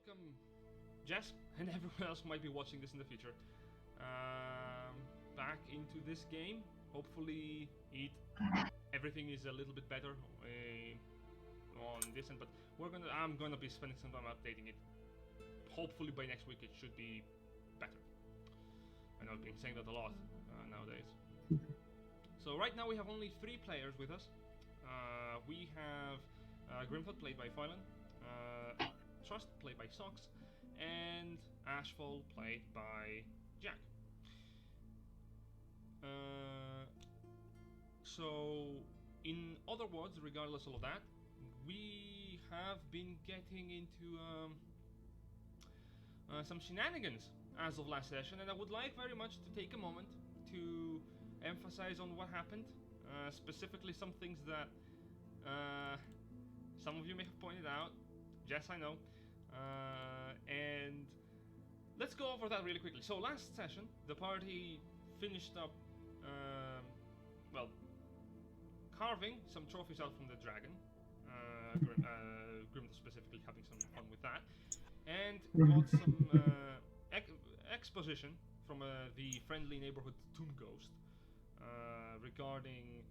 welcome Jess and everyone else who might be watching this in the future back into this game. Hopefully everything is a little bit better on this end, but I'm gonna be spending some time updating it. Hopefully by next week it should be better. I know I've been saying that a lot nowadays. So right now we have only 3 players with us. We have Grimthought played by Phylan, Trust played by Sox, and Ashfall played by Jack. So in other words, regardless of all of that, we have been getting into some shenanigans as of last session, and I would like very much to take a moment to emphasize on what happened, specifically some things that some of you may have pointed out. Jess, I know, and let's go over that really quickly. So last session, the party finished up, well, carving some trophies out from the dragon. Grim specifically having some fun with that, and got some exposition from the friendly neighborhood Tomb Ghost regarding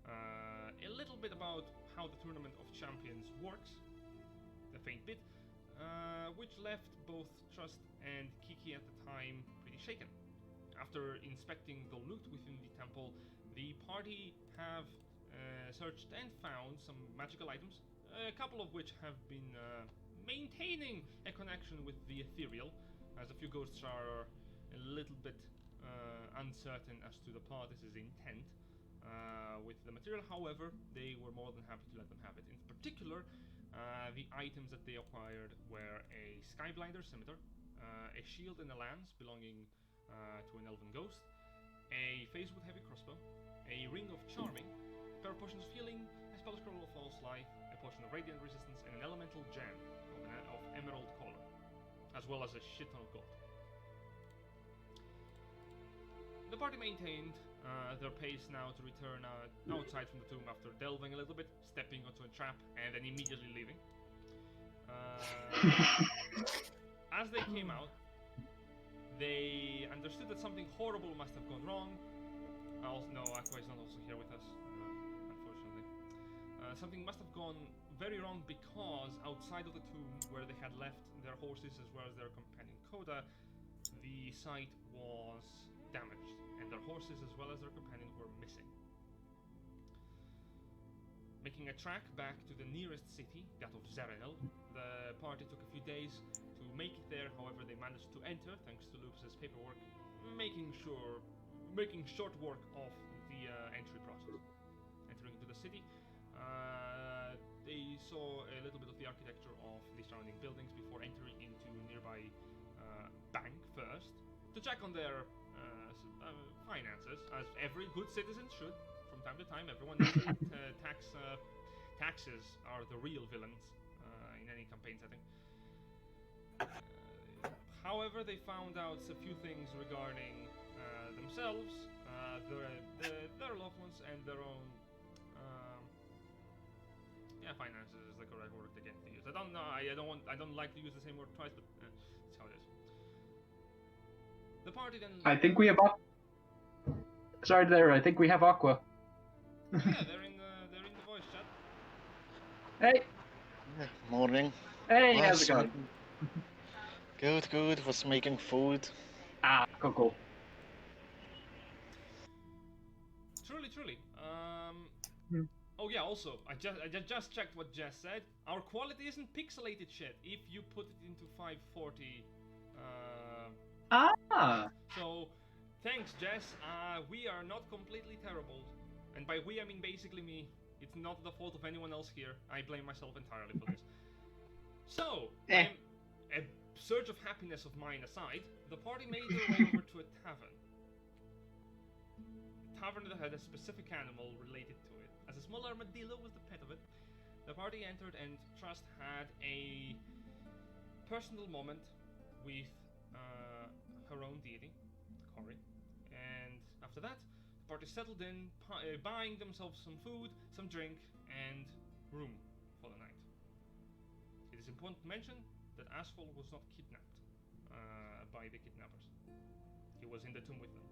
a little bit about how the Tournament of Champions works, the faint bit, which left both Trust and Kiki at the time pretty shaken. After inspecting the loot within the temple, the party have searched and found some magical items, a couple of which have been maintaining a connection with the ethereal, as a few ghosts are a little bit uncertain as to the party's intent with the material. However, they were more than happy to let them have it. In particular, the items that they acquired were a Skyblinder scimitar, a shield and a lance belonging to an elven ghost, a Phasewood heavy crossbow, a ring of charming, a pair of potions of healing, a spell scroll of false life, a potion of radiant resistance, and an elemental gem of emerald color, as well as a shit ton of gold. The party maintained their pace now to return outside from the tomb after delving a little bit, stepping onto a trap, and then immediately leaving. As they came out, they understood that something horrible must have gone wrong. No, Aqua is not also here with us, unfortunately. Something must have gone very wrong because outside of the tomb, where they had left their horses as well as their companion Coda, the site was damaged, and their horses as well as their companion were missing. Making a track back to the nearest city, that of Zerenel, the party took a few days to make it there. However, they managed to enter thanks to Lupus's paperwork, making short work of the entry process. Entering into the city, they saw a little bit of the architecture of the surrounding buildings before entering into nearby bank first to check on their finances, as every good citizen should. From time to time, everyone knows that taxes are the real villains in any campaign setting. However, they found out a few things regarding themselves, their loved ones, and their own finances is the correct word again to use. I don't know. I don't like to use the same word twice, but that's how it is. The party then. I think we have. Sorry there. I think we have Aqua. Yeah, they're in the voice chat. Hey. Morning. Hey, how's it going? Good. Was making food. Cool. Truly. Oh yeah. Also, I just checked what Jess said. Our quality isn't pixelated shit. If you put it into 540. So, thanks, Jess. We are not completely terrible, and by we I mean basically me. It's not the fault of anyone else here. I blame myself entirely for this. So, a surge of happiness of mine aside, the party made their way over to a tavern. A tavern that had a specific animal related to it. As a small armadillo was the pet of it, the party entered and Trust had a personal moment with her own deity, Cory, and after that, the party settled in, buying themselves some food, some drink, and room for the night. It is important to mention that Asphalt was not kidnapped by the kidnappers. He was in the tomb with them.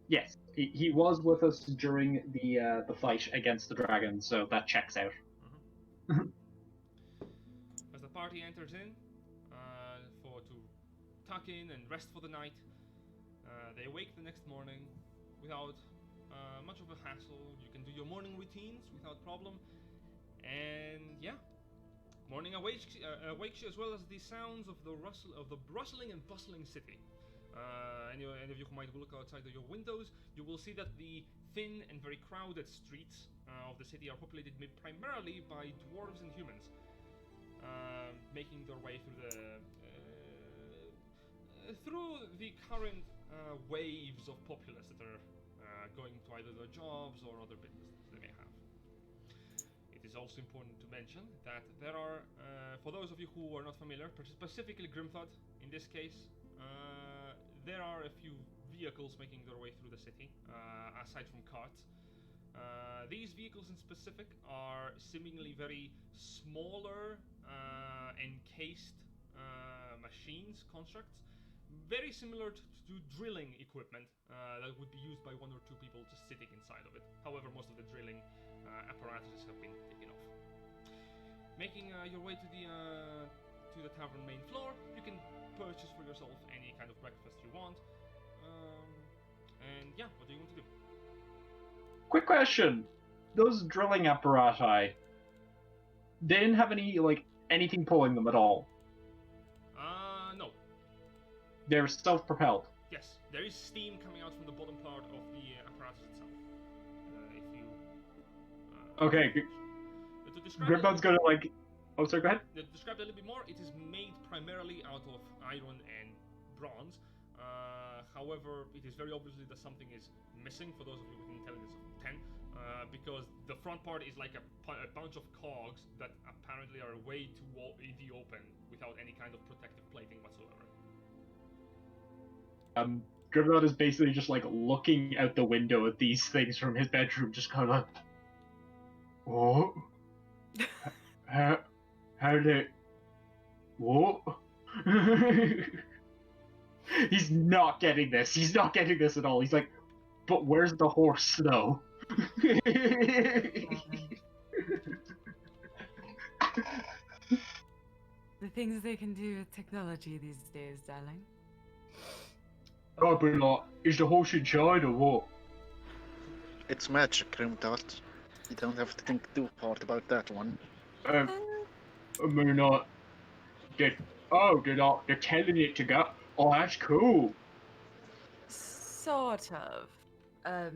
Yes, he was with us during the fight against the dragon, so that checks out. As the party enters in to tuck in and rest for the night, they awake the next morning without much of a hassle. You can do your morning routines without problem, and yeah, morning awakes you as well as the sounds of the rustling and bustling city. Any of you who might look outside of your windows, you will see that the thin and very crowded streets of the city are populated primarily by dwarves and humans, making their way through the current waves of populace that are going to either their jobs or other businesses they may have. It is also important to mention that there are, for those of you who are not familiar, specifically Grimthod in this case, there are a few vehicles making their way through the city, aside from carts. These vehicles in specific are seemingly very smaller, encased machines, constructs, very similar to drilling equipment that would be used by one or two people just sitting inside of it. However, most of the drilling apparatuses have been taken off. Making your way to the tavern main floor, you can purchase for yourself any kind of breakfast you want. And yeah, what do you want to do? Quick question: those drilling apparati, they didn't have anything pulling them at all. No. They're self-propelled. Yes, there is steam coming out from the bottom part of the apparatus itself. If you. Okay. Grimthod's gonna Oh, sorry. Go ahead. To describe it a little bit more, it is made primarily out of iron and bronze. However, it is very obviously that something is missing for those of you with intelligence of 10, because the front part is like a bunch of cogs that apparently are way too in the open without any kind of protective plating whatsoever. Grimrod is basically just looking out the window at these things from his bedroom, just kind of like, what? How did? What? He's not getting this. He's not getting this at all. He's like, but where's the horse, though? The things they can do with technology these days, darling. Oh, but is the horse inside or what? It's magic, Grimthod. You don't have to think too hard about that one. I mean, they're telling it to go. Oh, that's cool. Sort of. I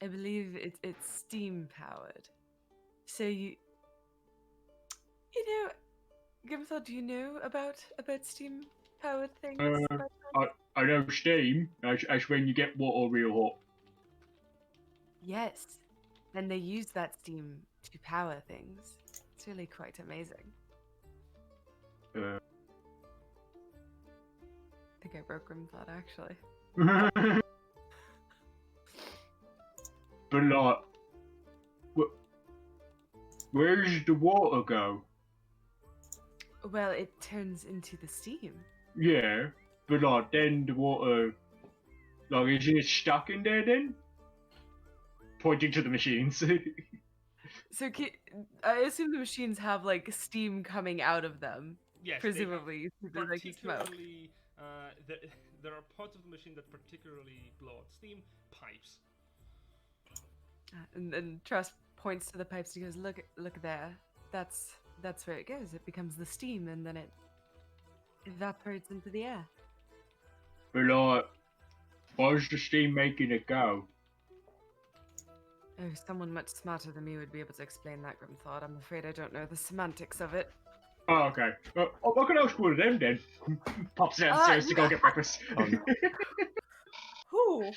believe it's steam powered. So you know, Grimthod, do you know about steam powered things? I know steam. That's when you get water real hot. Yes, and they use that steam to power things. It's really quite amazing. I think I broke Grimthod, actually. But where's the water go? Well, it turns into the steam. Yeah, but then the water, isn't it stuck in there then? Pointing to the machines. So I assume the machines have steam coming out of them. Yes, presumably through the smoke. There are parts of the machine that particularly blow out steam. Pipes. And then Trust points to the pipes and goes, "Look there. That's where it goes. It becomes the steam, and then it evaporates into the air." But why's the steam making it go? Oh, someone much smarter than me would be able to explain that, Grimthod. I'm afraid I don't know the semantics of it. Oh, okay. I can ask one of them then. Pops downstairs to go get breakfast. Oh, no. Who?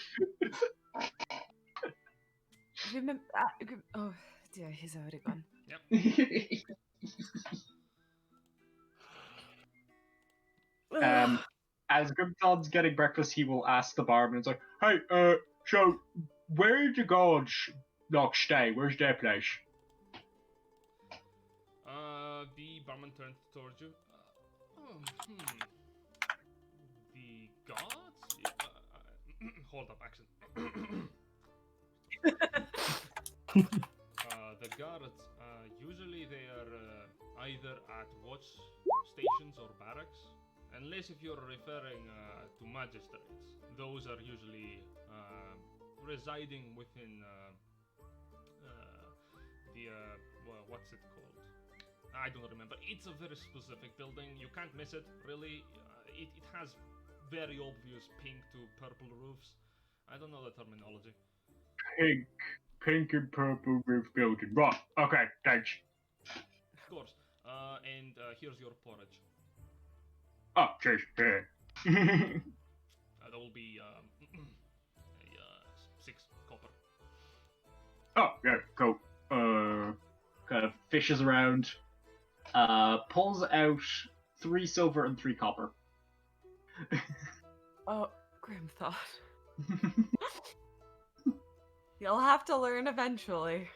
Remember? Oh dear, he's already gone. Yep. As Grimthod's getting breakfast, he will ask the barman, it's like, hey, so where do gods stay? Where's their place? The barman turns towards you. The gods? Hold up, accent. The guards, usually they are either at watch stations or barracks, unless if you're referring to magistrates. Those are usually residing within what's it called? I don't remember. It's a very specific building. You can't miss it, really. It has very obvious pink to purple roofs. I don't know the terminology. Pink and purple roof building. Right. Okay. Thanks. Of course. And here's your porridge. Oh, cheers. Yeah. That will be 6 copper. Oh, yeah. Cool. Kind of fishes around. Pulls out 3 silver and 3 copper. Oh, grim thought. You'll have to learn eventually.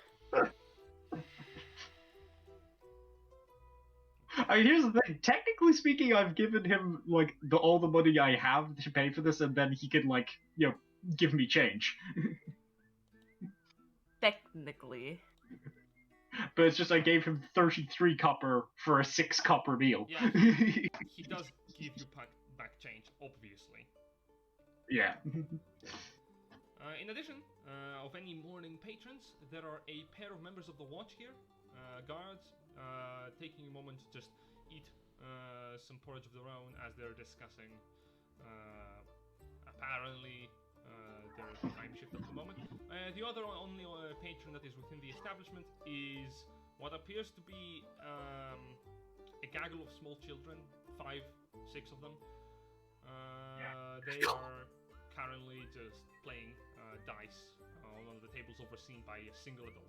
I mean, here's the thing. Technically speaking, I've given him like all the money I have to pay for this, and then he can give me change. Technically. But it's just I gave him 33 copper for a 6 copper meal. Yeah, he does give you back change, obviously. Yeah. In addition, of any morning patrons, there are a pair of members of the watch here, guards, taking a moment to just eat some porridge of their own as they're discussing. Apparently, there is a time shift at the moment. The other only patron that is within the establishment is what appears to be a gaggle of small children, 5, 6 of them. They are currently just playing dice on one of the tables overseen by a single adult.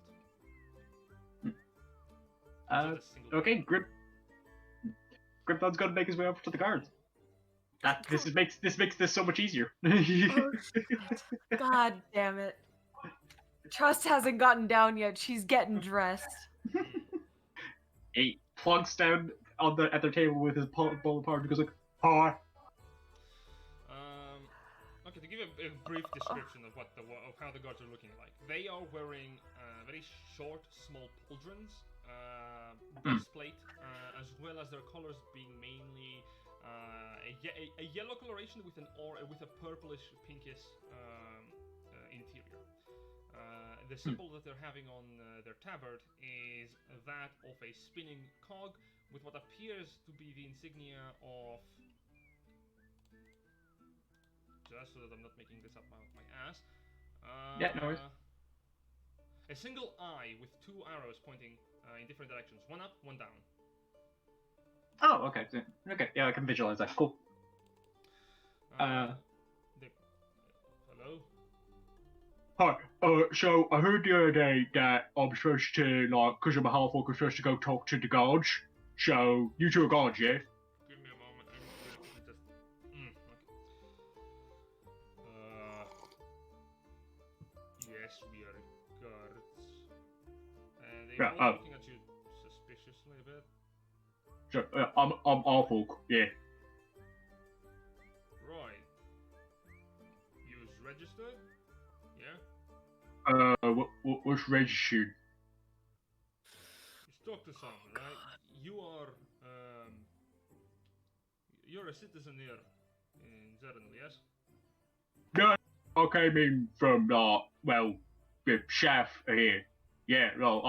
Okay, Gripbud's got to make his way over to the guards. This makes this so much easier. Oh, shit. God damn it. Trust hasn't gotten down yet. She's getting dressed. He plunks down at their table with his bowl of porridge and goes like, "Hi." Okay, to give a brief description of of how the guards are looking like, they are wearing very short, small pauldrons, breastplate, as well as their colors being mainly a yellow coloration with a purplish, pinkish interior. The symbol that they're having on their tabard is that of a spinning cog with what appears to be the insignia of. Just so that I'm not making this up out my ass. Yeah, no worries. A single eye with 2 arrows pointing in different directions. One up, one down. Oh, okay. Okay, yeah, I can visualize that. Cool. Hello? Hi. So I heard the other day that I'm supposed to, because I'm a half-orc, I'm supposed to go talk to the guards. So, you two are guards, yeah? Give me a moment. Let me just... okay. Yes, we are guards. And they Yeah, were looking at you suspiciously a bit. So, I'm half-orc, yeah. Right. You was registered? Yeah? What's registered? It's Dr. Simon, right? You are, you're a citizen here in Zerenel, yes? No, I came in from, the south here. Yeah, no,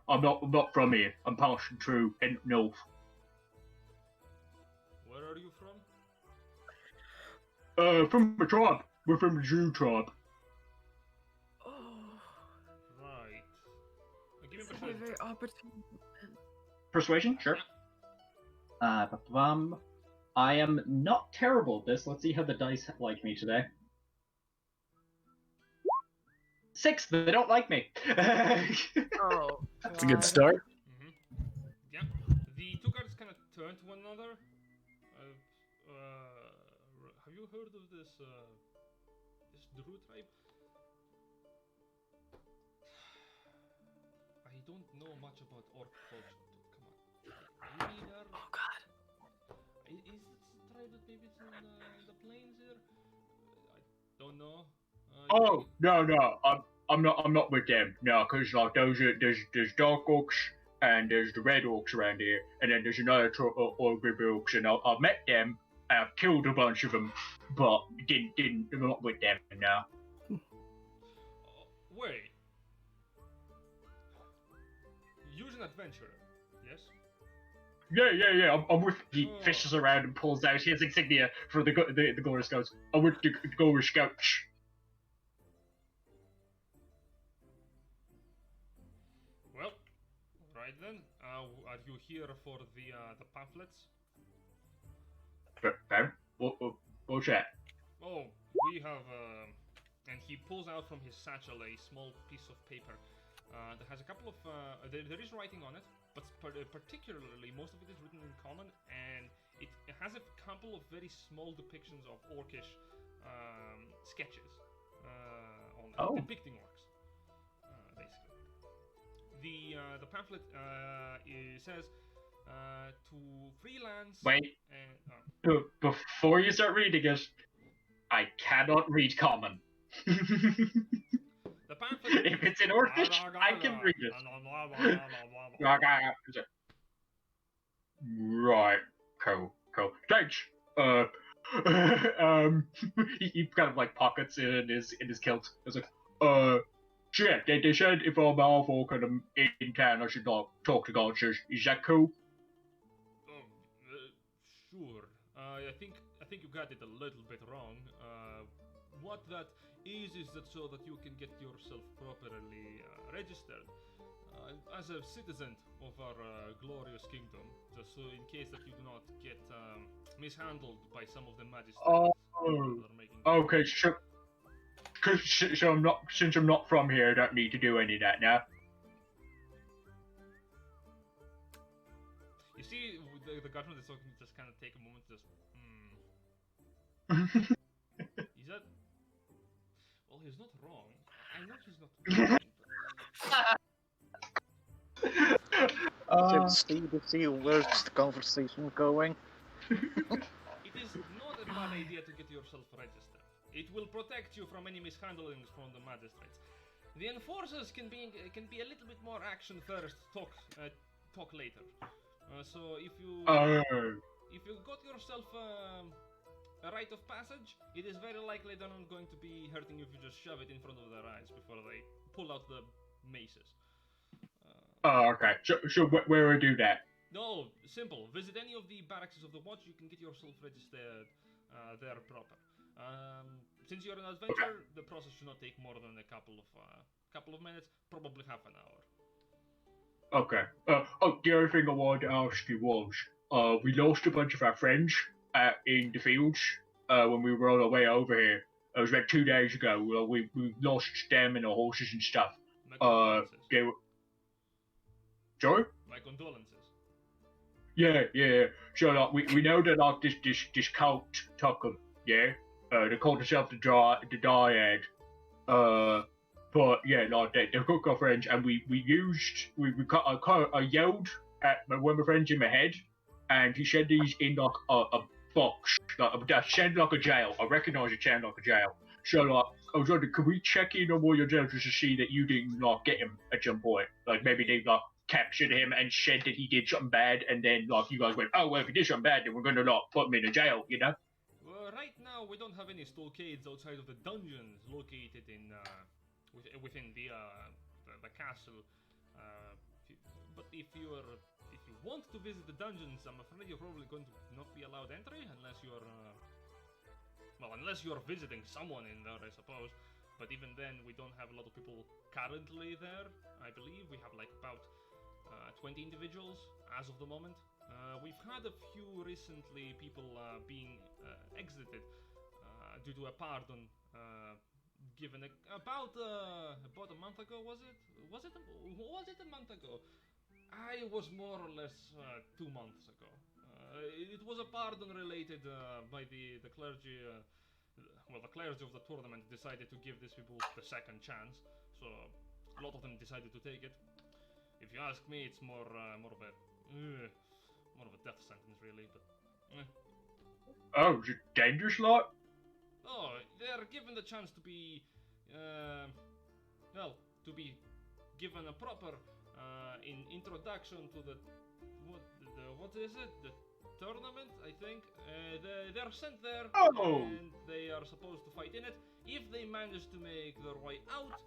I'm not from here. I'm passing through in north. Where are you from? From the tribe. We're from the Jew tribe. Oh. Right. Give me This would be a persuasion. very opportune moment. Persuasion? Sure. I am not terrible at this. Let's see how the dice like me today. 6, they don't like me. Oh, That's a good start. Yeah. The 2 guards kind of turn to one another. Have you heard of this Druid tribe? I don't know much about orc culture, dude. Come on. Maybe they're... Oh God. that maybe it's in the plains here. I don't know. Oh no, I'm not with them. No, cause like there's dark orcs and there's the red orcs around here, and then there's another group of orcs, and I met them. I've killed a bunch of them, but didn't I'm not with them now. Wait. You're an adventurer, yes? Yeah. I'm with. He fishes around and pulls out his insignia for the Gore Scouts. I'm with the Gore Scouts. Well, right then. Are you here for the pamphlets? What's that? Oh, we have. And he pulls out from his satchel a small piece of paper that has a couple of. There is writing on it, but particularly most of it is written in common, and it has a couple of very small depictions of orcish sketches on it, depicting orcs, basically. The pamphlet says to freelance. Wait. And, Before you start reading it, I cannot read common. The pamphlet. If it's in Orcish, I can read it. Right. Cool. Thanks. He kind of like pockets it in his kilt. It's like, shit. They said if I'm Alpha in town, I should not talk to gods. Is that cool? Sure. I think you got it a little bit wrong. What that is that so that you can get yourself properly registered as a citizen of our glorious kingdom, just so in case that you do not get mishandled by some of the magistrates. Okay, sure. So I'm not, since I'm not from here, I don't need to do any of that now. You see, the government is talking. Just kind of take a moment, just. Is that? Well, he's not wrong. I know he's not wrong. Steve, see where's the conversation going? It is not a bad idea to get yourself registered. It will protect you from any mishandlings from the magistrates. The enforcers can be a little bit more action first, talk later. So if you got yourself a rite of passage, it is very likely they're not going to be hurting you if you just shove it in front of their eyes before they pull out the maces. Okay. So where I do that? No, simple. Visit any of the barracks of the watch. You can get yourself registered there proper. Since you're an adventurer, the process should not take more than a couple of minutes, probably half an hour. Okay. The other thing I wanted to ask you was, we lost a bunch of our friends in the fields when we were on our way over here. It was about 2 days ago. We lost them and the horses and stuff. My condolences. They were... Sorry? My condolences. Yeah. So like, we know that like this cult took them. Yeah. They called themselves the Triad. But yeah, like they took our friends, and I yelled at one of my friends in my head, and he said he's in like a box, like a sounded like a jail. I recognise it sounded like a jail. So like, I was wondering, could we check in on all your jails just to see that you didn't like get him at some point? Like maybe they like captured him and said that he did something bad, and then like you guys went, oh well, if he did something bad, then we're gonna like put him in a jail, you know? Well, right now we don't have any stockades outside of the dungeons located in within the castle. But if you want to visit the dungeons, I'm afraid you're probably going to not be allowed entry unless you're visiting someone in there, I suppose. But even then, we don't have a lot of people currently there. I believe we have like about 20 individuals as of the moment. We've had a few recently people being exited due to a pardon given about a month ago. Was it a month ago? I was more or less 2 months ago. It was a pardon related by the clergy. The clergy of the tournament decided to give these people the second chance, so a lot of them decided to take it. If you ask me, it's more of a death sentence, really. But Oh, is it dangerous, lot? Oh, they're given the chance to be, well, to be given a proper introduction to the what is it? The tournament, I think. They're sent there, Oh. and they are supposed to fight in it. If they manage to make their way out,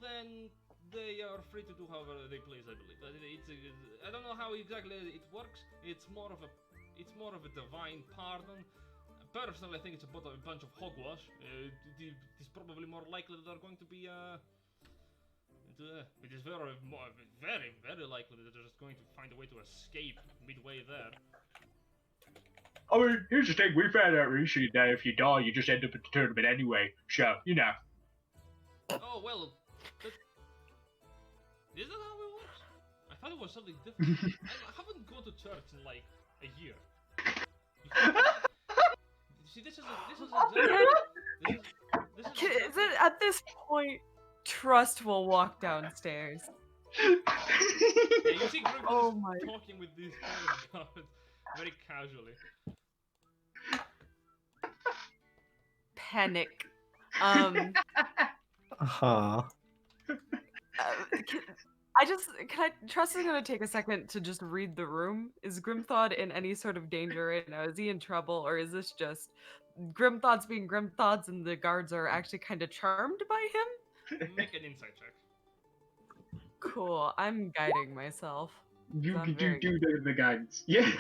then they are free to do however they please, I believe. I don't know how exactly it works. It's more of a divine pardon. Personally, I think it's a bunch of hogwash. It's probably more likely that they're going to be. It is very, very likely that they're just going to find a way to escape midway there. I mean, here's the thing. We found out recently that if you die, you just end up at the tournament anyway. So, you know. Oh, well. Is that how it works? I thought it was something different. I haven't gone to church in like a year. See, this is Is it at this point? Trust will walk downstairs. Yeah, you see Grim Oh is my. talking with these guards very casually. Panic. Trust is gonna take a second to just read the room. Is Grimthod in any sort of danger right now? Is he in trouble, or is this just Grimthods being Grimthods and the guards are actually kind of charmed by him? Make an insight check. Cool. I'm guiding myself. You I'm could very do that in the guidance. Yeah.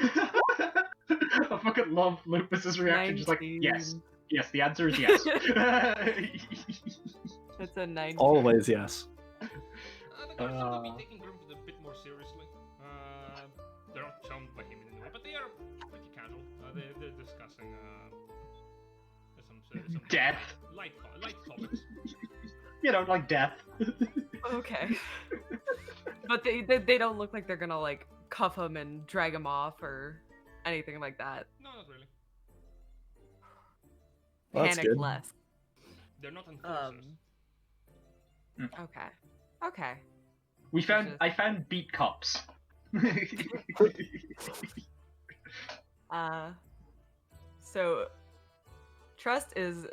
I fucking love Lupus's reaction. Just like, yes. 19. Yes, the answer is yes. That's a 19. Always yes. The guards seem to be taking Grimthod a bit more seriously. They're not charmed by him in any way, but they are pretty casual. They're discussing some Death. light topics. You know, like death. Okay. But they don't look like they're gonna like cuff him and drag him off or anything like that. No, not really. Well, that's Panic good. less. They're not enforcers. Okay. Okay. I found beat cops. So Trust is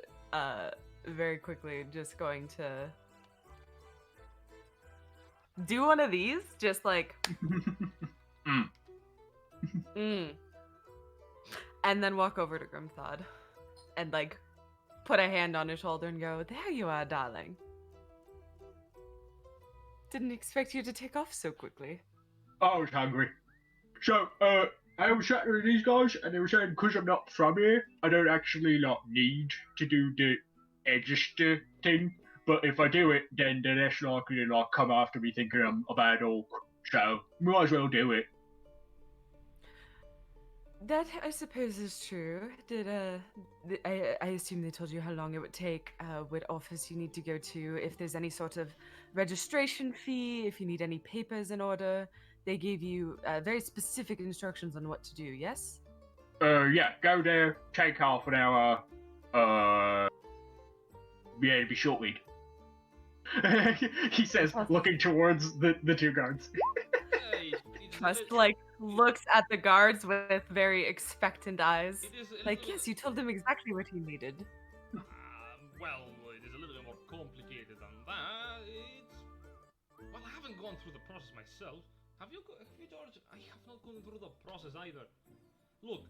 very quickly just going to do one of these, just like and then walk over to Grimthod and like put a hand on his shoulder and go, "There you are, darling. Didn't expect you to take off so quickly." I was hungry. So, I was chatting with these guys, and they were saying because I'm not from here, I don't actually need to do the register thing. But if I do it, then they're less likely to come after me thinking I'm a bad orc. So, might as well do it. That, I suppose, is true. I assume they told you how long it would take, what office you need to go to, if there's any sort of registration fee, if you need any papers in order. They gave you very specific instructions on what to do, yes? Yeah, go there, take half an hour, yeah, be shortly. He says, looking towards the two guards. Trust, like, looks at the guards with very expectant eyes. It is Like, yes, you told him exactly what he needed. Well, it is a little bit more complicated than that. Well, I haven't gone through the process myself. Have you, George? I have not gone through the process either. Look,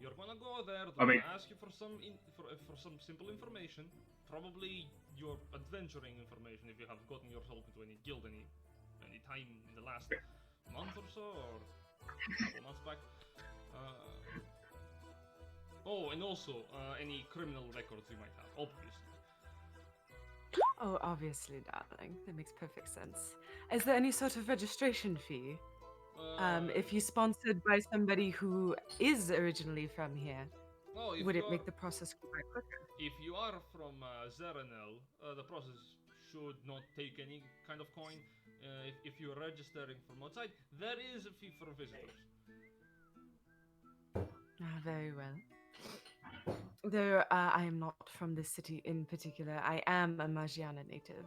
you're gonna go there. They're gonna ask you for some simple information. Probably your adventuring information if you have gotten yourself into any guild any time in the last month or so, or a couple months back. Oh, and also any criminal records you might have, obviously. Oh, obviously, darling. That makes perfect sense. Is there any sort of registration fee? If you're sponsored by somebody who is originally from here, would it make the process quite quicker? If you are from Zerenel, the process should not take any kind of coin. If you're registering from outside, there is a fee for visitors. Ah, very well. Though I am not from this city in particular, I am a Magiana native.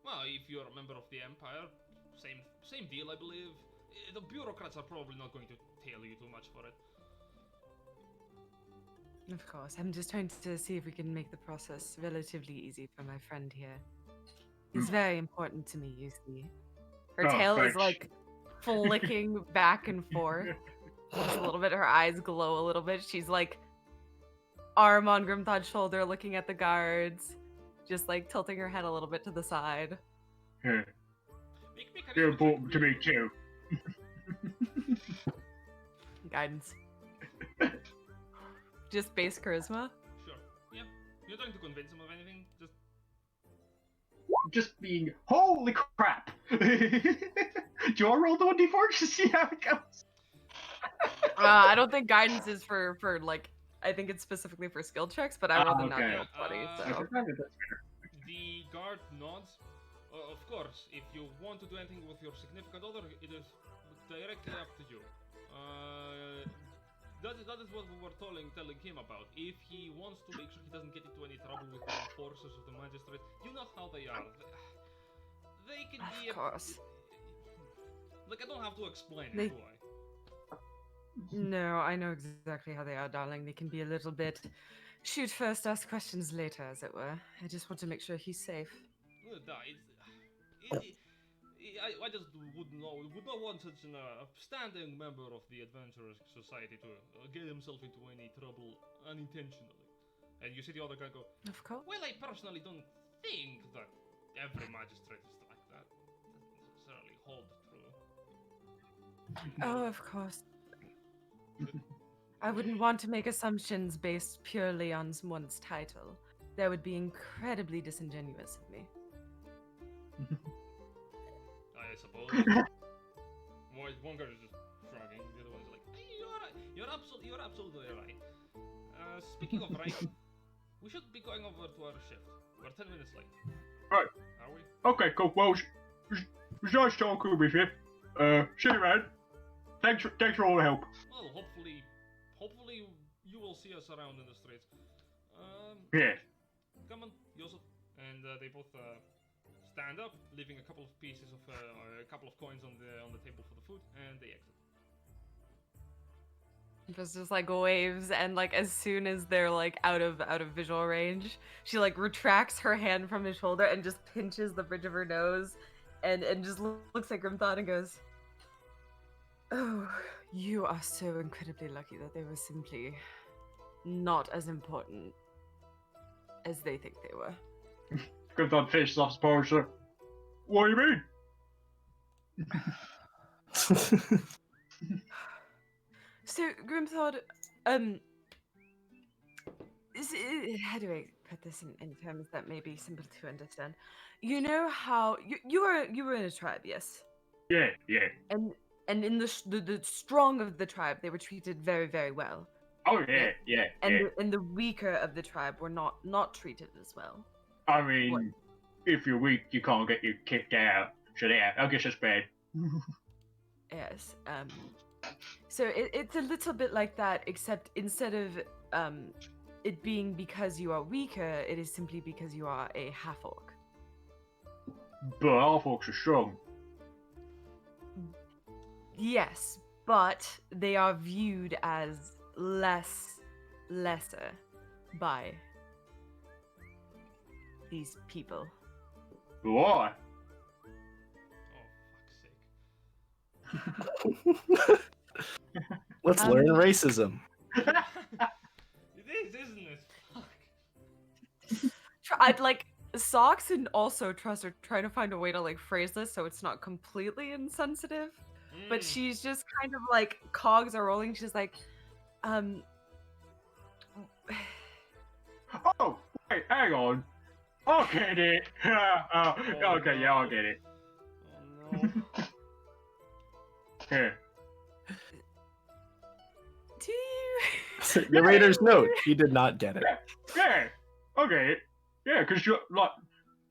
Well, if you're a member of the Empire, same deal, I believe. The bureaucrats are probably not going to tail you too much for it. Of course, I'm just trying to see if we can make the process relatively easy for my friend here. He's very important to me, you see. Her Oh, tail is thanks. like flicking back and forth. Just a little bit, her eyes glow a little bit. She's like arm on Grimthod's shoulder, looking at the guards, just like tilting her head a little bit to the side. Yeah, Make me you're charisma check. important to me too. Guidance. Just base charisma. Sure. Yeah. You're trying to convince him of anything. Just being, holy crap! Do you want to roll the 1d4 to see how it goes? I don't think guidance is for like. I think it's specifically for skill checks, but I rolled a Okay. natural 20, so. The guard nods. Of course, if you want to do anything with your significant other, it is directly up to you. That is what we were telling him about. If he wants to make sure he doesn't get into any trouble with the enforcers of the magistrate, you know how they are. They can be. Of course. Like, I don't have to explain They- it, do I? No, I know exactly how they are, darling. They can be a little bit shoot first, ask questions later, as it were. I just want to make sure he's safe. I just would not want such an upstanding member of the Adventurers Society to get himself into any trouble unintentionally. And you see the other guy go, Of course. well, I personally don't think that every magistrate is like that. Doesn't necessarily hold true. Oh, of course. I wouldn't want to make assumptions based purely on someone's title. That would be incredibly disingenuous of me. I suppose. One guy is just shrugging, the other one's like, hey, you're absolutely right. Speaking of right, we should be going over to our shift. We're 10 minutes late. Right. Are we? Okay, cool. Well, it was nice talking with you. See you, man. Thanks for all the help. Well, hopefully you will see us around in the streets. Yeah. Come on, Yosef. And they both stand up, leaving a couple of pieces of a couple of coins on the table for the food, and they exit. Just like waves, and like as soon as they're like out of visual range, she like retracts her hand from his shoulder and just pinches the bridge of her nose, and just looks at Grimthod and goes, "Oh, you are so incredibly lucky that they were simply not as important as they think they were." Good on faces off suppose, sir. What do you mean? So, Grimthod, how do I put this in terms that may be simple to understand? You know how you were in a tribe, yes? Yeah. And in the strong of the tribe, they were treated very, very well. Oh yeah. And the weaker of the tribe were not treated as well. I mean, if you're weak, you can't get you kicked out. So yeah, I guess that's bad. Yes. So it's a little bit like that, except instead of it being because you are weaker, it is simply because you are a half orc. But our folks are strong. Yes, but they are viewed as lesser by these people. Why? Oh, fuck's sake. Let's learn racism. It is, isn't it? Fuck. I'd like Socks and also Trust are trying to find a way to like phrase this so it's not completely insensitive. But she's just kind of like cogs are rolling. She's like, Oh, wait, hang on. I'll get it. Okay, yeah, I'll get it. Oh no. Here. do you? Your Raider's note. He did not get it. Yeah, I'll get it. Yeah, because like,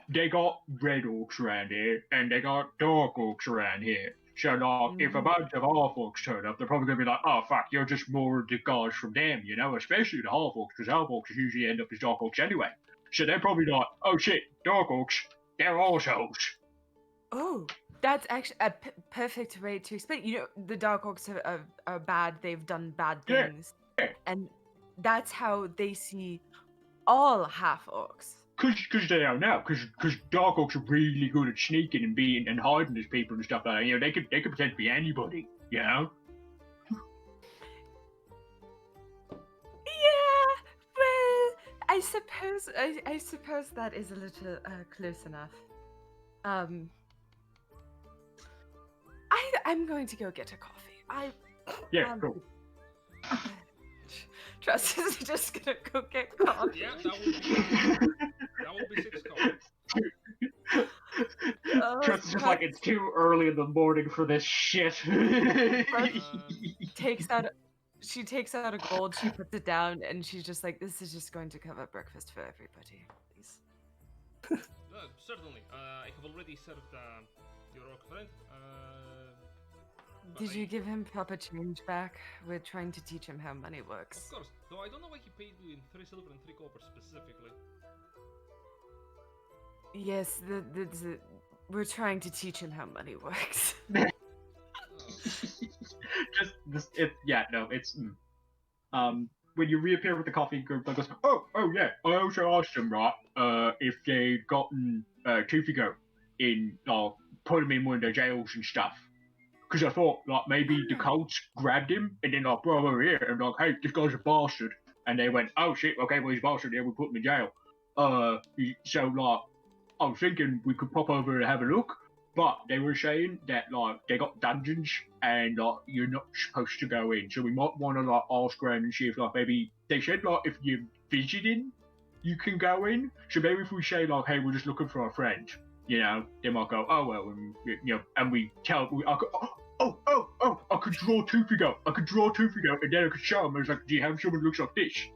they got red orcs around here, and they got dark orcs around here. So, like, if a bunch of half-orcs turn up, they're probably going to be like, oh, fuck, you're just more of the guys from them, you know? Especially the half-orcs, because half-orcs usually end up as dark orcs anyway. So they're probably like, oh, shit, dark orcs, they're assholes. Oh, that's actually a perfect way to explain. You know, the Dark Orcs are bad. They've done bad Yeah, things. yeah. And that's how they see all half orcs. Because they don't know. Because dark orcs are really good at sneaking and being and hiding as people and stuff like that. You know, they could pretend to be anybody. You know. Yeah, well, I suppose that is a little close enough. I'm going to go get a coffee. Yeah. Cool. Trust is just gonna go get coffee. Yeah, that would be 6 coffee. Trust is just like, it's too early in the morning for this shit. She takes out a gold, she puts it down, and she's just like, this is just going to cover breakfast for everybody, please. Certainly. I have already served your orc friend. Did you give him proper change back? We're trying to teach him how money works. Of course. Though I don't know why he paid you in 3 silver and 3 copper specifically. Yes, we're trying to teach him how money works. When you reappear with the coffee group, like goes, oh yeah, I also asked them, right, if they'd gotten Toothy Goat in, put him in one of the jails and stuff. Because I thought, like, maybe the Colts grabbed him and then, like, brought him over here and, like, hey, this guy's a bastard. And they went, oh shit, okay, well, he's a bastard, yeah, we put him in jail. So, like, I was thinking we could pop over and have a look. But they were saying that, like, they got dungeons and, like, you're not supposed to go in. So we might want to, like, ask around and see if, like, maybe they said, like, if you're visiting, you can go in. So maybe if we say, like, hey, we're just looking for a friend, you know, they might go, oh, well, and, you know, and we tell, I could draw Toothy Goat. I could draw Toothy Goat and then I could show them. I was like, do you have someone who looks like this?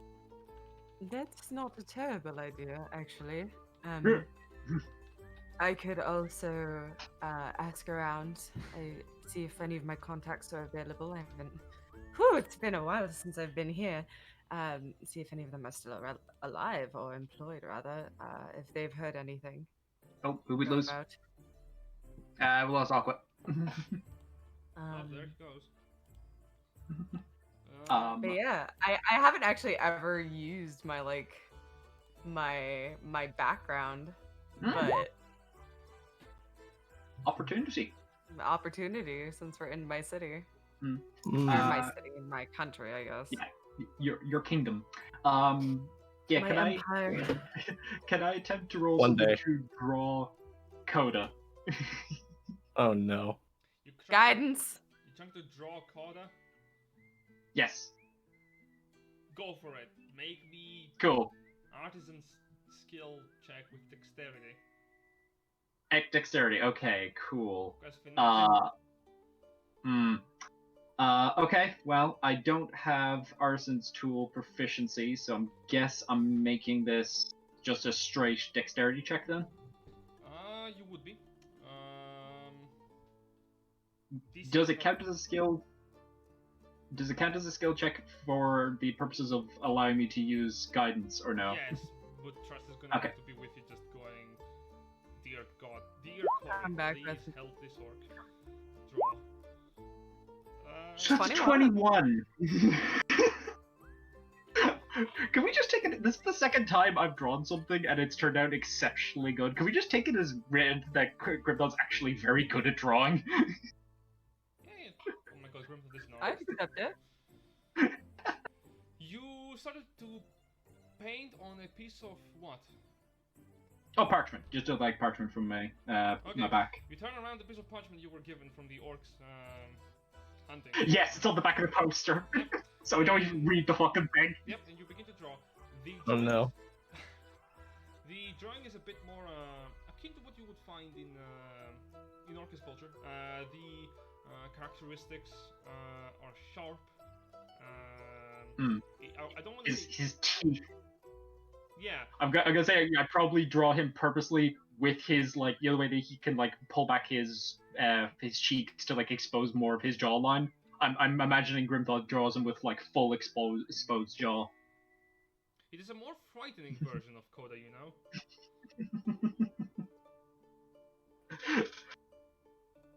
That's not a terrible idea, actually. Yeah. I could also ask around, see if any of my contacts are available. It's been a while since I've been here. See if any of them are still alive or employed, rather. If they've heard anything. Oh, who we know lose? about. We lost Aqua. There he goes. But yeah, I haven't actually ever used my my background, but opportunity since we're in my city. Mm. My city, in my country, I guess. Yeah, your kingdom. Yeah, My can empire. can I attempt to roll One something day. to draw Coda? Oh no. Guidance. You trying to draw Coda? Yes. Go for it. Make me Cool. artisan skill check with dexterity. Dexterity. Okay. Cool. Because finesse. Okay, well, I don't have Arson's tool proficiency, so I guess I'm making this just a straight dexterity check then? You would be. Does it count as a skill? Does it count as a skill check for the purposes of allowing me to use guidance, or no? Yes, but Trust is gonna Okay. have to be with you just going, dear God, dear I'm God, back, please that's- help this orc. Draw. So it's 21. 21! Can we just take it? This is the second time I've drawn something and it's turned out exceptionally good. Can we just take it as read that Grimdon's actually very good at drawing? Yeah. Oh my God, Grimdon is not. I accept it. You started to paint on a piece of what? Oh, parchment. Just a like parchment from my back. You turn around the piece of parchment you were given from the orcs hunting. Yes, it's on the back of the poster. So I don't even read the fucking thing. Yep, and you begin to draw. The Oh drawing no. The drawing is a bit more akin to what you would find in Orcus culture. The characteristics are sharp. I don't want to say... His teeth. Yeah. I'm gonna say I probably draw him purposely with his like the other way that he can like pull back his cheeks to like expose more of his jawline. I'm imagining Grimthal draws him with like full exposed jaw. It is a more frightening version of Coda, you know?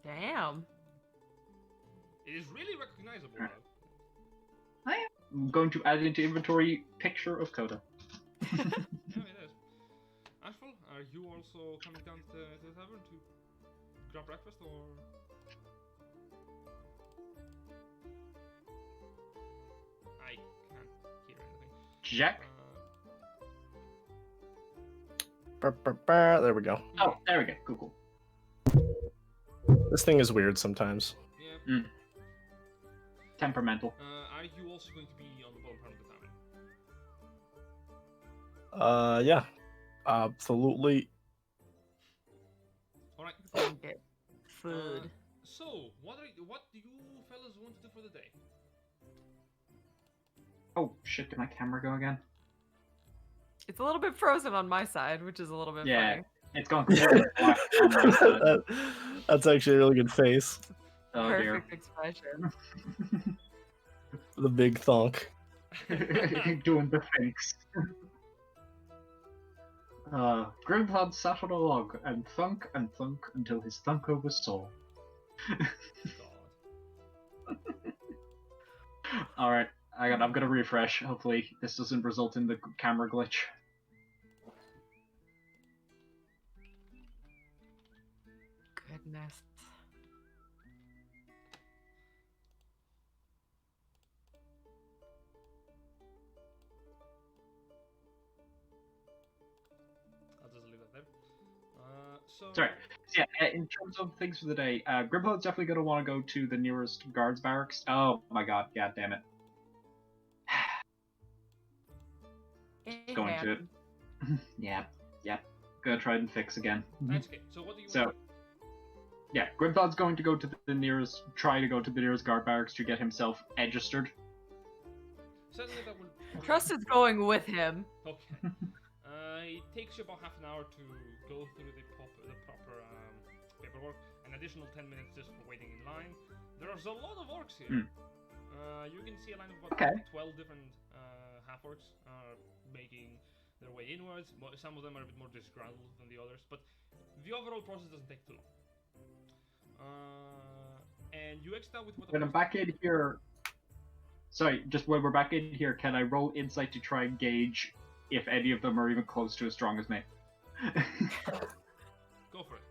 Damn. It is really recognizable, though. I'm going to add into inventory picture of Coda. Yeah, it is. Ashful, are you also coming down to the tavern to grab breakfast, or...? I can't hear anything. Jack? There we go. Oh, there we go. Cool. This thing is weird sometimes. Yeah. Temperamental. Are you also going to be on the bottom part of the tavern? Yeah. Absolutely. Alright. Get food. So, what do you fellas want to do for the day? Oh, shit, did my camera go again? It's a little bit frozen on my side, which is a little bit Yeah, funny. it's gone completely black on my side. That's actually a really good face. Oh, Perfect expression. The big thunk. dear. Doing the things. Grimvad sat on a log and thunk until his thunko was sore. God. Alright, I'm gonna refresh. Hopefully this doesn't result in the camera glitch. Goodness. I'll just leave that there. Sorry. So yeah, in terms of things for the day, Grimhod's definitely gonna want to go to the nearest guards barracks. Oh my god, damn it. Going to it. Yeah. Gonna try and fix again. That's okay. So what do you So, want yeah, Grimthod's going to go to the nearest, try to go to the nearest guard barracks to get himself registered. to do? Certainly that will... Trust is going with him. Okay. It takes you about half an hour to go through the proper paperwork. An additional 10 minutes just for waiting in line. There's a lot of orcs here. You can see a line of about 12 different half-orcs making their way inwards. Some of them are a bit more disgruntled than the others, but the overall process doesn't take too long. And you exit out with what... When I'm back in here... Sorry, just when we're back in here, can I roll insight to try and gauge if any of them are even close to as strong as me? Go for it.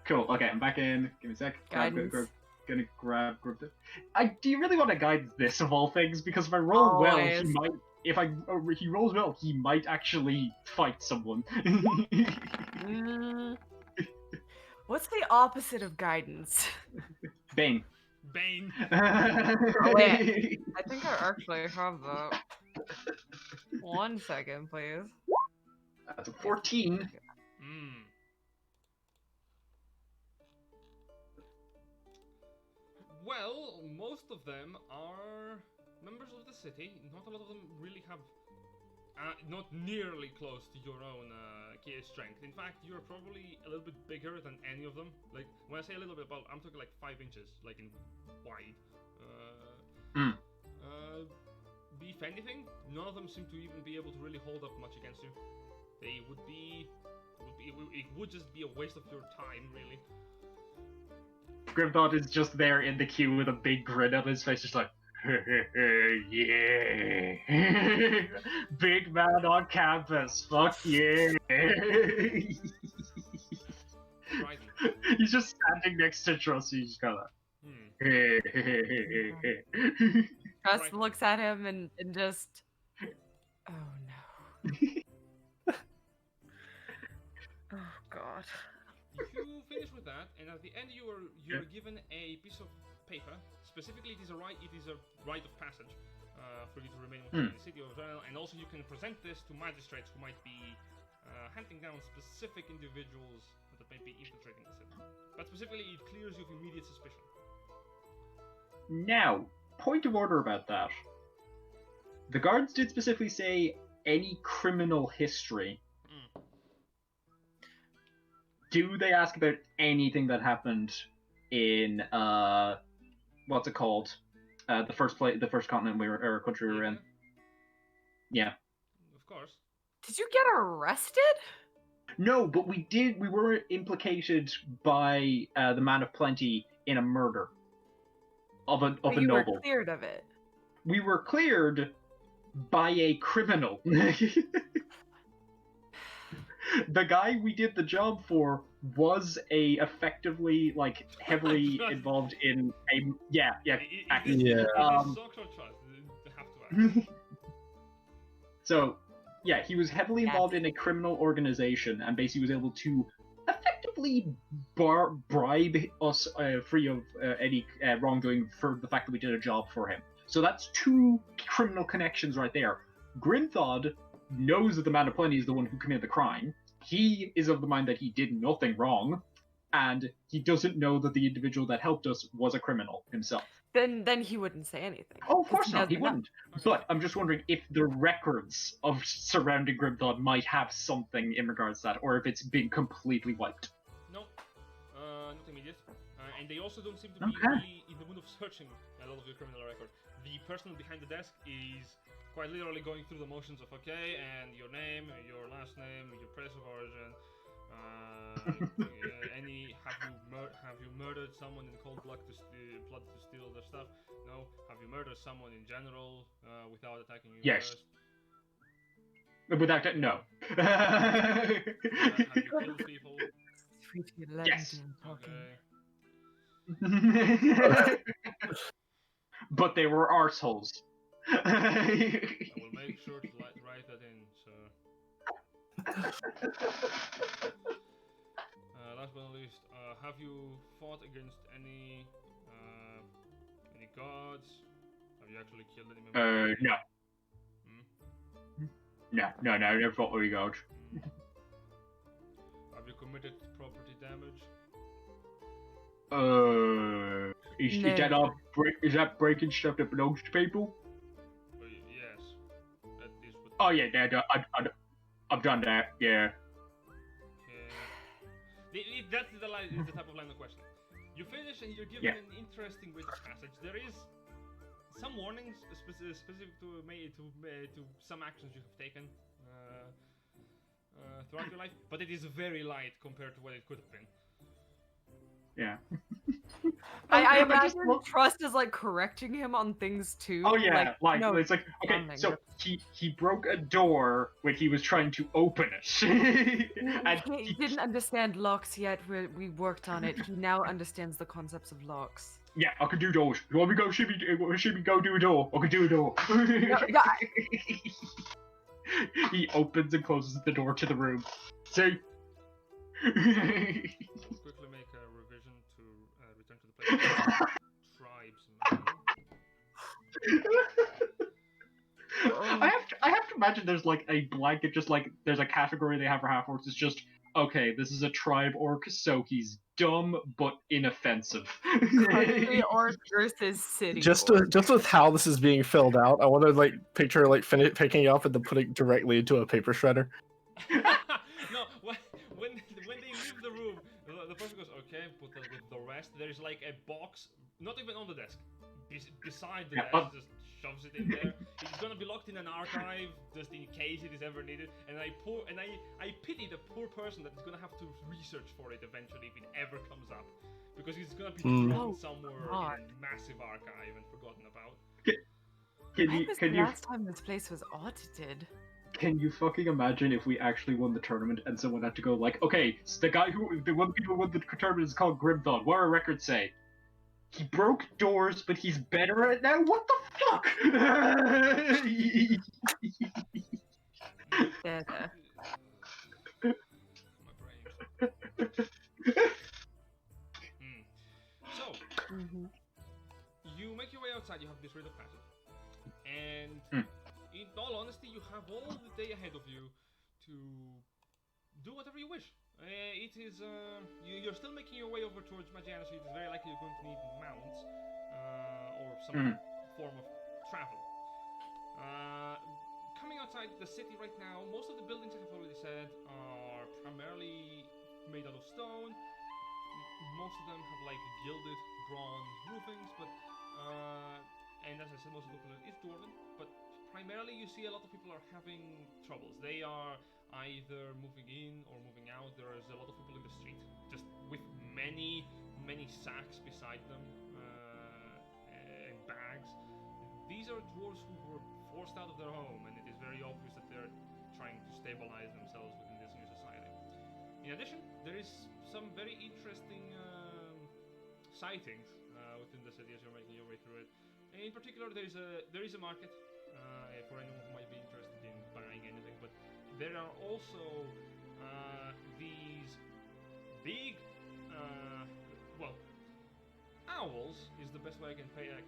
Cool, okay, I'm back in. Give me a sec. Guidance. Gonna grab it. Do you really want to guide this of all things? Because if I roll well, he Always. might... If he rolls well, he might actually fight someone. What's the opposite of guidance? Bane. Bane. Wait. I think I actually have that. 1 second, please. That's a 14. Well, most of them are members of the city. Not a lot of them really have... not nearly close to your own key strength. In fact, you're probably a little bit bigger than any of them. Like, when I say a little bit, I'm talking like 5 inches, like in wide. If anything, none of them seem to even be able to really hold up much against you. They would be... It would just be a waste of your time, really. Grimdot is just there in the queue with a big grin on his face, just like, yeah, big man on campus, fuck yeah. Right. He's just standing next to Trusty, he's just kind of Trust Right. looks at him and just... Oh no. Oh god. You finish with that, and at the end you're given a piece of paper. Specifically, it is a rite of passage for you to remain within the city of Zerenel, and also you can present this to magistrates who might be hunting down specific individuals that may be infiltrating the city. But specifically, it clears you of immediate suspicion. Now, point of order about that. The guards did specifically say any criminal history. Do they ask about anything that happened in what's it called? The first continent or country we were in. Yeah. Of course. Did you get arrested? No, but we were implicated by the Man of Plenty in a murder of a But you noble. were cleared of it. we were cleared by a criminal. The guy we did the job for was effectively like heavily involved in a yeah. Is Yeah. this Sox or Trust? I have to ask. So, yeah, he was heavily involved in a criminal organization and basically was able to effectively bribe us free of any wrongdoing for the fact that we did a job for him. So that's 2 criminal connections right there. Grimthod knows that the Man of Plenty is the one who committed the crime. He is of the mind that he did nothing wrong, and he doesn't know that the individual that helped us was a criminal himself. Then he wouldn't say anything. Oh, of 'cause course not. He doesn't know. wouldn't. But I'm just wondering if the records of surrounding Grimthod might have something in regards to that, or if it's been completely wiped. No, not immediate. And they also don't seem to be Okay. really in the mood of searching a lot of your criminal record. The person behind the desk is quite literally going through the motions of okay, and your name, your last name, your place of origin. Have you murdered someone in cold blood to steal their stuff? No. Have you murdered someone in general without attacking you Yes. first? Without that, no. Have you killed people? Free to let Yes. me do talking. Okay. But they were arseholes. I will make sure to write that in, sir. Last but not least, have you fought against any gods? Have you actually killed any members? No. Hmm? No, I never fought with a god. Have you committed property damage? Is that breaking stuff that belongs to people? Yes. That is what. Oh yeah, I've done that. Yeah. That's the type of line of question. You finish and you're given an interesting bit of passage. There is some warnings specific to some actions you have taken throughout your life, but it is very light compared to what it could have been. Yeah. I if I just imagine look- Trust is like correcting him on things too. Oh yeah, like no, it's like okay, nothing. so he broke a door when he was trying to open it, and he didn't understand locks yet. We worked on it. He now understands the concepts of locks. yeah, I can do doors. You want me to go? Should we go do a door? I can do a door. He opens and closes the door to the room. See. Quickly make a revision to return to the place. Tribesman. I have to imagine there's like a blanket, just like there's a category they have for half orcs. It's just okay. This is a tribe orc, so he's dumb but inoffensive. Country orc versus city. Just orc. just with how this is being filled out, I want to like picture like picking it up and then putting it directly into a paper shredder. No, when they leave the room, the person goes, okay, put that with the rest. There's like a box, not even on the desk, beside the desk, just shoves it in there. It's gonna be locked in an archive, just in case it is ever needed. And I pity the poor person that is gonna have to research for it eventually if it ever comes up, because it's gonna be thrown somewhere in a massive archive and forgotten about. When was the last time this place was audited? Can you fucking imagine if we actually won the tournament and someone had to go like, okay, so the one of the people who won the tournament is called Grimthod. What do our records say? He broke doors, but he's better at it now? What the fuck? Yeah. My brain. So, you make your way outside, you have this rite of passage. And in all honesty, you have all the day ahead of you to do whatever you wish. It is, you're still making your way over towards Magiana, so it is very likely you're going to need mounts or some form of travel. Coming outside the city right now, most of the buildings, I have already said, are primarily made out of stone. Most of them have like gilded bronze roofings, but and as I said, most of the population is dwarven, but primarily you see a lot of people are having troubles. They are either moving in or moving out. There is a lot of people in the street, just with many sacks beside them and bags. these are dwarves who were forced out of their home, and it is very obvious that they're trying to stabilize themselves within this new society. In addition, there is some very interesting sightings within the city as you're making your way through it. In particular, there is a market for anyone who might be interested in buying anything, but there are also these big, owls is the best way I can say it.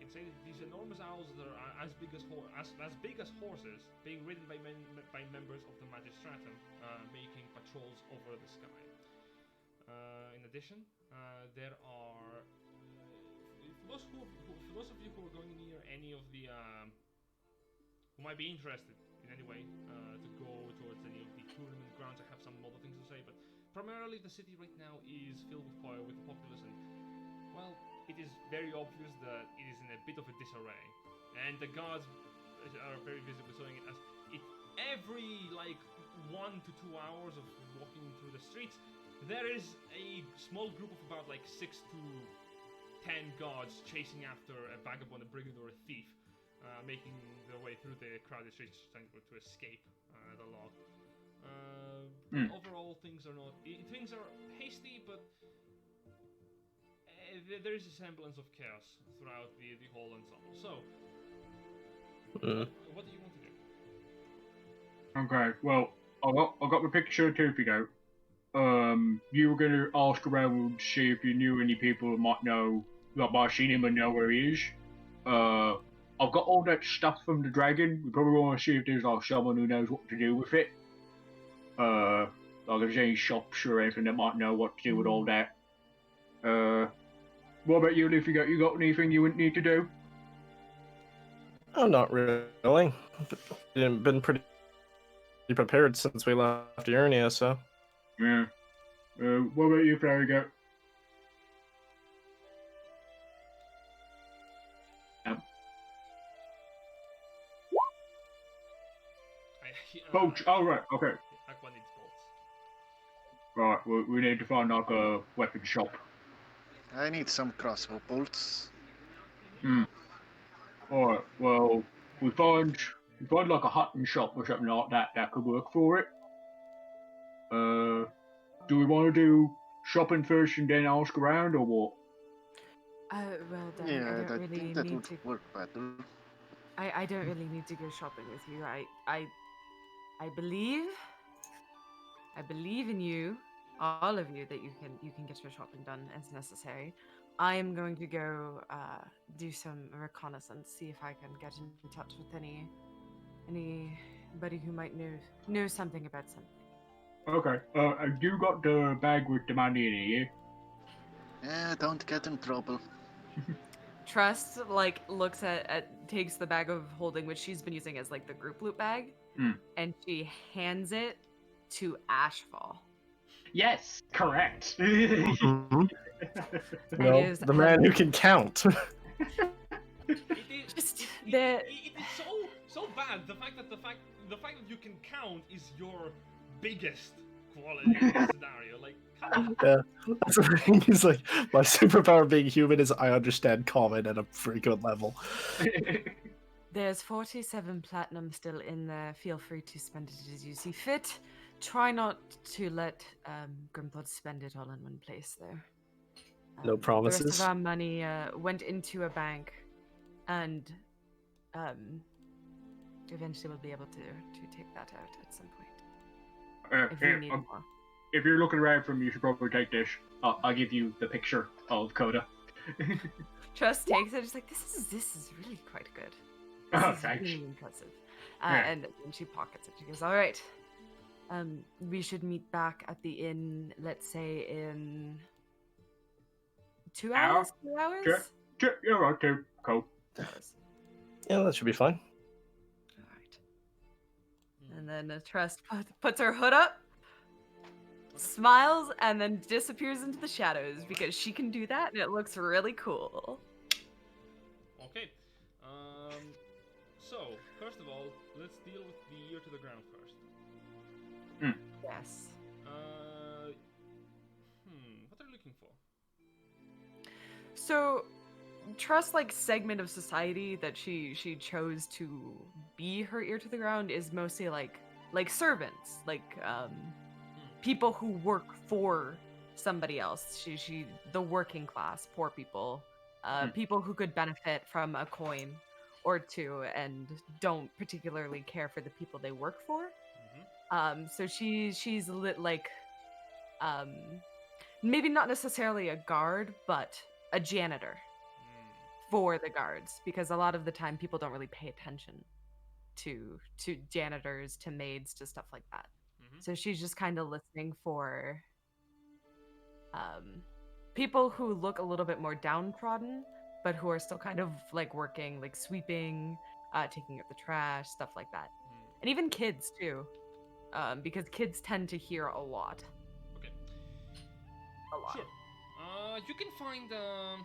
These enormous owls that are as big as horses, being ridden by members of the Magistratum, making patrols over the sky. In addition, there are for those of you who are going near any of the who might be interested in any way to go towards any of the tournament grounds. I have some other things to say, but primarily the city right now is filled with the populace, and well, it is very obvious that it is in a bit of a disarray, and the guards are very visibly showing it as every 1 to 2 hours of walking through the streets, there is a small group of about 6 to 10 guards chasing after a vagabond, a brigand, or a thief, making their way through the crowded streets trying to escape the law. Overall, things are hasty, but there is a semblance of chaos throughout the whole ensemble. So, what do you want to do? Okay, well, I got the picture 2 ago. You were gonna ask around to see if you knew any people who might know, might have seen him and know where he is. I've got all that stuff from the dragon. We probably want to see if there's someone who knows what to do with it. If there's any shops or anything that might know what to do with all that. What about you, Leaf? You got anything you wouldn't need to do? Oh, not really. Been pretty prepared since we left Urania, so. Yeah. What about you, Flarigo? Bolts. Oh, right. Okay. Aqua needs bolts. Right. We need to find a weapon shop. I need some crossbow bolts. Alright, well, we find a hunting shop or something like that could work for it. Do we want to do shopping first and then ask around, or what? Well, Dan, Yeah, I don't I really think that need would to. work better. I don't really need to go shopping with you. I believe in you, all of you, that you can get your shopping done as necessary. I am going to go do some reconnaissance, see if I can get in touch with anybody who might know something about something. Okay. You got the bag with the money in it, yeah? Yeah, don't get in trouble. Trust looks takes the bag of holding, which she's been using as the group loot bag, and she hands it to Ashfall. Yes, correct. The man who can count. It is so bad. The fact that you can count is your biggest quality in this scenario. Come on. Yeah, that's the thing. He's like, my superpower being human is I understand common at a frequent level. There's 47 platinum still in there. Feel free to spend it as you see fit. Try not to let Grimthod spend it all in one place, though. No promises. The rest of our money went into a bank, and eventually we'll be able to take that out at some point. If you need more. If you're looking around for me, you should probably take this. I'll give you the picture of Coda. Trust takes it. Just this is really quite good. This is Thanks. really impressive. And she pockets it. She goes, "All right. We should meet back at the inn. Let's say in 2 hours. 2 hours. Sure. You're right too. Cool. 2 hours. Yeah, that should be fine. All right. And then Trust puts her hood up, smiles, and then disappears into the shadows because she can do that, and it looks really cool. Okay. So first of all, let's deal with the ear to the ground first. Yes. What are you looking for? So, Trust like segment of society that she chose to be her ear to the ground is mostly like servants, like people who work for somebody else. She the working class, poor people, people who could benefit from a coin or two and don't particularly care for the people they work for. So she's lit like maybe not necessarily a guard, but a janitor for the guards, because a lot of the time people don't really pay attention to janitors, to maids, to stuff like that. So she's just kind of listening for people who look a little bit more downtrodden, but who are still kind of like working, like sweeping, taking out the trash, stuff like that, and even kids too, because kids tend to hear a lot. Okay. A lot. Sure. You can find a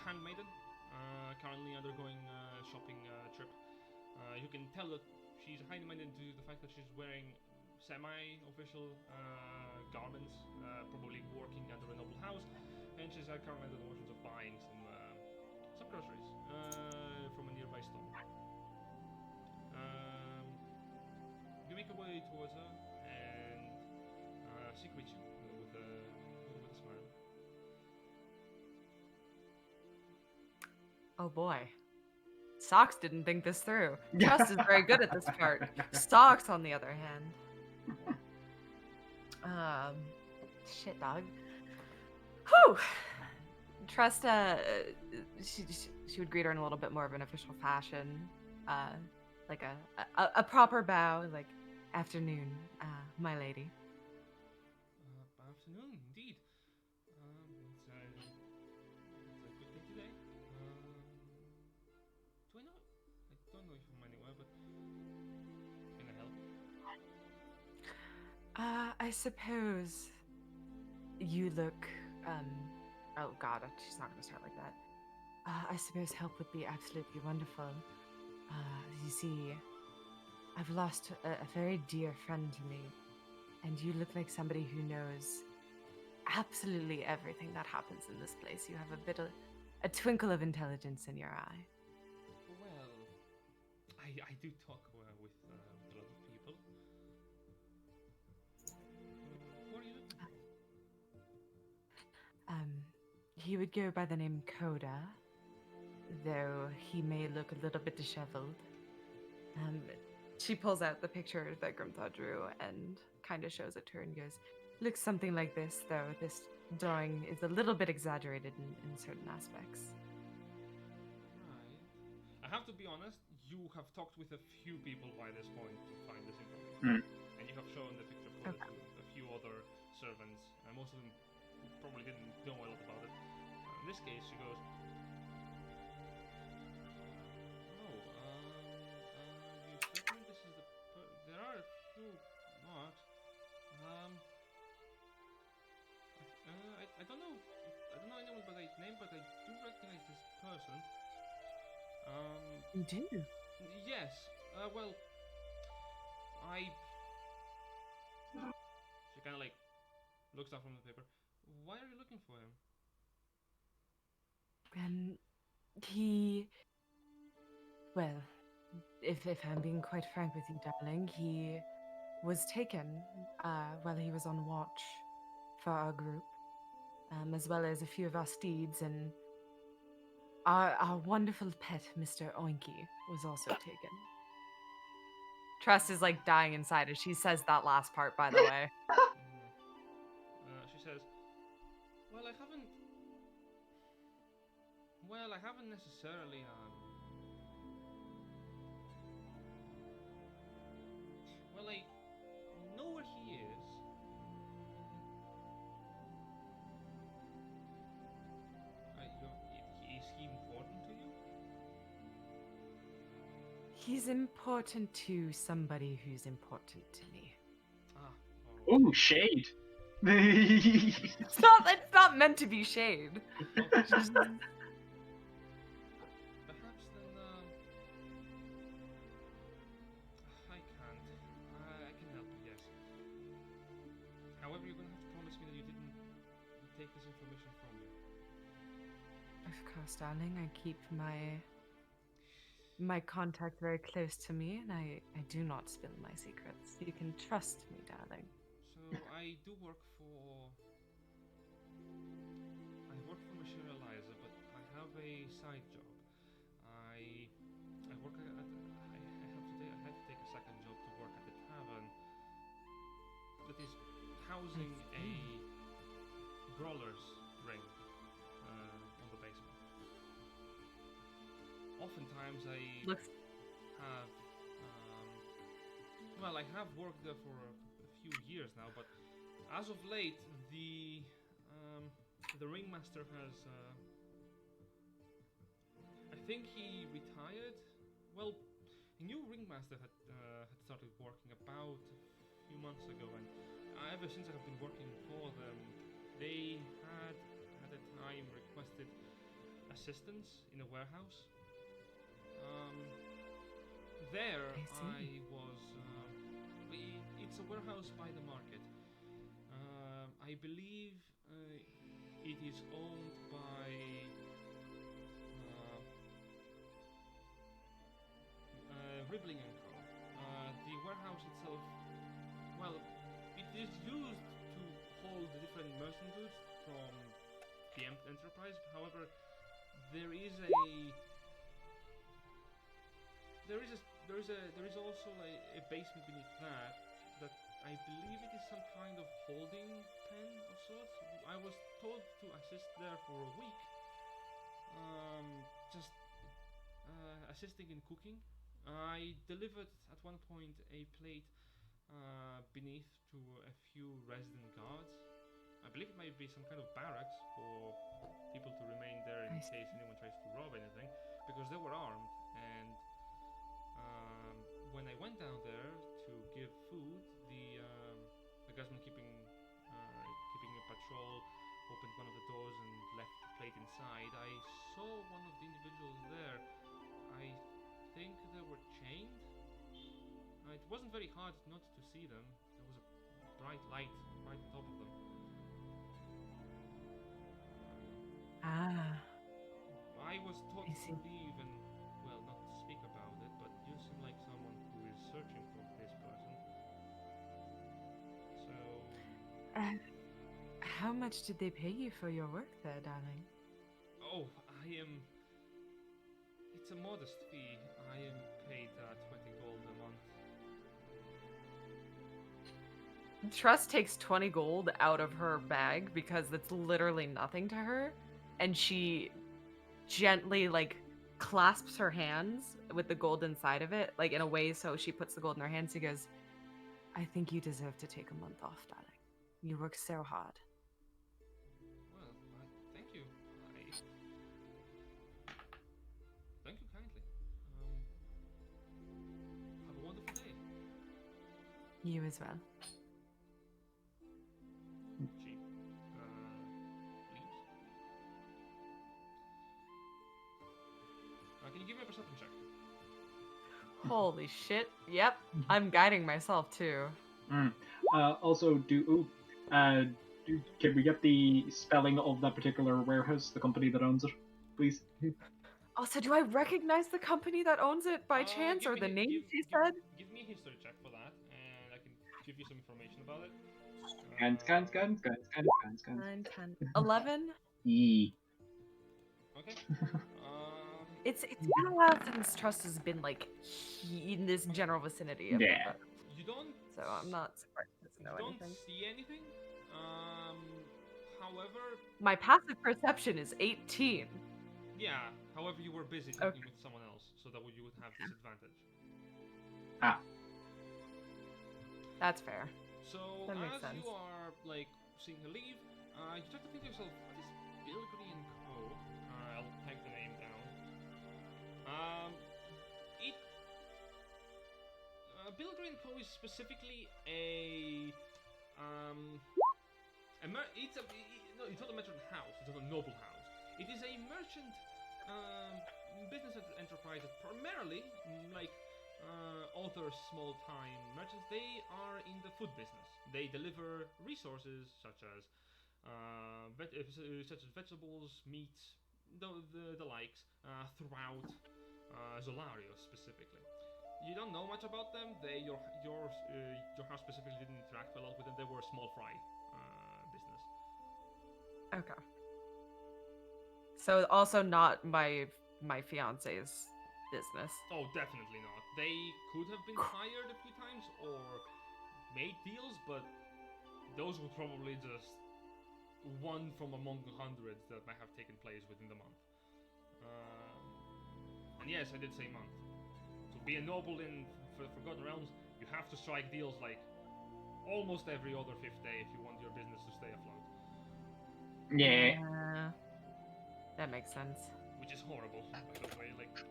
handmaiden currently undergoing a shopping trip. You can tell that she's a handmaiden due to the fact that she's wearing semi-official garments, probably working under a noble house, and she's currently in the motions of buying some groceries from a nearby store. You make your way towards her, and she greets you with a smile. Oh boy. Socks didn't think this through. Trust is very good at this part. Socks, on the other hand. Shit, dog. Whew! Trust, she would greet her in a little bit more of an official fashion. Like a proper bow, like, afternoon, my lady. Afternoon, indeed. It's a good day today. Do I know? I don't know you from anywhere, but can I help? I suppose you look, oh god, she's not gonna start like that. I suppose help would be absolutely wonderful. You see, I've lost a very dear friend to me, and you look like somebody who knows absolutely everything that happens in this place. You have a twinkle of intelligence in your eye. Well, I do talk with a lot of people. Who are you looking for? He would go by the name Coda, though he may look a little bit disheveled. She pulls out the picture that Grimthaw drew and kind of shows it to her and goes, looks something like this, though this drawing is a little bit exaggerated in certain aspects. Right. I have to be honest, you have talked with a few people by this point to find this information. And you have shown the picture of Coda to a few other servants, and most of them probably didn't know a lot about it. In this case, she goes, you certain this is there are a few marks. I don't know anyone by that name, but I do recognize this person. You do? Yes. Well, she kind of like looks down from the paper. Why are you looking for him? Well, if I'm being quite frank with you, darling, he was taken while he was on watch for our group, as well as a few of our steeds, and our wonderful pet, Mr. Oinky, was also taken. Trust is like dying inside as she says that last part, by the way. She says, well, I haven't necessarily, well, I know where he is. Is he important to you? He's important to somebody who's important to me. Ooh, shade. It's not meant to be shade. Perhaps then, I can't. I can help you, yes. However, you're gonna have to promise me that you didn't take this information from me. Of course, darling. I keep my contact very close to me, and I do not spill my secrets. You can trust me, darling. So I do work for. I work for Machine Eliza, but I have a side job. I work at. I have to take a second job to work at a tavern that is housing a brawler's ring on the basement. Oftentimes I Looks have well, I have worked there for a few years now, but as of late the ringmaster has I think he retired. Well, a new ringmaster had started working about a few months ago, and ever since I have been working for them, they had at a time requested assistance in a warehouse. There I see. I was. It's a warehouse by the market. I believe it is owned by. Ribbling and Co. The warehouse itself, well, it is used to hold the different merchant goods from the enterprise. However, there is also a basement beneath that I believe it is some kind of holding pen of sorts. I was told to assist there for a week, just assisting in cooking. I delivered at one point a plate beneath to a few resident guards. I believe it might be some kind of barracks for people to remain there in case anyone tries to rob anything, because they were armed. And when I went down there to give food, the guardsman keeping a patrol opened one of the doors and left the plate inside. I saw one of the individuals there. I think they were chained. It wasn't very hard not to see them. There was a bright light right on top of them. Ah. I was told I to see. leave and, well, not to speak about it, but you seem like someone who is searching for this person. So, How much did they pay you for your work there, darling? oh, it's a modest fee. I am paid 20 gold a month. Trust takes 20 gold out of her bag because that's literally nothing to her, and she gently clasps her hands with the gold inside of it, in a way so she puts the gold in her hands. She goes, I think you deserve to take a month off, darling. You work so hard. Well, thank you. Thank you kindly. Have a wonderful day. You as well. She leaves. Can you give me a perception check? Holy shit. Yep. I'm guiding myself too. Also, can we get the spelling of that particular warehouse, the company that owns it, please? Also, do I recognize the company that owns it by chance, or the name she said? Give me a history check for that, and I can give you some information about it. Guns. 9, 10, 11? E. Okay. It's been a while since Trust has been in this general vicinity of Yeah. You don't. So I'm not surprised to know You don't anything. see anything. However. My passive perception is 18. Yeah. However, you were busy talking with someone else, so that you would have disadvantage. That's fair. So That makes as sense. you are seeing her leave, you start to think to yourself, what is Bilgri and Co? I'll type the name down. Bilgri and Co is specifically it's not a merchant house. It's not a noble house. It is a merchant business enterprise that primarily other small-time merchants. They are in the food business. They deliver resources such as vegetables, meat, the likes throughout Zolario specifically. You don't know much about them. Your house specifically didn't interact a lot with them. They were a small fry business. Okay. So also not my fiance's business. Oh, definitely not. They could have been hired a few times or made deals, but those were probably just one from among hundreds that might have taken place within the month. And yes, I did say month. To be a noble in Forgotten Realms, you have to strike deals like almost every other 5th day if you want your business to stay afloat. Yeah. That makes sense. Which is horrible, by the way. Like,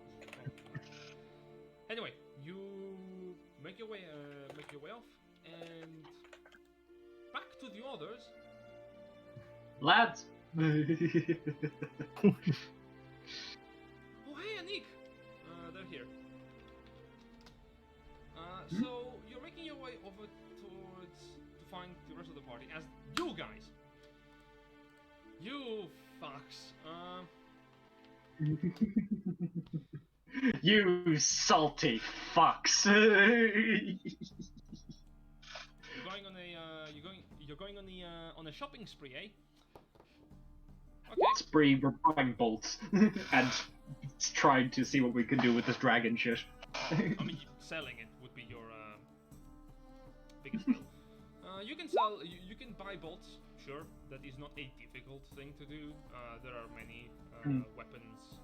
anyway, you make your way off, and back to the others. Lads. Oh, hey, Anik! They're here. So, you're making your way over to find the rest of the party as you guys. You fucks. You salty fucks. You're going on a shopping spree, eh? Okay. Spree, we're buying bolts and trying to see what we can do with this dragon shit. I mean, selling it would be your biggest skill. You can sell. You can buy bolts. Sure, that is not a difficult thing to do. There are many weapons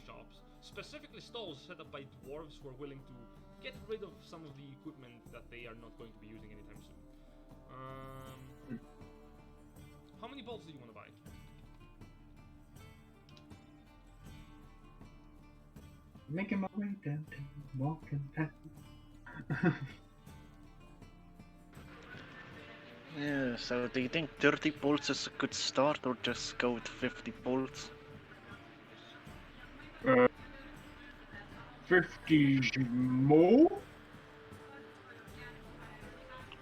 shops, specifically stalls set up by dwarves who are willing to get rid of some of the equipment that they are not going to be using anytime soon. How many bolts do you want to buy? Making my way downtown, walking past. Yeah, so do you think 30 bolts is a good start, or just go with 50 bolts? 50 more?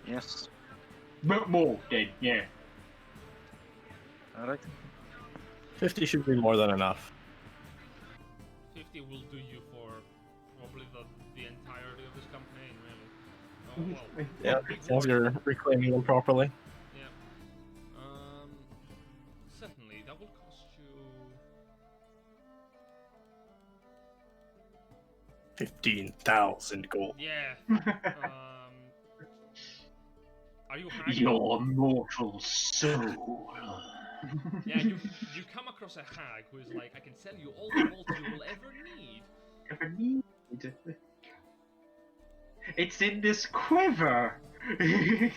Yes. But more, then, yeah. Alright. 50 should be more than enough. 50 will do you for probably the entirety of this campaign, really. Oh, well, Yeah, as long as you're reclaiming them properly. yeah. Certainly, that will cost you 15,000 gold. Yeah. Are you hag? Your mortal soul. Yeah, you come across a hag who is like, I can sell you all the bolts you will ever need. Ever need? It's in this quiver. That's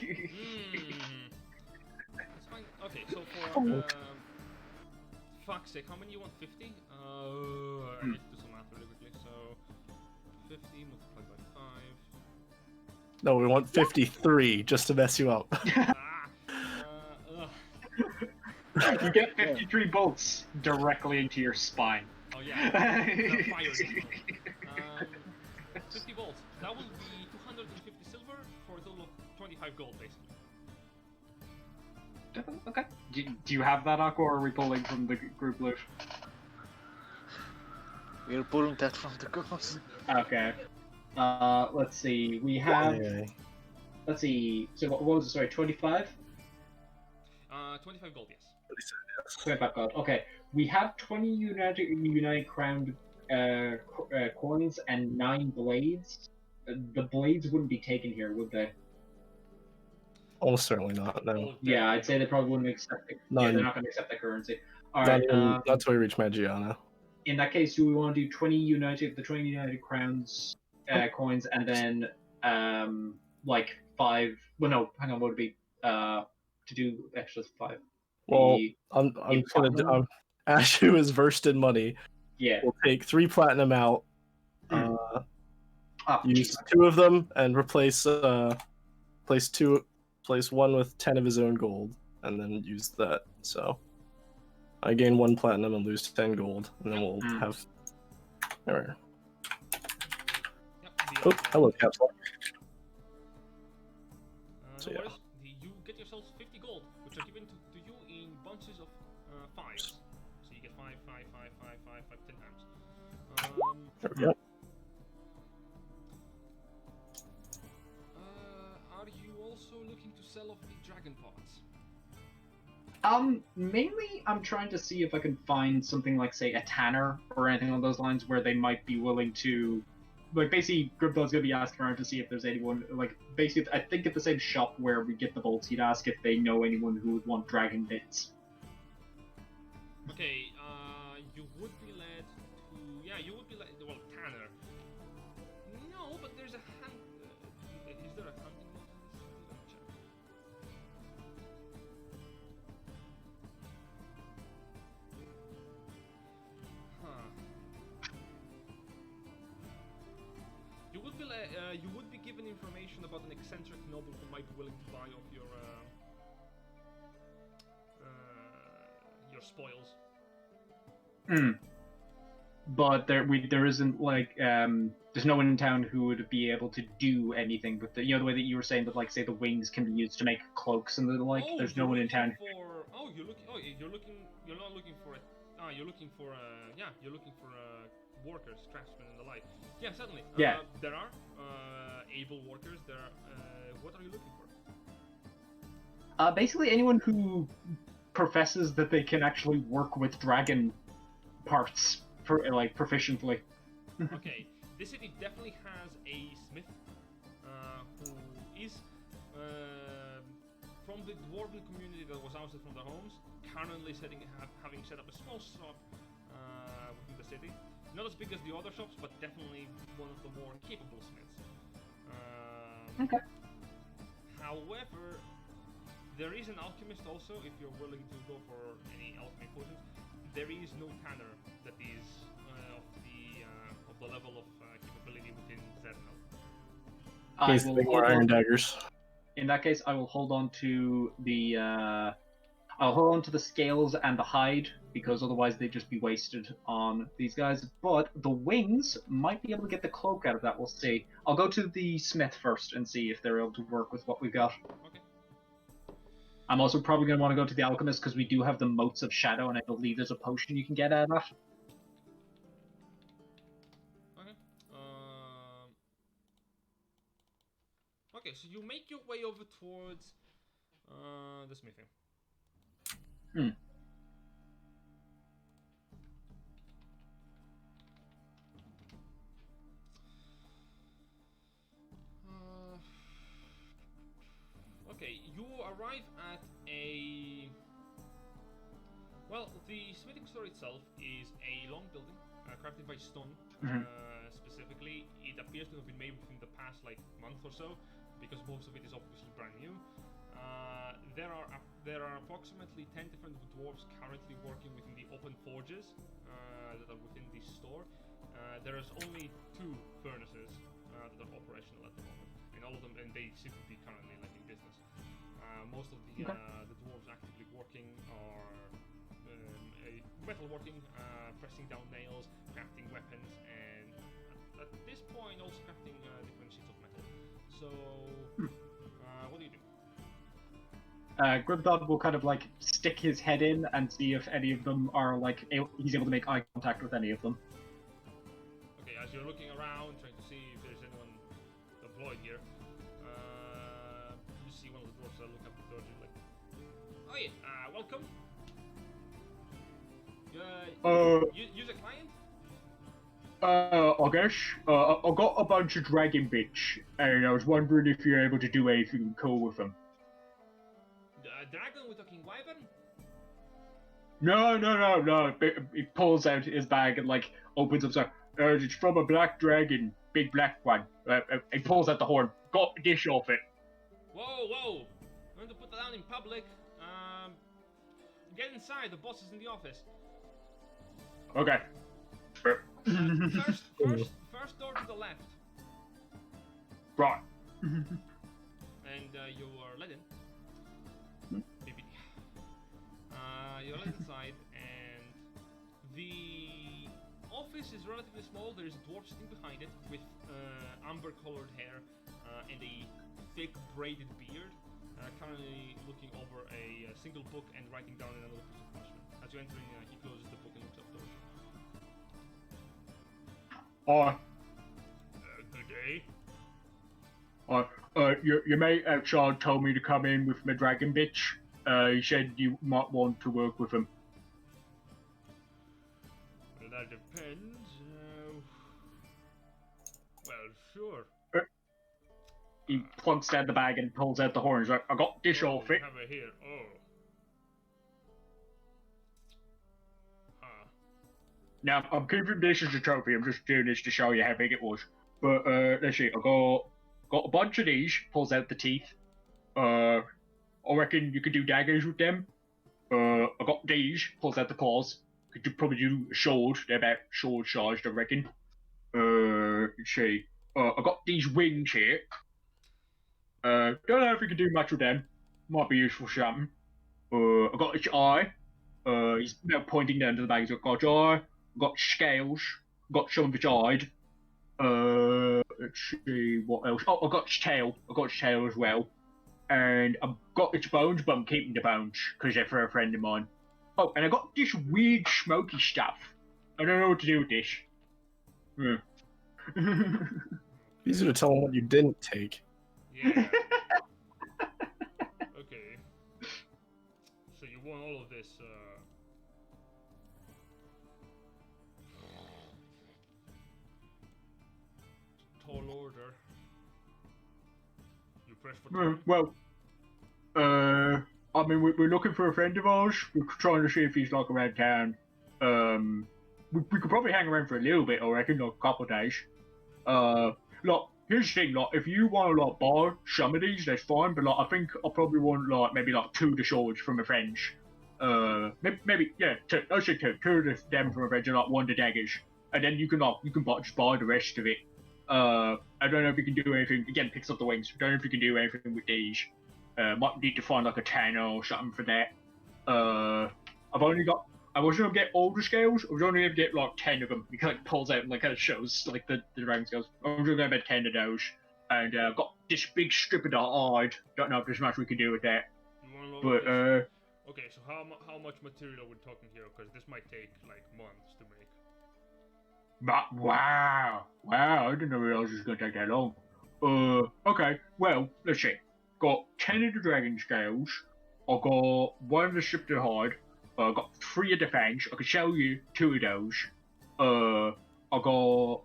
fine. Okay, so for fuck's sake, how many you want? 50? I need to do some math really quickly. So 50 multiplied by 5. No, we want 53 just to mess you up. You get 53 bolts directly into your spine. Oh yeah, the fire is 50 bolts. That will be 250 silver for a total of 25 gold, basically. Okay. Do you have that, Aqua, or are we pulling from the group loot? We're pulling that from the ghost. Okay. Let's see. We have. Yeah. Let's see. So what was it? Sorry, 25. 25 gold, yes. 25 gold. Okay. We have 20 United Crown coins and 9 blades. The blades wouldn't be taken here, would they? Almost certainly not, no. Yeah, I'd say they probably wouldn't accept it. Yeah, they're not going to accept that currency. Alright, That's where we reach Magiana. in that case, do we want to do 20 United Crowns coins, and then, like, 5... Well, no, hang on, what would it be? To do extra 5. Well, The- I'm gonna do... Ash, who is versed in money, Yeah. will take 3 platinum out, use 2 of them, and replace place 1 with 10 of his own gold, and then use that. So I gain 1 platinum and lose 10 gold, and then we'll have. There. Oh, hello, Caps Lock. So, yeah. You get yourselves 50 gold, which are given to you in bunches of 5s. So you get 5, 5, 5, 10 times. There we go. Are you also looking to sell off the dragon parts? Mainly I'm trying to see if I can find something like, say, a tanner or anything along those lines where they might be willing to, like, basically, Gribdog's gonna be asking around to see if there's anyone, like, basically, I think at the same shop where we get the bolts, he'd ask if they know anyone who would want dragon bits. Okay, you would be led to... Yeah, you would be led... Well, tanner. No, but there's a hunt... is there a hunting mod in this? Let me check. Huh. You would be given information about an eccentric noble who might be willing to buy off your spoils. But there isn't, like, there's no one in town who would be able to do anything with the, the way that you were saying that, like, say, the wings can be used to make cloaks and the like. Oh, There's no one in town. You're not looking for it. You're looking for workers, craftsmen, and the like. Yeah, certainly. Yeah. There are able workers. What are you looking for? Basically, anyone who professes that they can actually work with dragon parts proficiently. Okay, this city definitely has a smith who is from the dwarven community that was ousted from their homes, currently having set up a small shop within the city. Not as big as the other shops, but definitely one of the more capable smiths. Okay. However, there is an alchemist also, if you're willing to go for any alchemy potions. There is no tanner that is of the level of capability within Zerenel. He's the big more iron daggers. In that case, I will hold on to the I'll hold on to the scales and the hide, because otherwise they'd just be wasted on these guys. But the wings might be able to get the cloak out of that. We'll see. I'll go to the smith first and see if they're able to work with what we've got. Okay. I'm also probably going to want to go to the alchemist because we do have the motes of shadow, and I believe there's a potion you can get out of that. Okay. Okay, so you make your way over towards the smithing. Okay, you arrive at a... Well, the smithing store itself is a long building, crafted by stone. Specifically, it appears to have been made within the past, month or so, because most of it is obviously brand new. There are approximately 10 different dwarves currently working within the open forges that are within this store. There is only 2 furnaces that are operational at the moment, and all of them, and they seem to be currently in business. Most of the dwarves actively working are metalworking, pressing down nails, crafting weapons, and at this point also crafting different sheets of metal. So, what do you do? Gribdog will kind of stick his head in and see if any of them are he's able to make eye contact with any of them. Okay, as you're looking around, trying to see if there's anyone employed here, you see one of the dwarves look up the door and oh yeah, welcome. Use a client? I guess. I got a bunch of dragon bits, and I was wondering if you're able to do anything cool with them. Dragon? We're talking wyvern? No. He pulls out his bag and opens up. It's from a black dragon, big black one. He pulls out the horn. Got a dish off it. Whoa! I'm going to put that down in public. Get inside. The boss is in the office. Okay. First door to the left. Right. And you are led in. You're led inside, and the office is relatively small. There is a dwarf sitting behind it with amber-colored hair and a thick braided beard, currently looking over a single book and writing down another piece of parchment. As you enter in, he closes the book and looks up towards you. Hi. Good day. Your mate outside told me to come in with my dragon bitch. He said you might want to work with him. Well, that depends. Well, sure. He plunks down the bag and pulls out the horns. Like, I got this Oh, outfit. you have it here. Oh. Now, I'm keeping this as a trophy. I'm just doing this to show you how big it was. But let's see. I got a bunch of these. Pulls out the teeth. I reckon you could do daggers with them. I got these. Pulls out the claws. Could probably do a sword. They're about sword sized, I reckon. Let's see. I got these wings here. Don't know if you can do much with them. Might be useful for something. I got its eye. He's now pointing down to the bag. He's got its eye. Got scales. Got some of its hide. Let's see what else. Oh, I got its tail. I got its tail as well. And I've got its bones, but I'm keeping the bones because they're for a friend of mine. Oh, and I got this weird smoky stuff. I don't know what to do with this. Easy to tell him what you didn't take. Yeah. Okay. So you want all of this, tall order. You press for time? Well, I mean, we're looking for a friend of ours. We're trying to see if he's like around town. We could probably hang around for a little bit, I reckon, like a couple of days. Look, here's the thing, like, if you want to like buy some of these, that's fine. But like, I think I'll probably want like maybe like 2 of the swords from my friends. Maybe yeah, 2. I say 2 of them from my friends, and like 1 of the daggers, and then you can just buy the rest of it. I don't know if you can do anything. Again, picks up the wings. I don't know if you can do anything with these. Might need to find like a tanner or something for that. I was gonna get all the scales. I was only gonna get like 10 of them. He kind of pulls out and like kind of shows like the dragon scales. I was gonna get 10 of those, and got this big strip of the hide. Don't know if there's much we can do with that. But okay, so how much material are we talking here? Because this might take like months to make. But wow, I didn't realize it was gonna take that long. Okay, well, let's see. Got 10 of the dragon scales. I got 1 of the stripped hide. I got 3 of the fangs. I can show you 2 of those. I got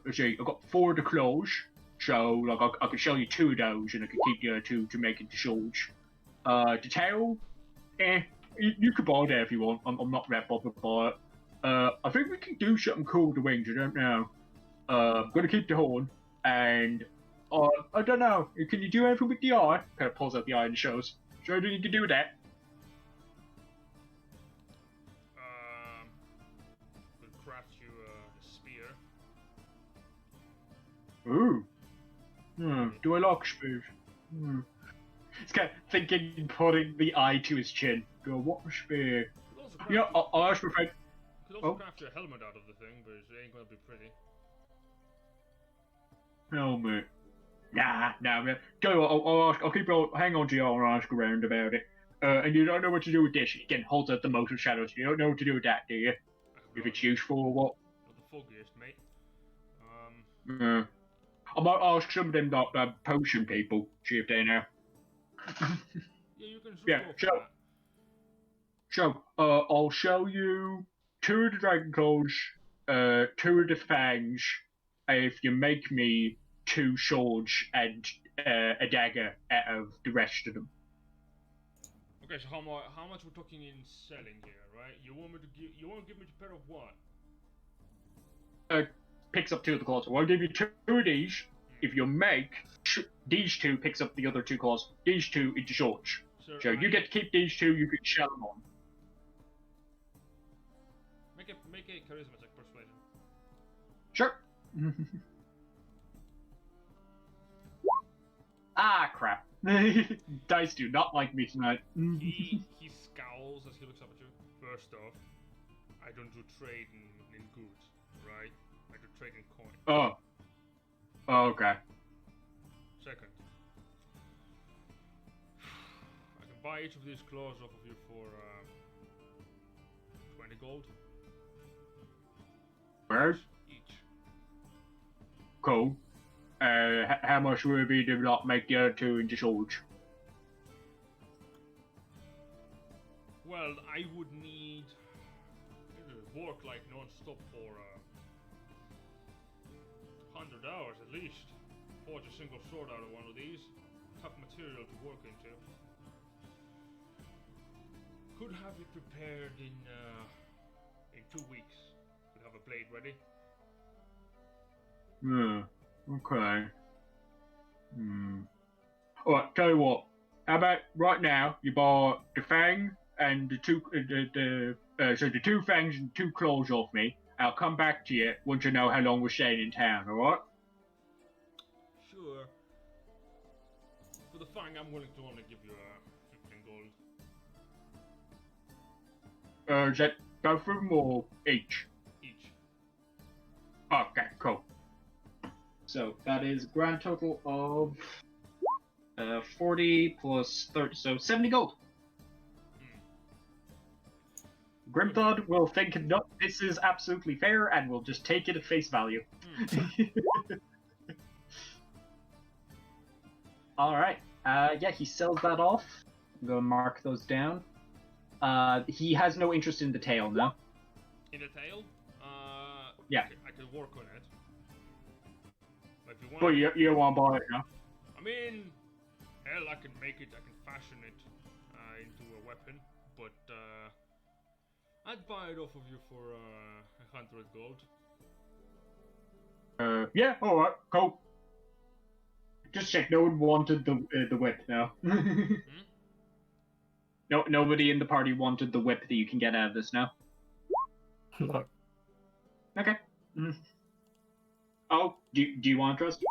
let's see. I got 4 of the claws. So like I can show you 2 of those, and I can keep the other 2 to make into swords. The tail, you could buy that if you want. I'm not that bothered by it. I think we can do something cool with the wings. I don't know. I'm gonna keep the horn, and I don't know. Can you do anything with the eye? Kind of pulls out the eye and shows. So anything you can do with that? We'll craft you a spear. Ooh. Do I like spears? It's kind of thinking, putting the eye to his chin. Go, what a spear? You know, I'll ask my friend. You could also craft your helmet out of the thing, but it ain't gonna be pretty. Helmet. Nah, man. Tell you what, I'll keep on, hang on to you and ask around about it. And you don't know what to do with this. Again, holds out the motion shadows. You don't know what to do with that, do you? If it's useful or what? Not the foggiest, mate. I might ask some of them like potion people, see if they know. Yeah, you can Yeah, so I'll show you 2 of the dragon claws, 2 of the fangs, if you make me 2 swords and a dagger out of the rest of them. Okay, so how much we're talking in selling here, right? You want to give me a pair of what? Picks up 2 of the claws. I'll give you 2 of these. If you make these 2, picks up the other 2 claws. These 2 into swords. So you get to keep these 2. You can sell them on. Make a charisma check, persuasion. Sure. Ah, crap. Dice do not like me tonight. He scowls as he looks up at you. First off, I don't do trade in goods, right? I do trade in coin. Oh, okay. Second, I can buy each of these claws off of you for 20 gold. Where's? Each. cool. How much would it be to not make the other two into swords? Well, I would need work like non-stop for 100 hours at least. Forge a single sword out of one of these. Tough material to work into. Could have it prepared in 2 weeks. Could have a blade ready. Okay. Alright, tell you what. How about right now you buy the fang and the two the 2 fangs and 2 claws off me. I'll come back to you once I know how long we're staying in town, alright? Sure. For the fang, I'm willing to only give you 15 gold. Is that both of them or each? Each. Okay, cool. So that is a grand total of 40 plus 30, so 70 gold. Grimthod will think, no, this is absolutely fair, and will just take it at face value. Alright, yeah, he sells that off. I'm gonna mark those down. He has no interest in the tail, no? In the tail? Yeah. I could work on it. But if you want, But you don't want to buy it, no? I mean, hell, I can make it. I can fashion it into a weapon. But I'd buy it off of you for 100 gold. Yeah, alright, cool. Just check, no one wanted the whip, no? No, nobody in the party wanted the whip that you can get out of this now. No. Okay. Oh, do you want trust?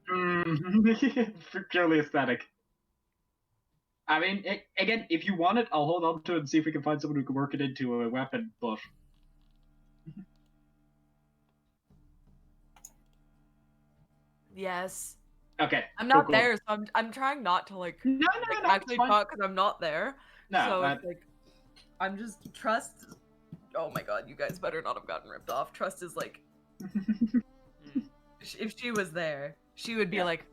Purely aesthetic. Purely aesthetic. I mean, again, if you want it, I'll hold on to it and see if we can find someone who can work it into a weapon, but... Yes. Okay. I'm not cool. there, so I'm trying not to like No, actually it's fine. talk because I'm not there. No, So it's like I'm just trust. Oh my god, you guys better not have gotten ripped off. Trust is like, if she was there, she would be like,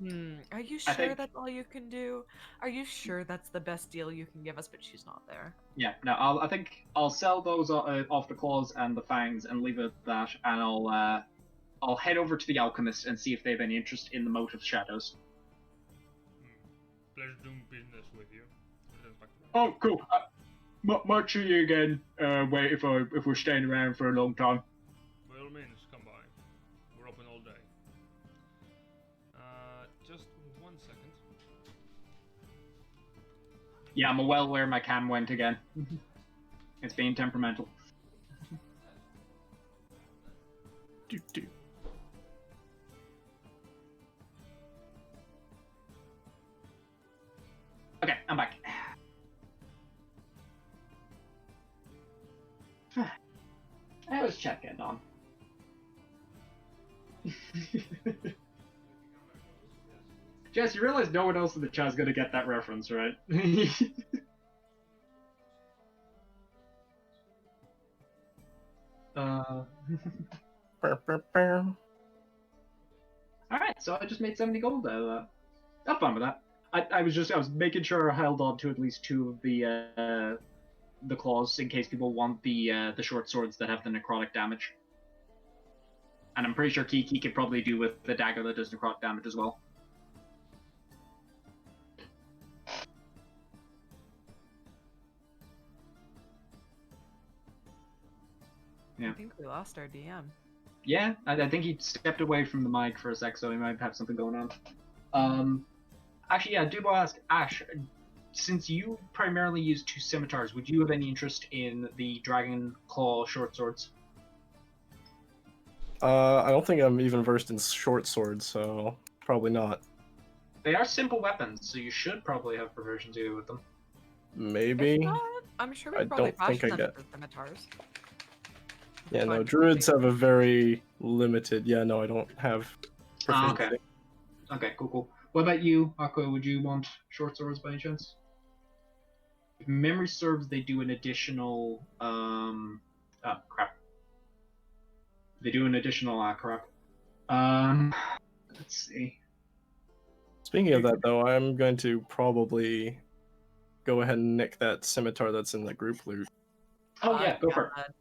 are you sure that's all you can do? Are you sure that's the best deal you can give us? But she's not there. Yeah, no, I think I'll sell those off the claws and the fangs and leave it at that, and I'll head over to the alchemist and see if they have any interest in the moat of shadows. Pleasure doing business with you. Oh, cool. Might see you again. Wait, if we're staying around for a long time. By all means, come by. We're open all day. Just 1 second. Yeah, I'm well aware my cam went again. It's being temperamental. Do. Okay, I'm back. How was chat getting on? Jess, you realize no one else in the chat's gonna get that reference, right? Alright, so I just made 70 gold out of that. I'm fine with that. I was making sure I held on to at least 2 of the claws in case people want the short swords that have the necrotic damage. And I'm pretty sure Kiki could probably do with the dagger that does necrotic damage as well. Yeah. I think we lost our DM. Yeah, I think he stepped away from the mic for a sec, so he might have something going on. Actually, yeah, I do want to ask, Ash, since you primarily use 2 scimitars, would you have any interest in the dragon claw short swords? I don't think I'm even versed in short swords, so probably not. They are simple weapons, so you should probably have proficiency with them. Maybe. If not, I'm sure we I probably don't think fashion I them get- into scimitars. Yeah, no, Fine. druids have a very limited. Yeah, no, I don't have. Ah, proficiency. Okay, cool. What about you, Aqua? Would you want short swords by any chance? If memory serves, they do an additional. Oh, crap. They do an additional crap. Let's see. Speaking of that, though, I'm going to probably go ahead and nick that scimitar that's in the group loot. Oh yeah, go for it. God.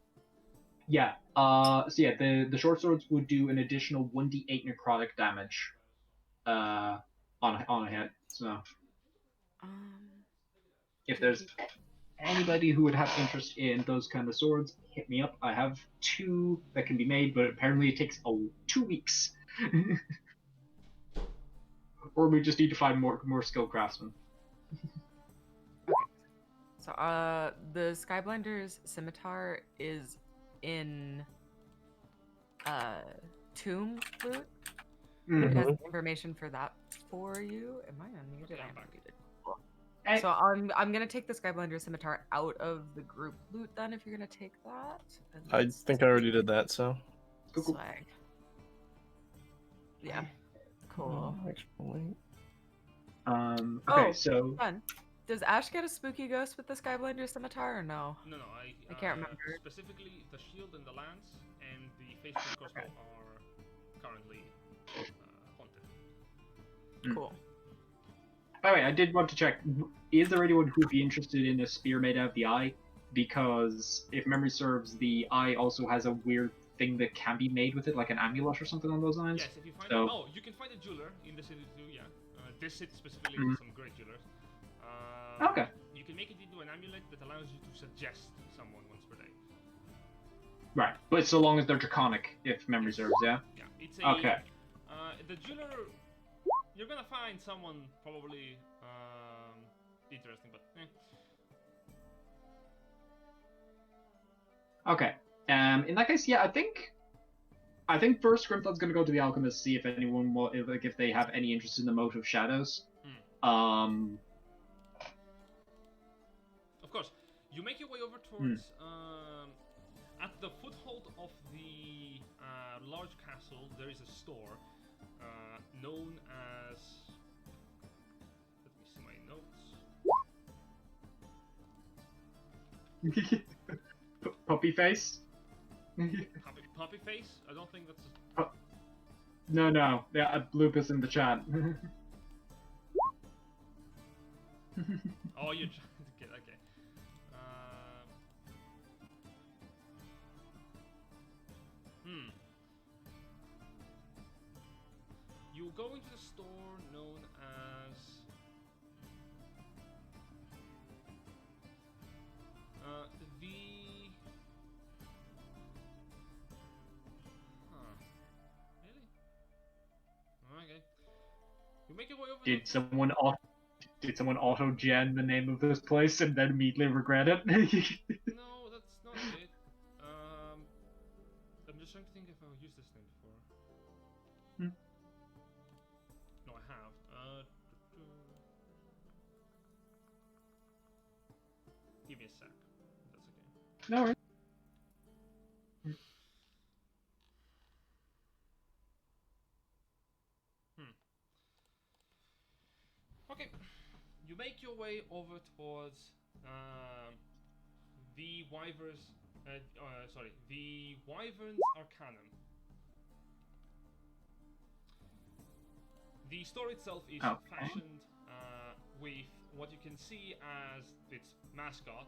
Yeah. So yeah, the short swords would do an additional 1d8 necrotic damage. On a hit. So if there's anybody who would have interest in those kind of swords, hit me up. I have 2 that can be made, but apparently it takes 2 weeks. Or we just need to find more skilled craftsmen. So, the Skyblender's scimitar is in, Tomb Loot. It has information for that for you. Am I unmuted? Okay, I I'm am back. unmuted. So I'm gonna take the Skyblender's scimitar out of the group loot then, if you're gonna take that. And I let's think I already did that, so. Cool. swag. Yeah. Cool. Actually. Okay, Oh, so fun. Does Ash get a spooky ghost with the Skyblender's scimitar or no? No, I can't remember. Specifically, the shield and the lance and the faithful crossbow are currently haunted. Cool. by the way, I did want to check. Is there anyone who would be interested in a spear made out of the eye? Because if memory serves, the eye also has a weird thing that can be made with it, like an amulet or something along those lines. Yes, if you find So- oh, you can find a jeweler in the city too. Yeah, this city specifically has some great jewelers. Okay. You can make it into an amulet that allows you to suggest someone once per day. Right, but so long as they're draconic, if memory serves, yeah? Yeah, it's a. Okay. The jeweler, you're gonna find someone probably interesting, but Okay. In that case, yeah, I think first Grimthon's gonna go to the alchemist, see if anyone if they have any interest in the mote of shadows. Of course, you make your way over towards at the foothold of the large castle. There is a store known as. Let me see my notes. Puppy face? Puppy face? I don't think that's. No. Yeah, lupus in the chat. Oh, you're trying to get okay. You go into the store known as. Really? Okay. You make your way over. Did someone auto-gen the name of this place and then immediately regret it? No, that's not it. I'm just trying to think if I've used this name before. No, I have. Give me a sec. That's okay. No worries. Okay, you make your way over towards the Wyverns. The Wyverns Arcanum. The store itself is fashioned with what you can see as its mascot,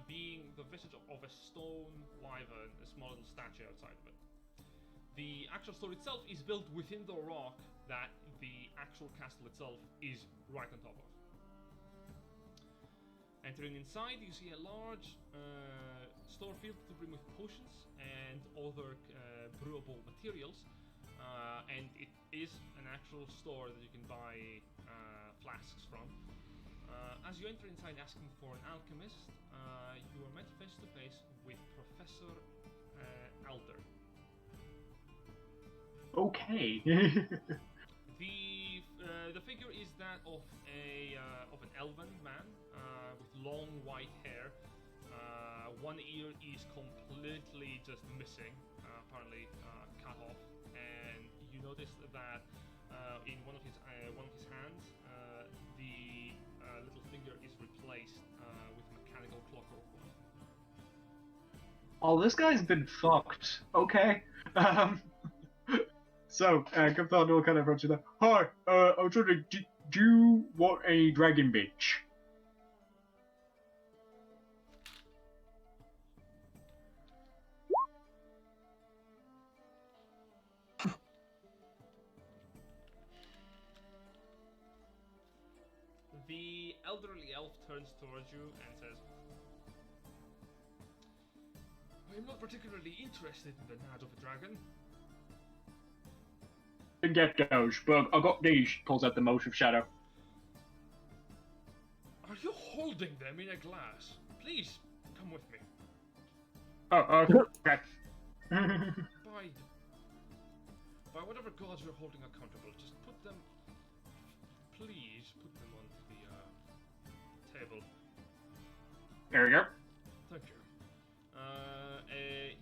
being the visage of a stone wyvern, a small little statue outside of it. The actual store itself is built within the rock that the actual castle itself is right on top of. Entering inside, you see a large store filled to the brim with potions and other brewable materials, and it is an actual store that you can buy flasks from. As you enter inside asking for an alchemist, you are met face to face with Professor Alder. Okay. The figure is that of an elven man with long white hair. One ear is completely just missing, apparently cut off, and you notice that in one of his hands, the little finger is replaced with mechanical clockwork. Oh, this guy's been fucked. Okay. Um, so, Captain Noor kind of runs to that. Hi, I was wondering, do you want a dragon bitch? The elderly elf turns towards you and says, I'm not particularly interested in the nad of a dragon. Didn't get those, but I got these. Pulls out the motion shadow. Are you holding them in a glass? Please, come with me. Oh, okay. By whatever gods you're holding accountable, just put them, please put them on the table. There you go. Thank you.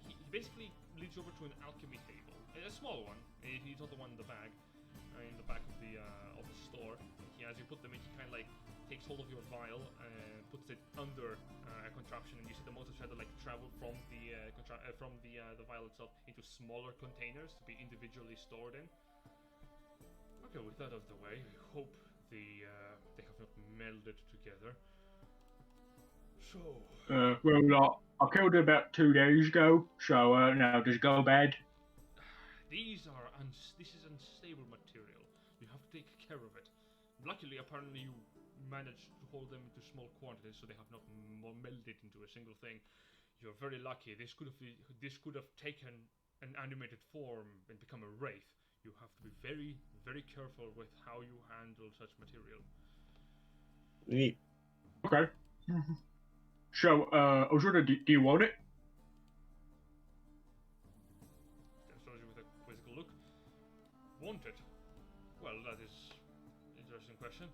He basically leads you over to an alchemy table, a small one. He's not the one in the bag, in the back of the store. As you put them in, he kind of like takes hold of your vial and puts it under a contraption, and you see the motor shadow like travel from the vial itself into smaller containers to be individually stored in. Okay, with that out of the way, I hope they have not melded together. So. Well, I killed it about 2 days ago, so now does it go bad? This is unstable material. You have to take care of it. Luckily, apparently, you managed to hold them into small quantities, so they have not melded into a single thing. You're very lucky. This could have taken an animated form and become a wraith. You have to be very, very careful with how you handle such material. Neat. Okay. So, I was wondering, do you want it? Shows you with a quizzical look. Want it? Well, that is an interesting question.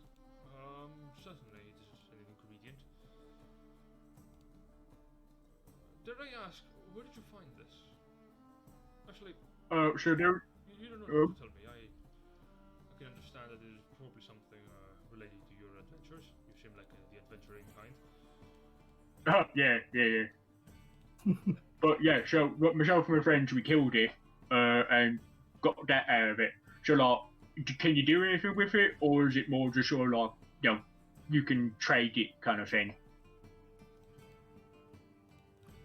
Certainly it is an ingredient. Did I ask, where did you find this? Actually, So there... you don't have to tell me. I can understand that it is probably something related to your adventures. You seem like the adventuring kind. Yeah. But yeah, so myself and my friends, we killed it, and got that out of it. So like, can you do anything with it, or is it more just sort of like, you can trade it kind of thing?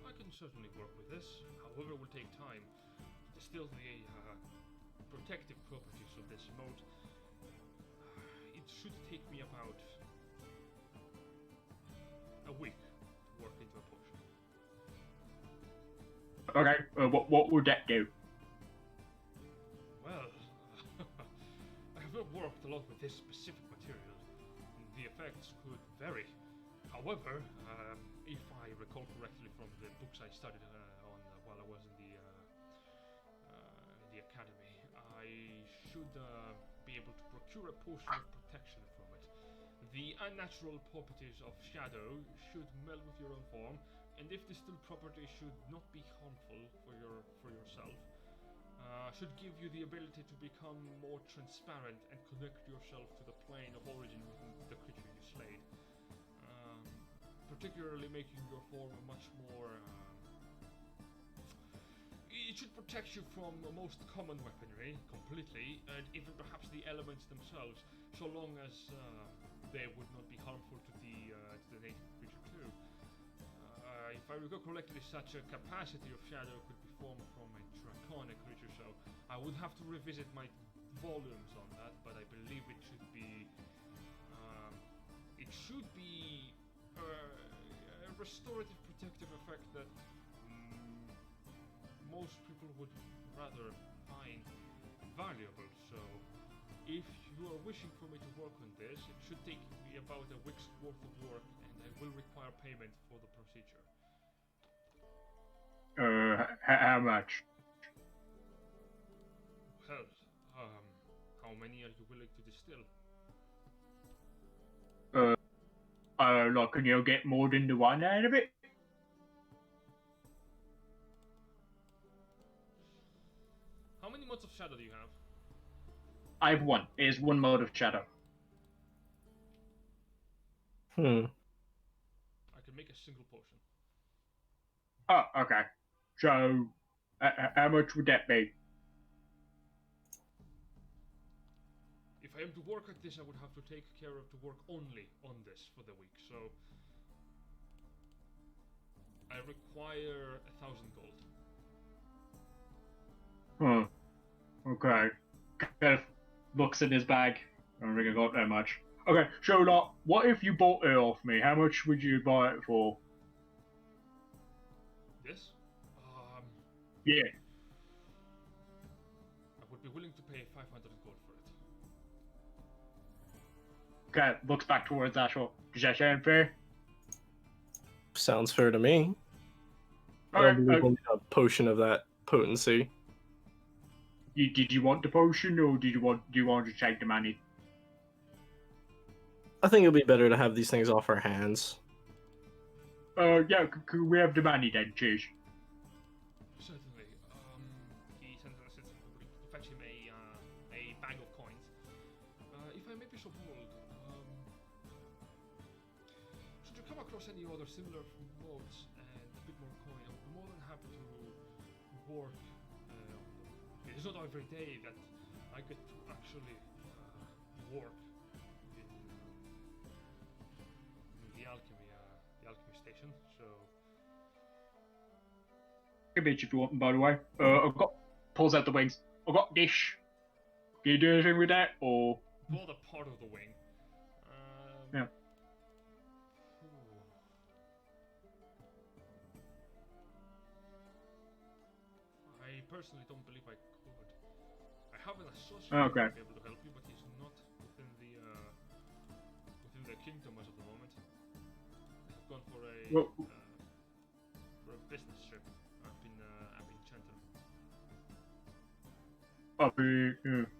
I can certainly work with this. However, it will take time to distill the protective properties of this moat. It should take me about a week to work into a potion. Okay, what would that do? Well, I have not worked a lot with this specific material. The effects could vary. However, if I recall correctly from the books I studied on while I was in the academy, I should be able to procure a potion of protection from it. The unnatural properties of shadow should meld with your own form, and if distilled properties should not be harmful for yourself, should give you the ability to become more transparent and connect yourself to the plane of origin within the creature you slayed. Particularly making your form much more... it should protect you from most common weaponry, completely, and even perhaps the elements themselves, so long as they would not be harmful to the native creature too. If I recall correctly, such a capacity of shadow could be formed from a draconic creature, so I would have to revisit my volumes on that, but I believe it should be a restorative protective effect that most people would rather find valuable. So if you are wishing for me to work on this, it should take me about a week's worth of work, and I will require payment for the procedure. How much? Well, how many are you willing to distill? Like, can you get more than the one out of it? How many modes of shadow do you have? I have one. It is one mode of shadow. I can make a single potion. Oh, okay. So, How much would that be? If I am to work at this, I would have to take care of to work only on this for the week. So I require 1,000 gold. Okay. Kind of looks in his bag. I don't think I got that much. Okay, so like, what if you bought it off me? How much would you buy it for? This? Yeah. I would be willing to pay 500 gold for it. Okay, looks back towards Ashwell. Does that sound fair? Sounds fair to me. I don't believe we'll need a potion of that potency. Did you want the potion, or do you want to take the money? I think it'll be better to have these things off our hands. Yeah, could we have the money then, cheers? Certainly. He sends us to fetch him a bag of coins. If I may be so bold, should you come across any other similar modes and a bit more coin, I would be more than happy to work. It's not every day that I get to actually work in the alchemy station. So A bitch if you want them, by the way. I've got pulls out the wings. I've got dish. Can you do anything with that, or? for the part of the wing. Yeah. I personally don't believe I could. I have an associate Okay. who might be able to help you, but he's not within the kingdom as of the moment. I've gone for a Well- business trip up in Chanter.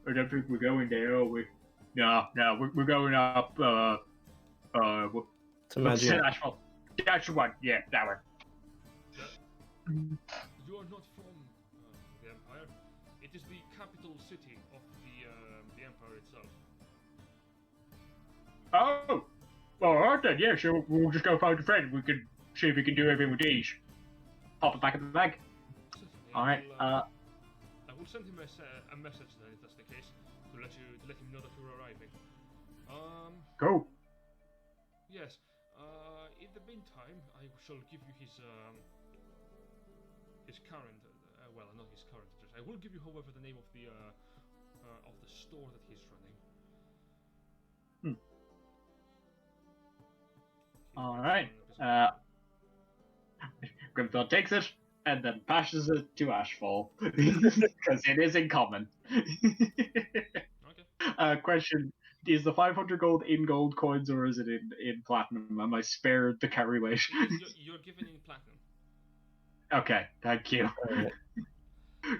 I don't think we're going there, are we? No, we're going up. To Magic. Ashwell. That's the one. Yeah, that one. You are not from the Empire. It is the capital city of the Empire itself. Oh, alright then. Yeah, so we'll just go find a friend. We can see if we can do everything with these. Pop it back in the bag. Certainly, Alright. I will send him a message then, if that's the case, to let him know that you're arriving. Cool. Yes. In the meantime, I shall give you his current, well, not his current address. I will give you, however, the name of the store that he's running. Alright. Grimthorn takes it and then passes it to Ashfall because it is in common. Okay. Question: is the 500 gold in gold coins or is it in platinum? Am I spared the carry weight? You're given in platinum. Okay, thank you.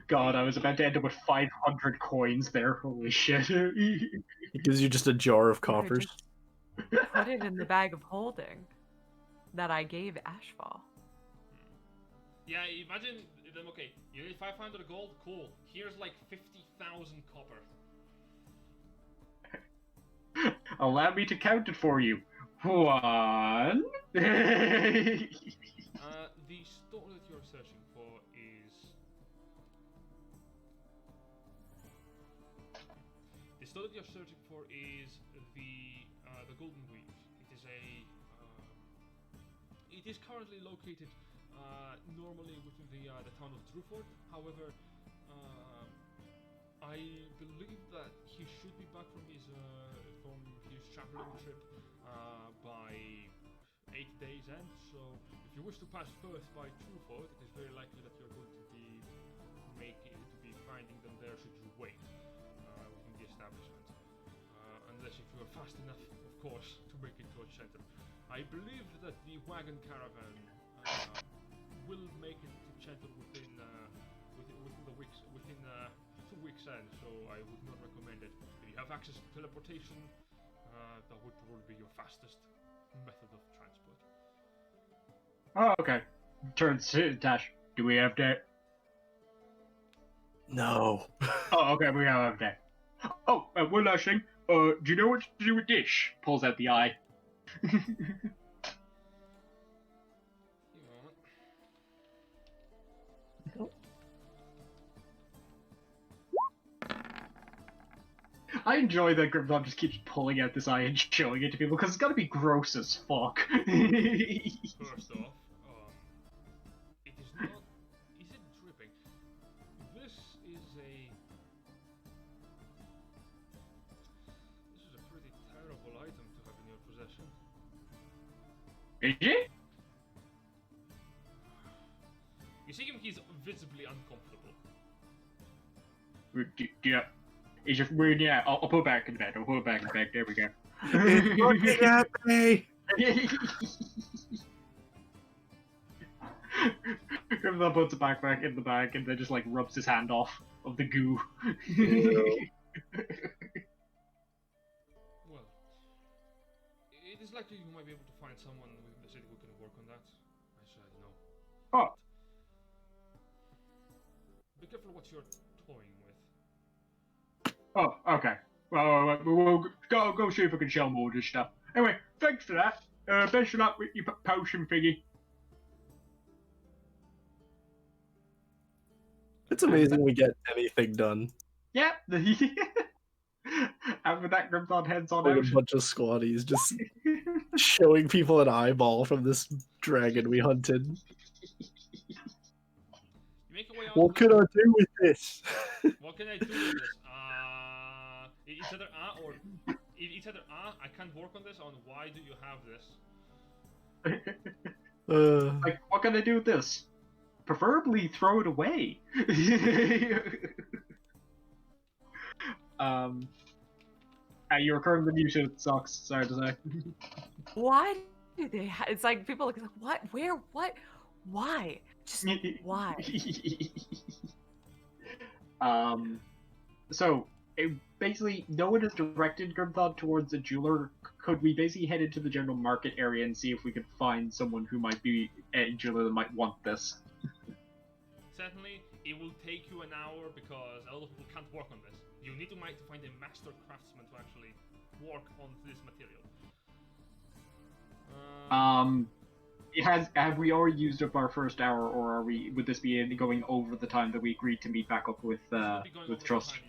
God, I was about to end up with 500 coins there. Holy shit. It gives you just a jar of coppers. Put it in the bag of holding that I gave Ashfall. Yeah, imagine them. Okay, you need 500 gold. Cool. Here's like 50,000 copper. Allow me to count it for you. One. The store that you're searching for is. The store that you're searching for is the Golden Week. It is currently located normally within the town of Druford. However, I believe that he should be back from his traveling trip by 8 days end. So, if you wish to pass first by Druford, it is very likely that you're going to be finding them there. Should you wait within the establishment, unless if you are fast enough, of course, to make it to a center. I believe that the wagon caravan will make it to Chanter within 2 weeks end, so I would not recommend it. If you have access to teleportation, that would probably be your fastest method of transport. Oh, okay. Turns to Dash. Do we have that? No. Oh, okay, we have that. Oh, one last thing. Do you know what to do with dish? Pulls out the eye. I enjoy that Grimlock just keeps pulling out this eye and showing it to people because it's gotta be gross as fuck. First off, it is not. Is it dripping? This is a. This is a pretty terrible item to have in your possession. Is it? You see him, he's visibly uncomfortable. Yeah. Is it weird? Yeah, I'll put it back in the bag. I'll put it back in the bag. There we go. It's looking at me. Grimlock puts it back in the bag and then just like rubs his hand off of the goo. Well, it is likely you might be able to find someone within the city who can work on that. I said no. Oh. Be careful what you're toying with. Oh, okay. Well, we'll go see if we can sell more of this stuff. Anyway, thanks for that. Best of luck with your potion thingy. It's amazing we get anything done. Yeah. And with that, Grimthon heads on Like out. a bunch of squatties just showing people an eyeball from this dragon we hunted. You make your way out. What could I do with this? What can I do with this? It's either or it's either I can't work on this. On why do you have this? Like, what can I do with this? Preferably throw it away. Your current review sucks. Sorry to say. Why do they? It's like people look like what? Where? What? Why? Just why? So basically, no one has directed Grimthon towards a jeweler. Could we basically head into the general market area and see if we could find someone who might be a jeweler that might want this? Certainly, it will take you an hour because a lot of people can't work on this. You need to find a master craftsman to actually work on this material. Have we already used up our first hour, or would this be going over the time that we agreed to meet back up with Trust?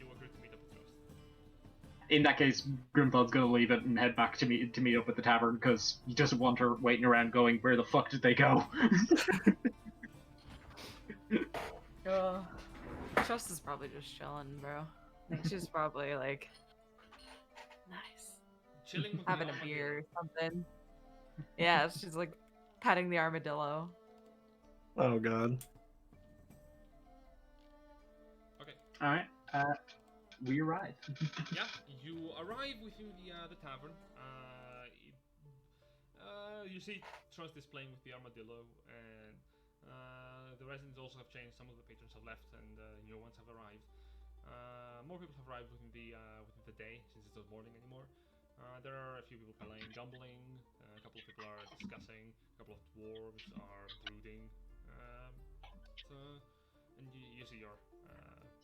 In that case, Grimthon's gonna leave it and head back to meet up at the tavern because he doesn't want her waiting around going, where the fuck did they go? Trust is probably just chilling, bro. Like she's probably like nice, Chilling with having a beer or something. Yeah, she's like petting the armadillo. Oh god. Okay. All right. We arrive. Yeah, you arrive within the tavern. You see Trust is playing with the armadillo, and the residents also have changed. Some of the patrons have left, and new ones have arrived. More people have arrived within the day, since it's not morning anymore. There are a few people playing, gambling. A couple of people are discussing. A couple of dwarves are brooding. And you see your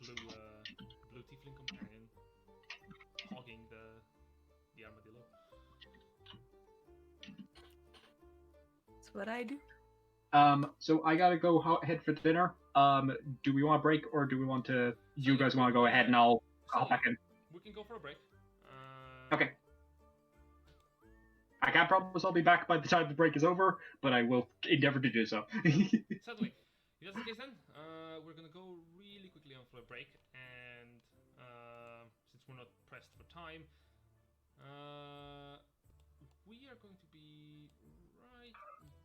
blue tiefling companion hogging the armadillo. That's what I do. So I gotta go head for dinner. Do we want to break, or do we want to? You guys want to go ahead, and I'll hop back in. We can go for a break. Okay. I can't promise I'll be back by the time the break is over, but I will endeavor to do so. Certainly. If that's the case, then we're gonna go really quickly on for a break, and since we're not pressed for time, we are going to be right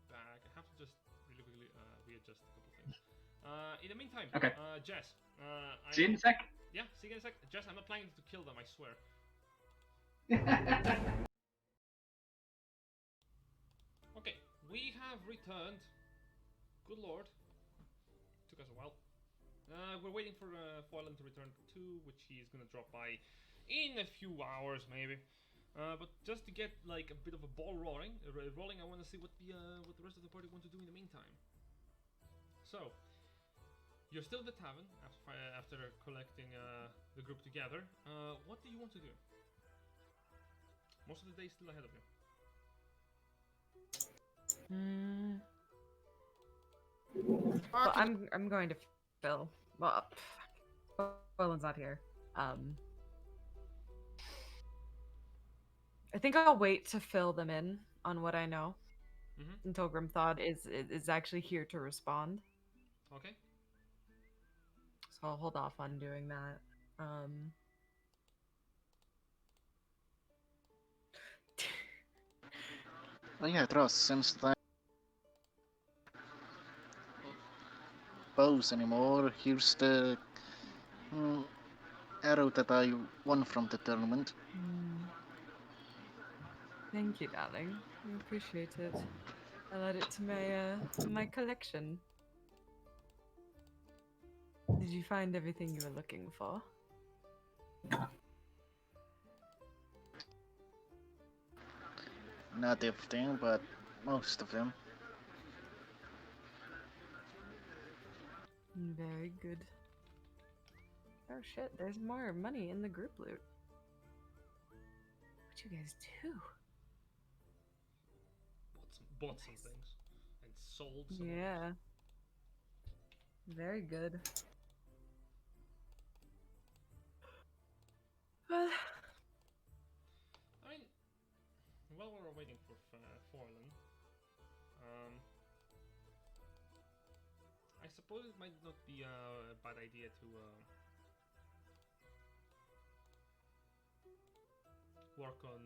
back. I have to just really quickly readjust a couple things. In the meantime, Okay. Jess. See you in a sec. Yeah, see you in a sec. Jess, I'm not planning to kill them, I swear. Okay, we have returned. Good lord. Took us a while. We're waiting for Foilan to return too, which he's gonna drop by in a few hours, maybe. But just to get like a bit of a ball rolling, I want to see what the rest of the party want to do in the meantime. So, you're still at the tavern after collecting the group together. What do you want to do? Most of the day is still ahead of you. Well, I'm going to Phil. Well, Foilan's not here. I think I'll wait to fill them in on what I know Mhm. until Grimthod is actually here to respond. Okay. So I'll hold off on doing that. Oh yeah, Trust, since that bows anymore, here's the mm, arrow that I won from the tournament. Thank you, darling. I appreciate it. I'll add it to my collection. Did you find everything you were looking for? Not everything, but most of them. Very good. Oh shit, there's more money in the group loot. What you guys do? Bought some things and sold some. Yeah. Very good. Well, I mean, while we're waiting for Forlan, I suppose it might not be a bad idea to work on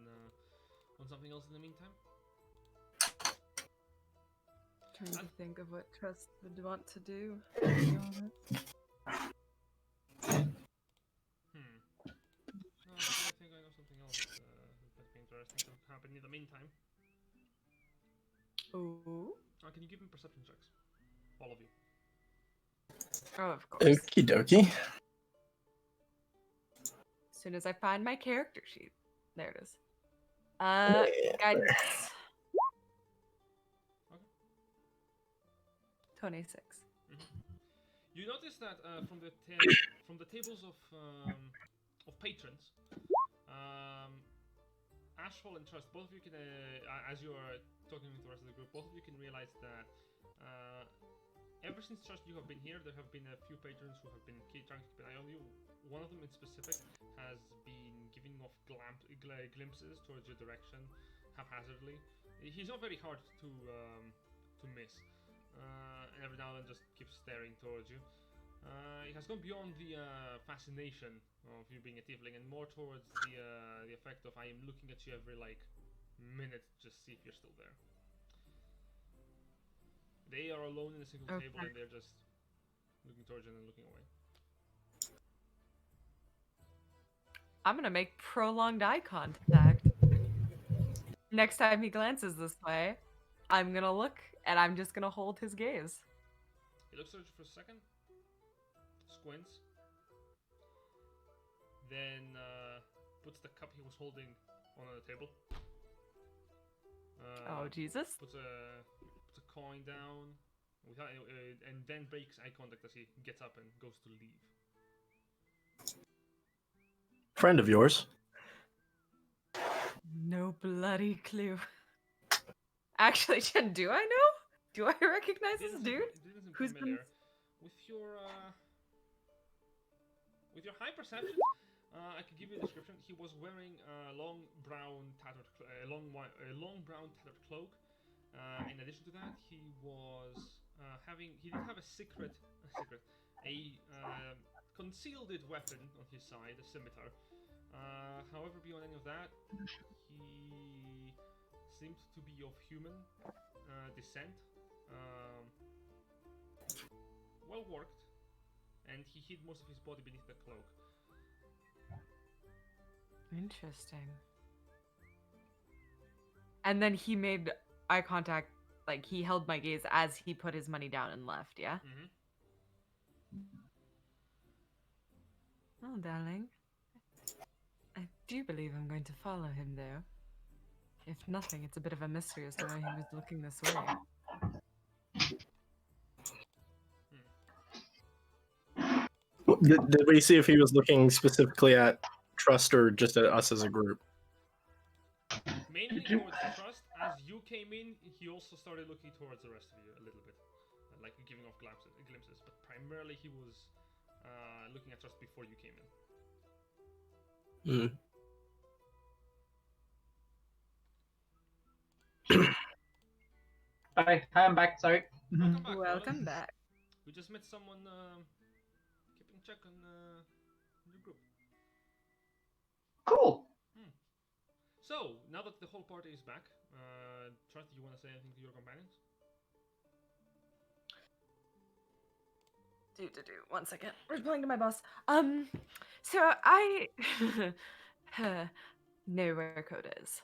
something else in the meantime. trying to think of what Trust would want to do. To be honest. No, I think I know something else that might be interesting to happen in the meantime. Ooh. Can you give me perception checks? All of you. Oh, of course. Okie dokie. As soon as I find my character sheet. There it is. Yeah. Guidance. Okay. 26. You notice that from the tables of patrons, Ashfall and Trust, both of you can, as you are talking with the rest of the group, both of you can realize that ever since Trust you have been here, there have been a few patrons who have been trying to keep an eye on you. One of them in specific has been giving off glimpses towards your direction haphazardly. He's not very hard to miss. And every now and then just keeps staring towards you. It has gone beyond the fascination of you being a tiefling and more towards the effect of I am looking at you every minute just see if you're still there. They are alone in a single table and they're just looking towards you and then looking away. I'm gonna make prolonged eye contact. Next time he glances this way, I'm gonna look and I'm just gonna hold his gaze. He looks at you for a second, squints, then puts the cup he was holding on the table. Oh, Jesus. Puts a coin down, and then breaks eye contact as he gets up and goes to leave. Friend of yours. No bloody clue. Actually, Jen, do I know? Do I recognize this dude? Who's been... With your high perception, I can give you a description. He was wearing a long brown tattered cloak. In addition to that, he was he did have a concealed weapon on his side, a scimitar. However, beyond any of that, he seemed to be of human descent, well worked, and he hid most of his body beneath the cloak. Interesting. And then he made eye contact, like he held my gaze as he put his money down and left, yeah? Mm-hmm. Oh, darling. I do believe I'm going to follow him, though. If nothing, it's a bit of a mystery as to why he was looking this way. Did we see if he was looking specifically at Trust or just at us as a group? Mainly towards Trust. As you came in, he also started looking towards the rest of you a little bit, like giving off glimpses. But primarily, he was looking at Trust before you came in. Hi, I'm back. Sorry. Welcome back, Welcome fellas. back. We just met someone keeping check on the group. Cool. So, now that the whole party is back, Trust, do you want to say anything to your companions? Do. 1 second. Replying to my boss. So I know where Code is.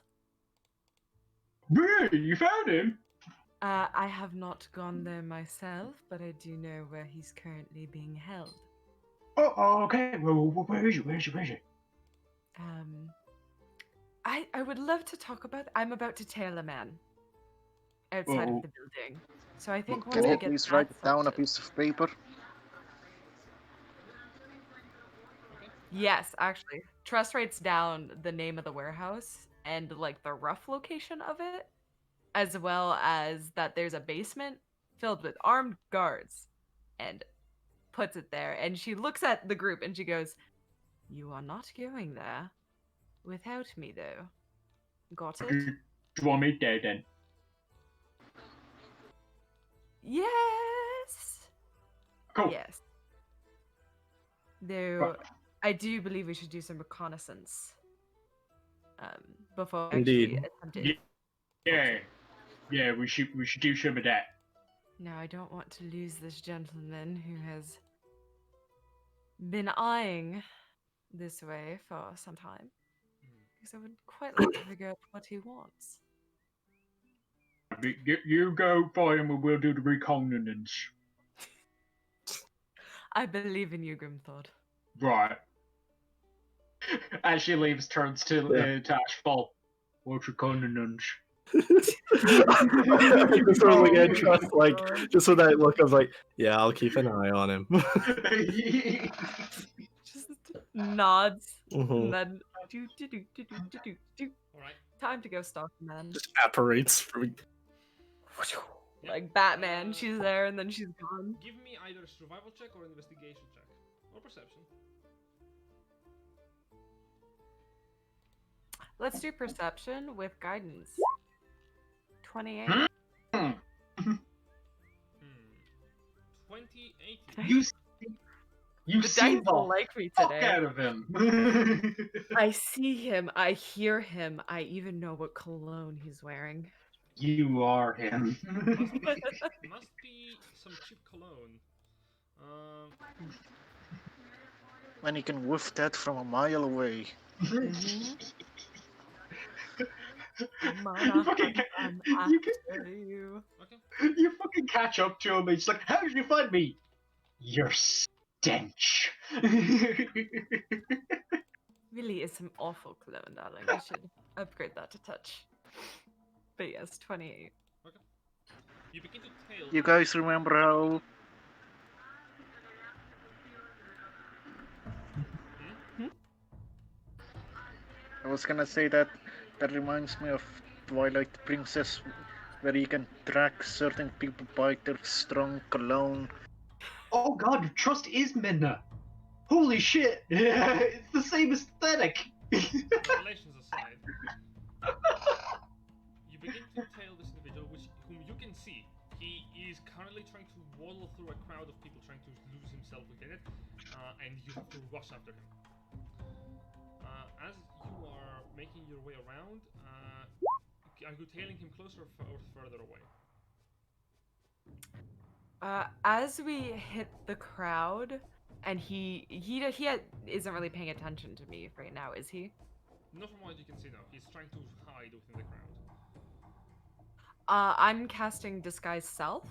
Really? You found him? I have not gone there myself, but I do know where he's currently being held. Oh, okay. Well, where is he? Where is he? Where is he? I would love to talk about. I'm about to tail a man outside Oh. of the building, so I think Can once Can I you get please that write down a sorted- piece of paper? Okay. Yes, actually, Trust writes down the name of the warehouse and like the rough location of it, as well as that there's a basement filled with armed guards, and puts it there. And she looks at the group and she goes, "You are not going there without me, though. Got it?" Do you want me there then? Yes. Cool. Yes. Though I do believe we should do some reconnaissance before Indeed. actually attempting. Yeah. Yeah, we should do some of that. Now, I don't want to lose this gentleman who has been eyeing this way for some time, because I would quite like to figure out what he wants. You go find him and we'll do the reconnaissance. I believe in you, Grimthord. Right. As she leaves, turns to Ashfall. What's reconnaissance? Just sort of like I trust, like God. just with that look of like, yeah, I'll keep an eye on him. Just nods Mhm. and then do. All right. Time to go stalk the man. Just apparates from. Yeah. Like Batman, she's there and then she's gone. Give me either a survival check or investigation check. Or perception. Let's do perception with guidance. 28. 2080. You The see dice the like me fuck today. out of him. I see him. I hear him. I even know what cologne he's wearing. You are him. Must be some cheap cologne. When you can whiff that from a mile away. Mana, fucking I'm you can- after you. Okay. You fucking catch up to him. It's like, how did you find me? Your stench. Really is some awful cologne, darling. You should upgrade that to touch. But yes, 28. You begin to tail. You guys remember how I was gonna say that reminds me of Twilight Princess, where you can track certain people by their strong cologne. Oh god, Trust is Minna. Holy shit. It's the same aesthetic. Relations aside, you begin to tail this individual, whom you can see. He is currently trying to waddle through a crowd of people trying to lose himself within it, and you have to rush after him. As you are making your way around, are you tailing him closer or further away? As we hit the crowd, and he isn't really paying attention to me right now, is he? Not from what you can see now. He's trying to hide within the crowd. I'm casting Disguise Self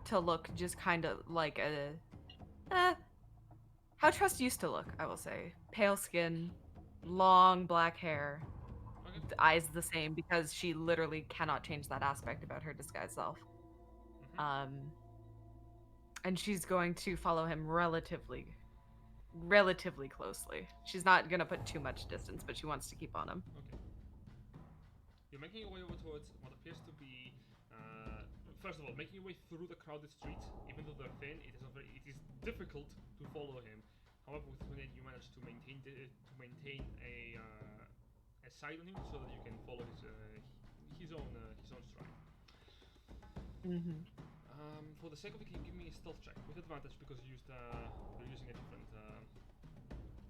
to look just kind of like how Trust used to look, I will say. Pale skin, long black hair, Okay. eyes the same, because she literally cannot change that aspect about her Disguise Self. And she's going to follow him relatively closely. She's not gonna put too much distance, but she wants to keep on him. Okay. You're making your way over towards what appears to be, first of all, making your way through the crowded streets. Even though they're thin, it is difficult to follow him. However, with Triad, you manage to maintain a sight on him so that you can follow his his own stride. Mm-hmm. For the sake of it, can you give me a stealth check with advantage because you're using a different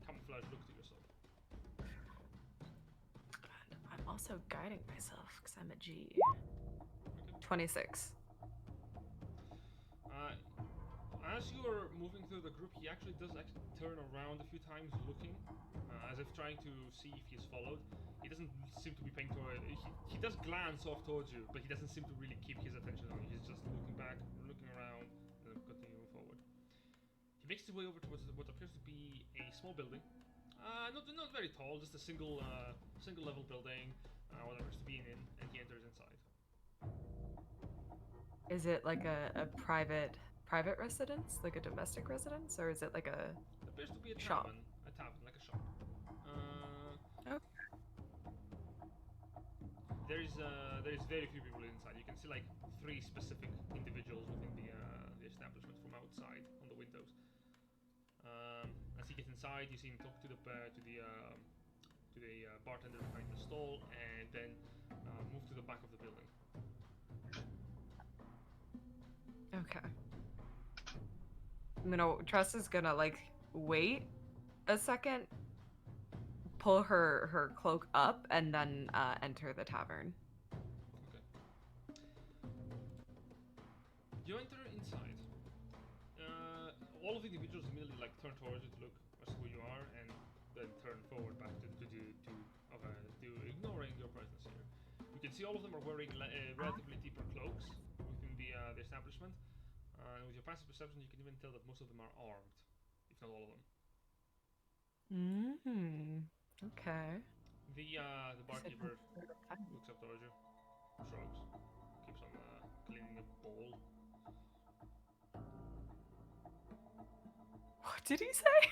camouflage look to yourself. And I'm also guiding myself because I'm a G. Okay. 26. As you are moving through the group, he actually does turn around a few times, looking, as if trying to see if he's followed. He doesn't seem to be paying toward. He does glance off towards you, but he doesn't seem to really keep his attention on you. He's just looking back, looking around, and then continuing forward. He makes his way over towards what appears to be a small building. Not very tall, just a single level building, what appears to be an inn, and he enters inside. Is it like a private residence, like a domestic residence, or is it like a It appears to be a shop? tavern, like a shop. Oh. There is very few people inside. You can see like 3 specific individuals within the establishment from outside on the windows. As he gets inside, you see him talk to the bartender behind the stall, and then move to the back of the building. Okay. Tress is gonna like wait a second, pull her cloak up, and then enter the tavern. Okay. You enter inside. All of the individuals immediately like turn towards you to look as to who you are, and then turn forward back to ignoring your presence here. You can see all of them are wearing relatively deeper cloaks within the establishment. And with your passive perception, you can even tell that most of them are armed, if not all of them. Okay. The barkeeper looks up towards you, shrugs, keeps on cleaning a bowl. What did he say?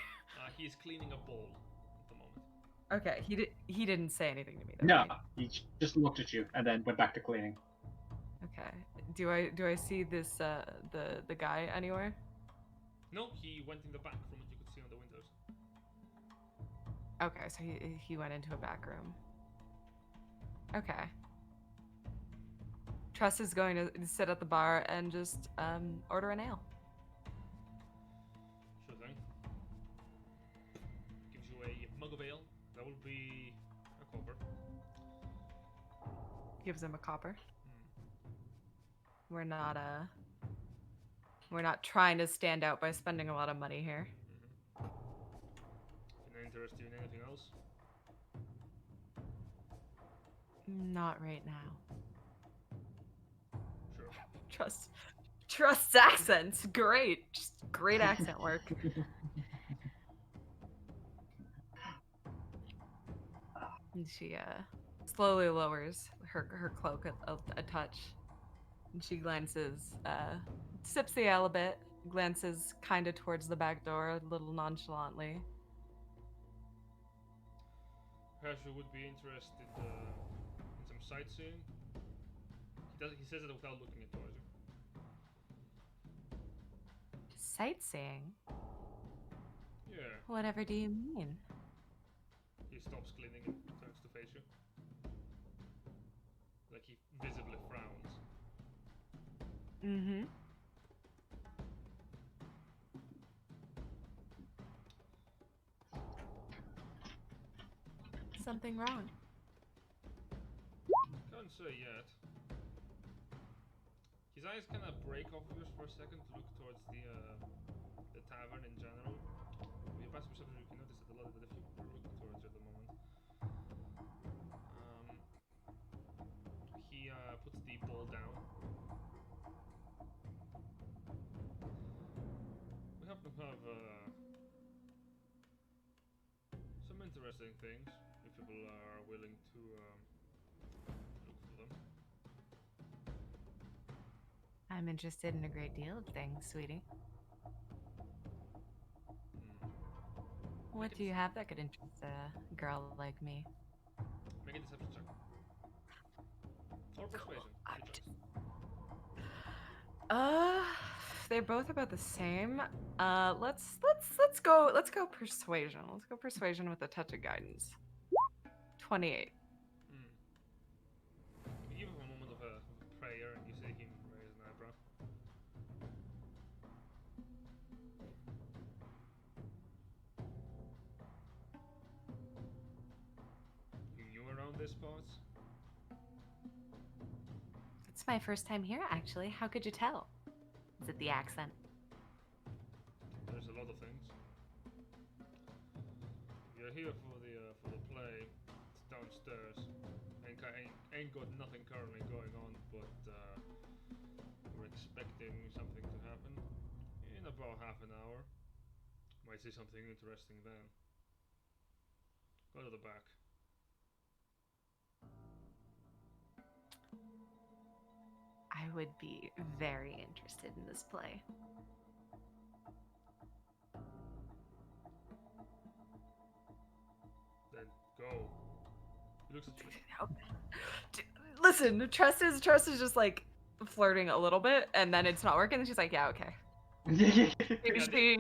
He's cleaning a bowl at the moment. Okay, he didn't say anything to me though. No, Right? he just looked at you and then went back to cleaning. Okay. Do I see this the guy anywhere? No, he went in the back from what you could see on the windows. Okay, so he went into a back room. Okay. Tress is going to sit at the bar and just order an ale. Sure thing. Gives you a mug of ale. That will be a copper. Gives him a copper. We're not trying to stand out by spending a lot of money here. If you're not interested in anything else. Not right now. Sure. Trust's accents. Great. Just great accent work. And she slowly lowers her cloak a touch. And she glances, sips the ale a bit, glances kind of towards the back door a little nonchalantly. Perhaps you would be interested in some sightseeing. He says it without looking at towards you. Sightseeing? Yeah. Whatever do you mean? He stops cleaning and turns to face you. Like he visibly frowns. Mm-hmm. Something wrong? Can't say yet. His eyes kind of break off of yours for a second to look towards the tavern in general. With your passive perception, you can notice that a few people are looking towards you at the moment. He puts the bowl down. We happen to have some interesting things, if people are willing to look for them. I'm interested in a great deal of things, sweetie. What do you have that could interest a girl like me? Make a deception check. Or persuasion. They're both about the same. Let's go persuasion. Let's go persuasion with a touch of guidance. 28. You give him these parts? It's my first time here, actually. How could you tell? Is it the accent? There's a lot of things. If you're here for the play, it's downstairs. Ain't got nothing currently going on, but we're expecting something to happen in about half an hour. Might see something interesting then. Go to the back. I would be very interested in this play. Then go. He looks at you. Listen, Trust is just like flirting a little bit, and then it's not working. And she's like, "Yeah, okay."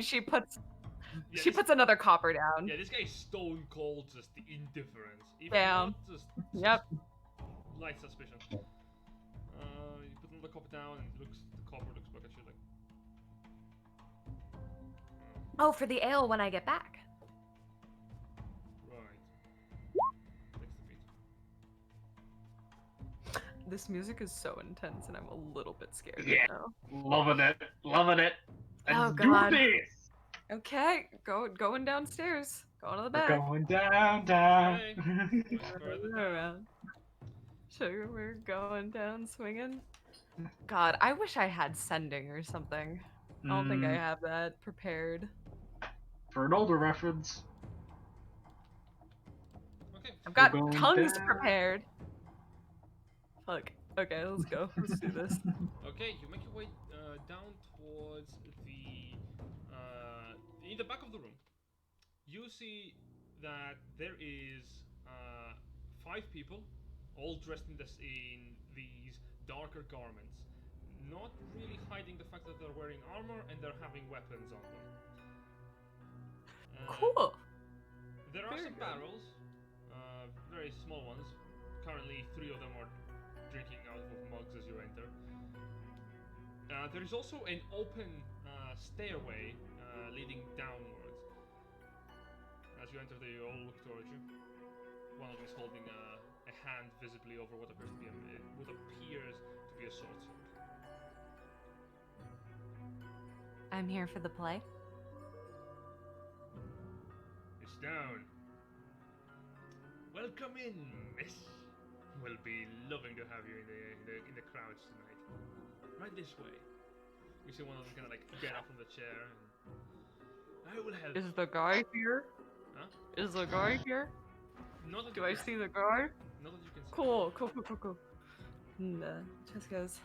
She puts Yeah, she this- puts another copper down. Yeah, this guy's stone cold, just the indifference. If Damn. not, just Yep. light suspicion. You put another copper down, and the copper looks back at you like. Oh, for the ale when I get back. Right. Next to meet. This music is so intense, and I'm a little bit scared Yeah. right now. Loving it. Loving it. Oh, Let's God. do this. Okay, going downstairs. Going to the We're back. going down, down. Hey. Further Around. Sure, we're going down swinging. God, I wish I had sending or something. I don't think I have that prepared. For an older reference. Okay. I've got going tongues down. prepared. Fuck. Okay, let's go. Let's do this. Okay, you make your way down towards in the back of the room. You see that there is 5 people, all dressed in these darker garments, not really hiding the fact that they're wearing armor and they're having weapons on them. Cool. There are Very some good. barrels, very small ones. Currently, 3 of them are drinking out of mugs as you enter. There is also an open stairway leading downwards. As you enter, they all look towards you. One of them is holding a hand visibly over what appears to be a sword. I'm here for the play. It's down. Welcome in, miss. We'll be loving to have you in the crowds tonight. Right this way. You see one of them kind of like get up from the chair, and I will help. Is the guy here? Huh? Is the guy here? Not that Do you I can see the guy? Not that you can see. Cool. And just goes,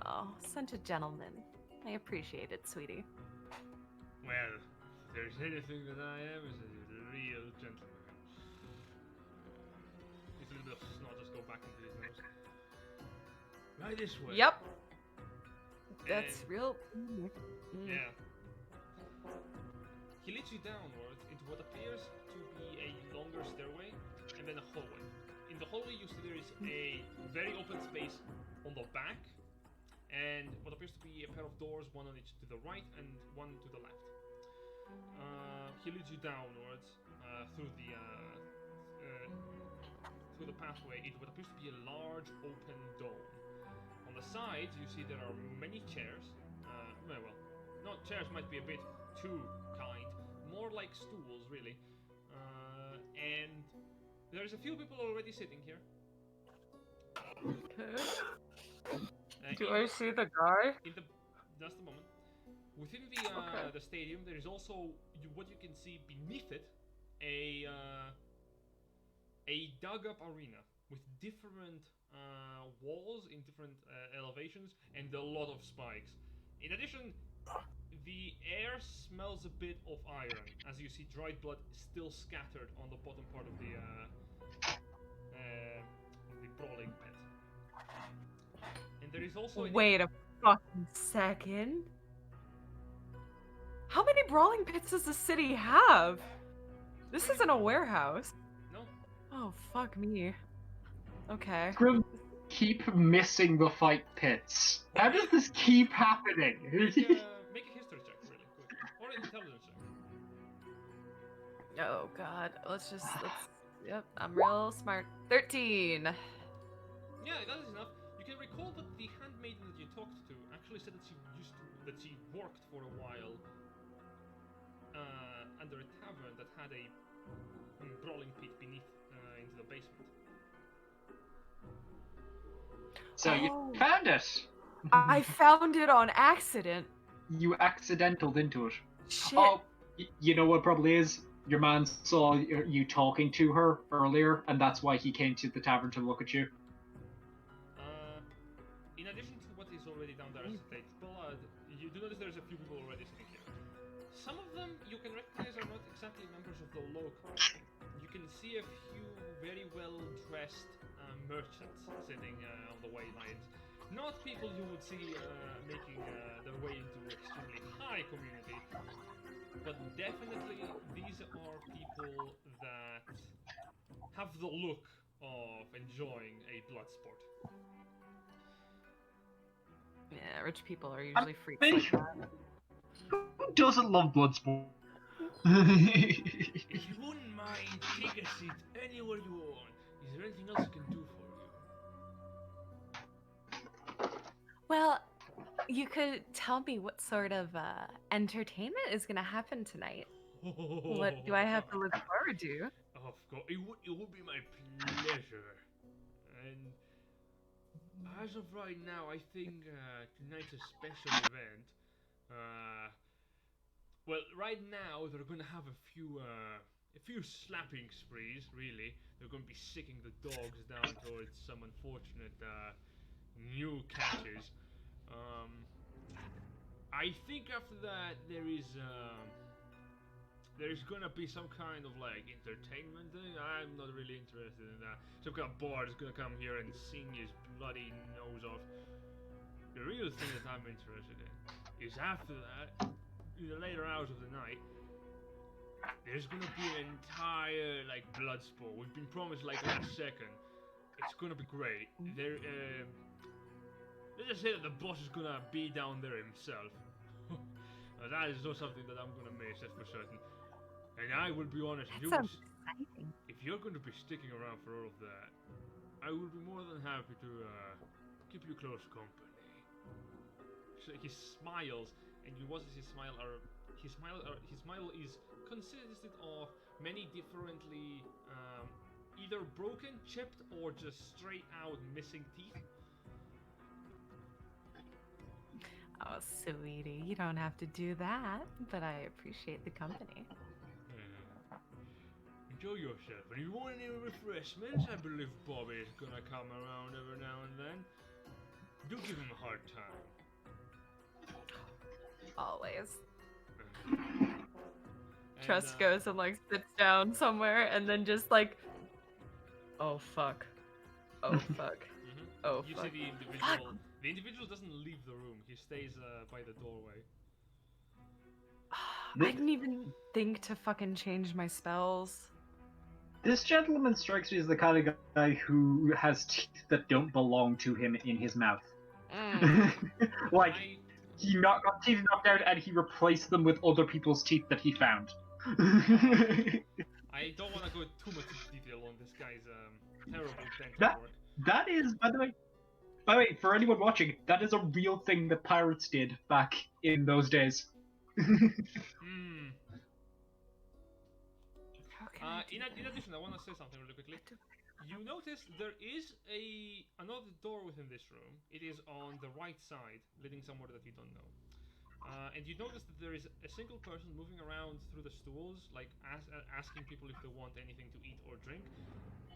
oh, such a gentleman. I appreciate it, sweetie. Well, if there's anything that I am, is a real gentleman. Just a little bit of snot just go back into his nose. Right this way. Yep. That's And- real. Yeah. He leads you downwards into what appears to be a longer stairway and then a hallway. In the hallway you see there is a very open space on the back and what appears to be a pair of doors, one on each to the right and one to the left. He leads you downwards through the pathway into what appears to be a large open dome. On the sides you see there are many chairs. Not chairs might be a bit too kind, more like stools really. And there's a few people already sitting here. Okay. Do In I the- see the guy? Just a moment. Within Okay. the stadium, there is also what you can see beneath it, a dug-up arena with different walls in different elevations and a lot of spikes. In addition, the air smells a bit of iron, as you see dried blood still scattered on the bottom part of the brawling pit. And there is also Wait a fucking second. How many brawling pits does the city have? This isn't a warehouse. No. Oh, fuck me. Okay. Grim, keep missing the fight pits. How does this keep happening? Make a history check really quick, or an intelligence check. Oh god. Yep, I'm real smart. 13. Yeah, that is enough. You can recall that the handmaiden that you talked to actually said that she worked for a while under a tavern that had a brawling pit beneath into the basement. So Oh. you found it. I found it on accident. You accidentaled into it. Shit. Oh, you know what probably is? Your man saw you talking to her earlier, and that's why he came to the tavern to look at you. In addition to what is already down there as state blood, you do notice there's a few people already sitting here. Some of them you can recognize are not exactly members of the local. You can see a few very well-dressed merchants sitting on the way lines. Not people you would see making their way into extremely high community, but definitely these are people that have the look of enjoying a blood sport. Yeah, rich people are usually freaks Me? like that. Who doesn't love Bloodsport? If you wouldn't mind, take a seat anywhere you want. Is there anything else I can do for you? Well, you could tell me what sort of entertainment is going to happen tonight. What do I have to look forward to? Of course, it would be my pleasure. And as of right now, I think tonight's a special event. Well, right now they're gonna have a few slapping sprees. Really, they're gonna be sicking the dogs down towards some unfortunate new catches. I think after that there's gonna be some kind of like entertainment thing. I'm not really interested in that. Some kind of bard is gonna come here and sing his bloody nose off. The real thing that I'm interested in is after that, in the later hours of the night, there's gonna be an entire like blood sport. We've been promised like last second. It's gonna be great. Let's just say that the boss is gonna be down there himself. That is not something that I'm gonna miss, that's for certain. And I will be honest, That sounds exciting. if you're going to be sticking around for all of that, I will be more than happy to keep you close company. So he smiles, and you watch his smile is consisted of many differently either broken, chipped, or just straight out missing teeth. Oh, sweetie, you don't have to do that, but I appreciate the company. Enjoy yourself, and if you want any refreshments, I believe Bobby is gonna come around every now and then. Do give him a hard time. Always. And, Trust goes and like sits down somewhere and then just like, oh fuck, oh fuck, oh You fuck. see the individual. The individual doesn't leave the room. He stays by the doorway. I didn't even think to fucking change my spells. This gentleman strikes me as the kind of guy who has teeth that don't belong to him in his mouth. Like, he got teeth knocked out and he replaced them with other people's teeth that he found. I don't want to go too much into detail on this guy's terrible dental That- work. That is, by the way, for anyone watching, that is a real thing that pirates did back in those days. In addition, I want to say something really quickly. You notice there is another door within this room. It is on the right side, leading somewhere that you don't know. And you notice that there is a single person moving around through the stools, like asking people if they want anything to eat or drink.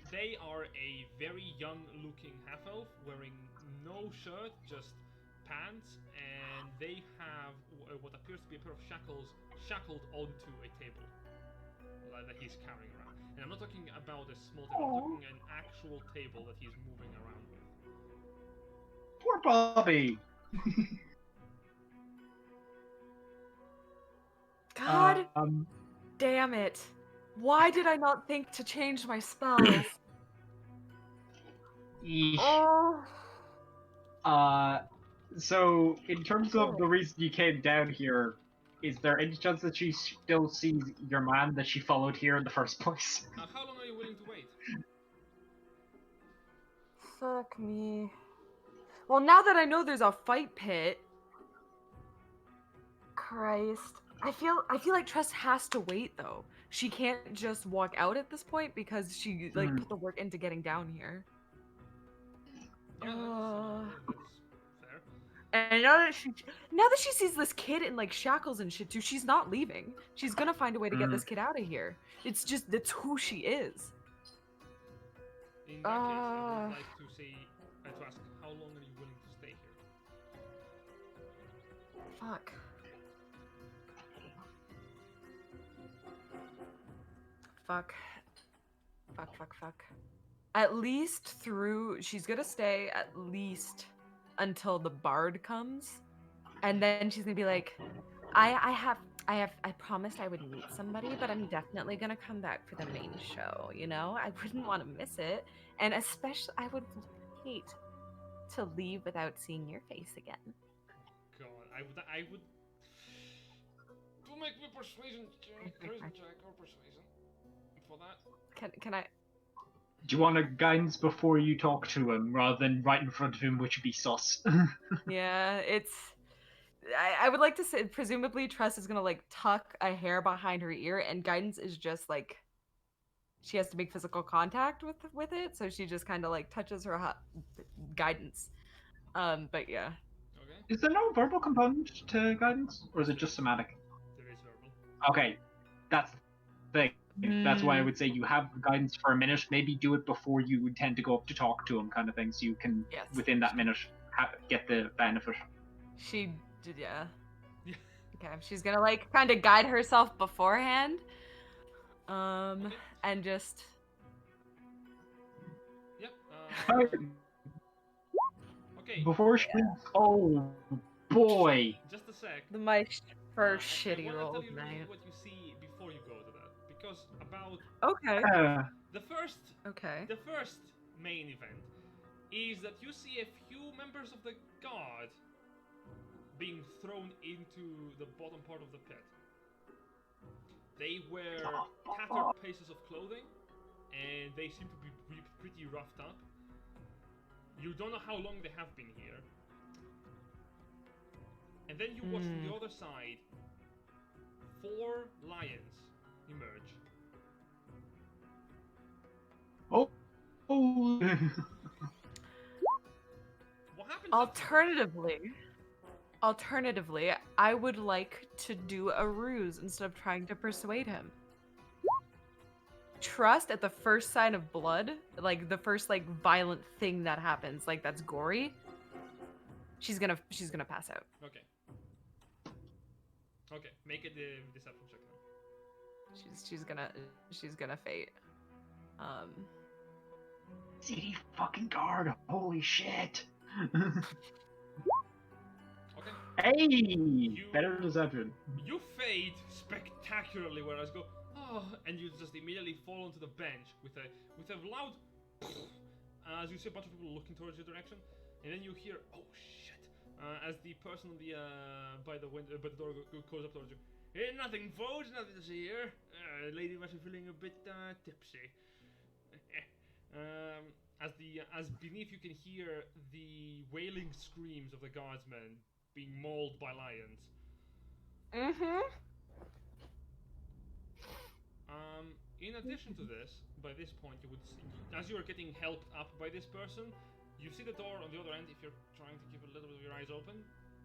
They are a very young-looking half-elf wearing no shirt, just pants, and they have what appears to be a pair of shackles shackled onto a table that he's carrying around. And I'm not talking about a small table, I'm talking an actual table that he's moving around with. Poor Bobby! God damn it. Why did I not think to change my spells? Oh. So, in terms of the reason you came down here, is there any chance that she still sees your man that she followed here in the first place? How long are you willing to wait? Fuck me. Well, now that I know there's a fight pit, Christ, I feel like Trust has to wait though. She can't just walk out at this point because she like put the work into getting down here. Yeah, that's fair. And now that she sees this kid in like shackles and shit too, she's not leaving. She's gonna find a way to get this kid out of here. It's just that's who she is. In that case, I would like to say, to ask, how long are you willing to stay here? Fuck. Fuck. At least through, she's gonna stay at least until the bard comes, and then she's gonna be like, I promised I would meet somebody, but I'm definitely gonna come back for the main show. You know, I wouldn't want to miss it, and especially I would hate to leave without seeing your face again. God, I would. Do make me persuasion check, charisma check, or persuasion for that. Can I? Do you want a guidance before you talk to him, rather than right in front of him, which would be sus? Yeah, it's. I would like to say, presumably, Trust is gonna like tuck a hair behind her ear, and guidance is just like she has to make physical contact with it, so she just kind of like touches her guidance. But yeah. Okay. Is there no verbal component to guidance, or is it just somatic? There is verbal. Okay, that's the thing. That's why I would say you have guidance for a minute. Maybe do it before you intend to go up to talk to him, kind of thing, so you can within that minute get the benefit. She did, yeah. Okay, she's gonna like kind of guide herself beforehand, and just. Yep. Okay. Before she. Oh boy. Just a sec. My first I shitty wanna roll tell of you night. what you see before you go to that, because about Okay. the first main event is that you see a few members of the guard being thrown into the bottom part of the pit. They wear tattered pieces of clothing, and they seem to be pretty roughed up. You don't know how long they have been here. And then you watch from the other side 4 lions emerge. Oh. What happens? Alternatively, I would like to do a ruse instead of trying to persuade him. Trust at the first sign of blood, like the first like violent thing that happens, like that's gory, she's gonna pass out. Okay. Okay, make a deception check now. She's gonna fade. CD fucking guard! Holy shit! Okay. Hey! Better deception. You fade spectacularly, whereas go, oh, and you just immediately fall onto the bench with a loud as you see a bunch of people looking towards your direction, and then you hear, oh shit, as the person on the by the window, by the door goes up towards you. Hey, nothing, folks, nothing to see here. Lady must be feeling a bit tipsy. As beneath you can hear the wailing screams of the guardsmen being mauled by lions. In addition to this, by this point you would see, as you are getting helped up by this person, you see the door on the other end if you're trying to keep a little bit of your eyes open,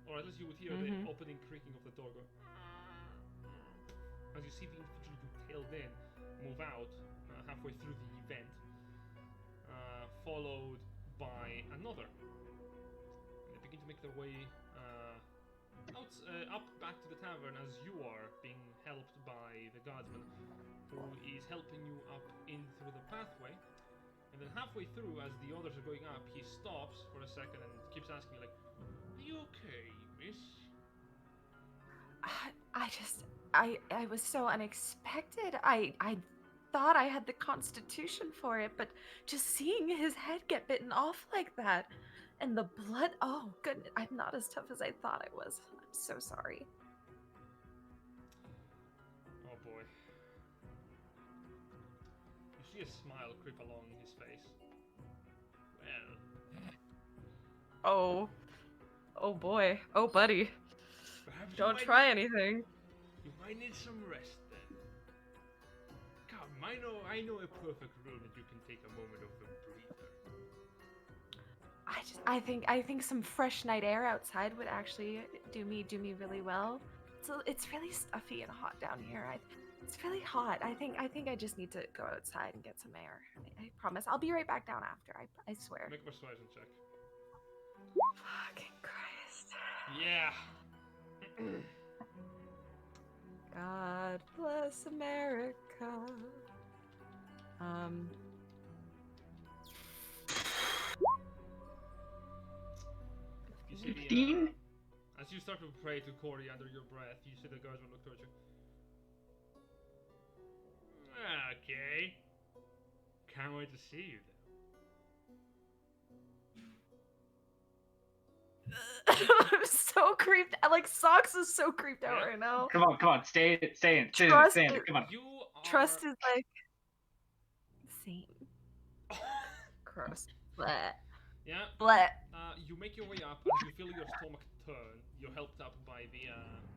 or at least you would hear the opening creaking of the door go. As you see the individual you tailed in move out halfway through the event, followed by another. And they begin to make their way up back to the tavern as you are being helped by the guardsman, who is helping you up in through the pathway. And then halfway through, as the others are going up, he stops for a second and keeps asking you, like, "Are you okay, miss?" I was so unexpected. I thought I had the constitution for it, but just seeing his head get bitten off like that, and the blood, oh goodness, I'm not as tough as I thought I was. I'm so sorry. see a smile creep along his face. Well, Oh boy. Oh buddy. perhaps Don't try anything. You might need some rest then. Come, I know a perfect room that you can take a moment of a breather. I think some fresh night air outside would actually do me really well. So it's really stuffy and hot down here. It's really hot. I think I just need to go outside and get some air. I promise. I'll be right back down after. I swear. Make a persuasion check. Fucking Christ. Yeah. God bless America. You see 15? As you start to pray to Corey under your breath, you see the guards will look towards you. Okay. Can't wait to see you then. I'm so creeped. Like Socks is so creeped out Yeah. right now. Come on, stay in, Trust come it. on. You are... Trust is like same. Gross. Bleh. Yeah. Bleh. You make your way up as you feel your stomach turn. You're helped up by the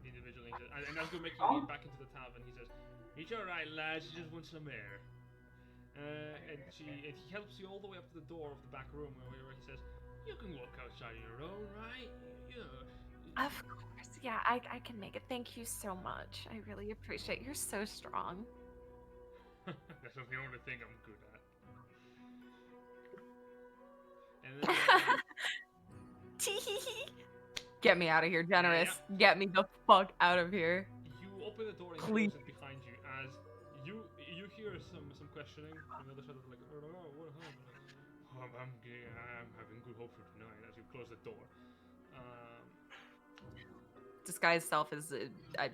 individual, and as you're making your way back into the tavern, he says, "It's all right, lads. You just want some air." And he helps you all the way up to the door of the back room, where he says, "You can walk outside on your own, right? Of course. Yeah, I can make it. Thank you so much. I really appreciate. You're so strong. That's not the only thing I'm good at." And then, Tee. Get me out of here, generous. Yeah. Get me the fuck out of here. you open the door and Please. close it behind you as you hear some questioning on the other side of like, "Oh, what happened?" I'm having good hope for tonight as you close the door. Disguise self is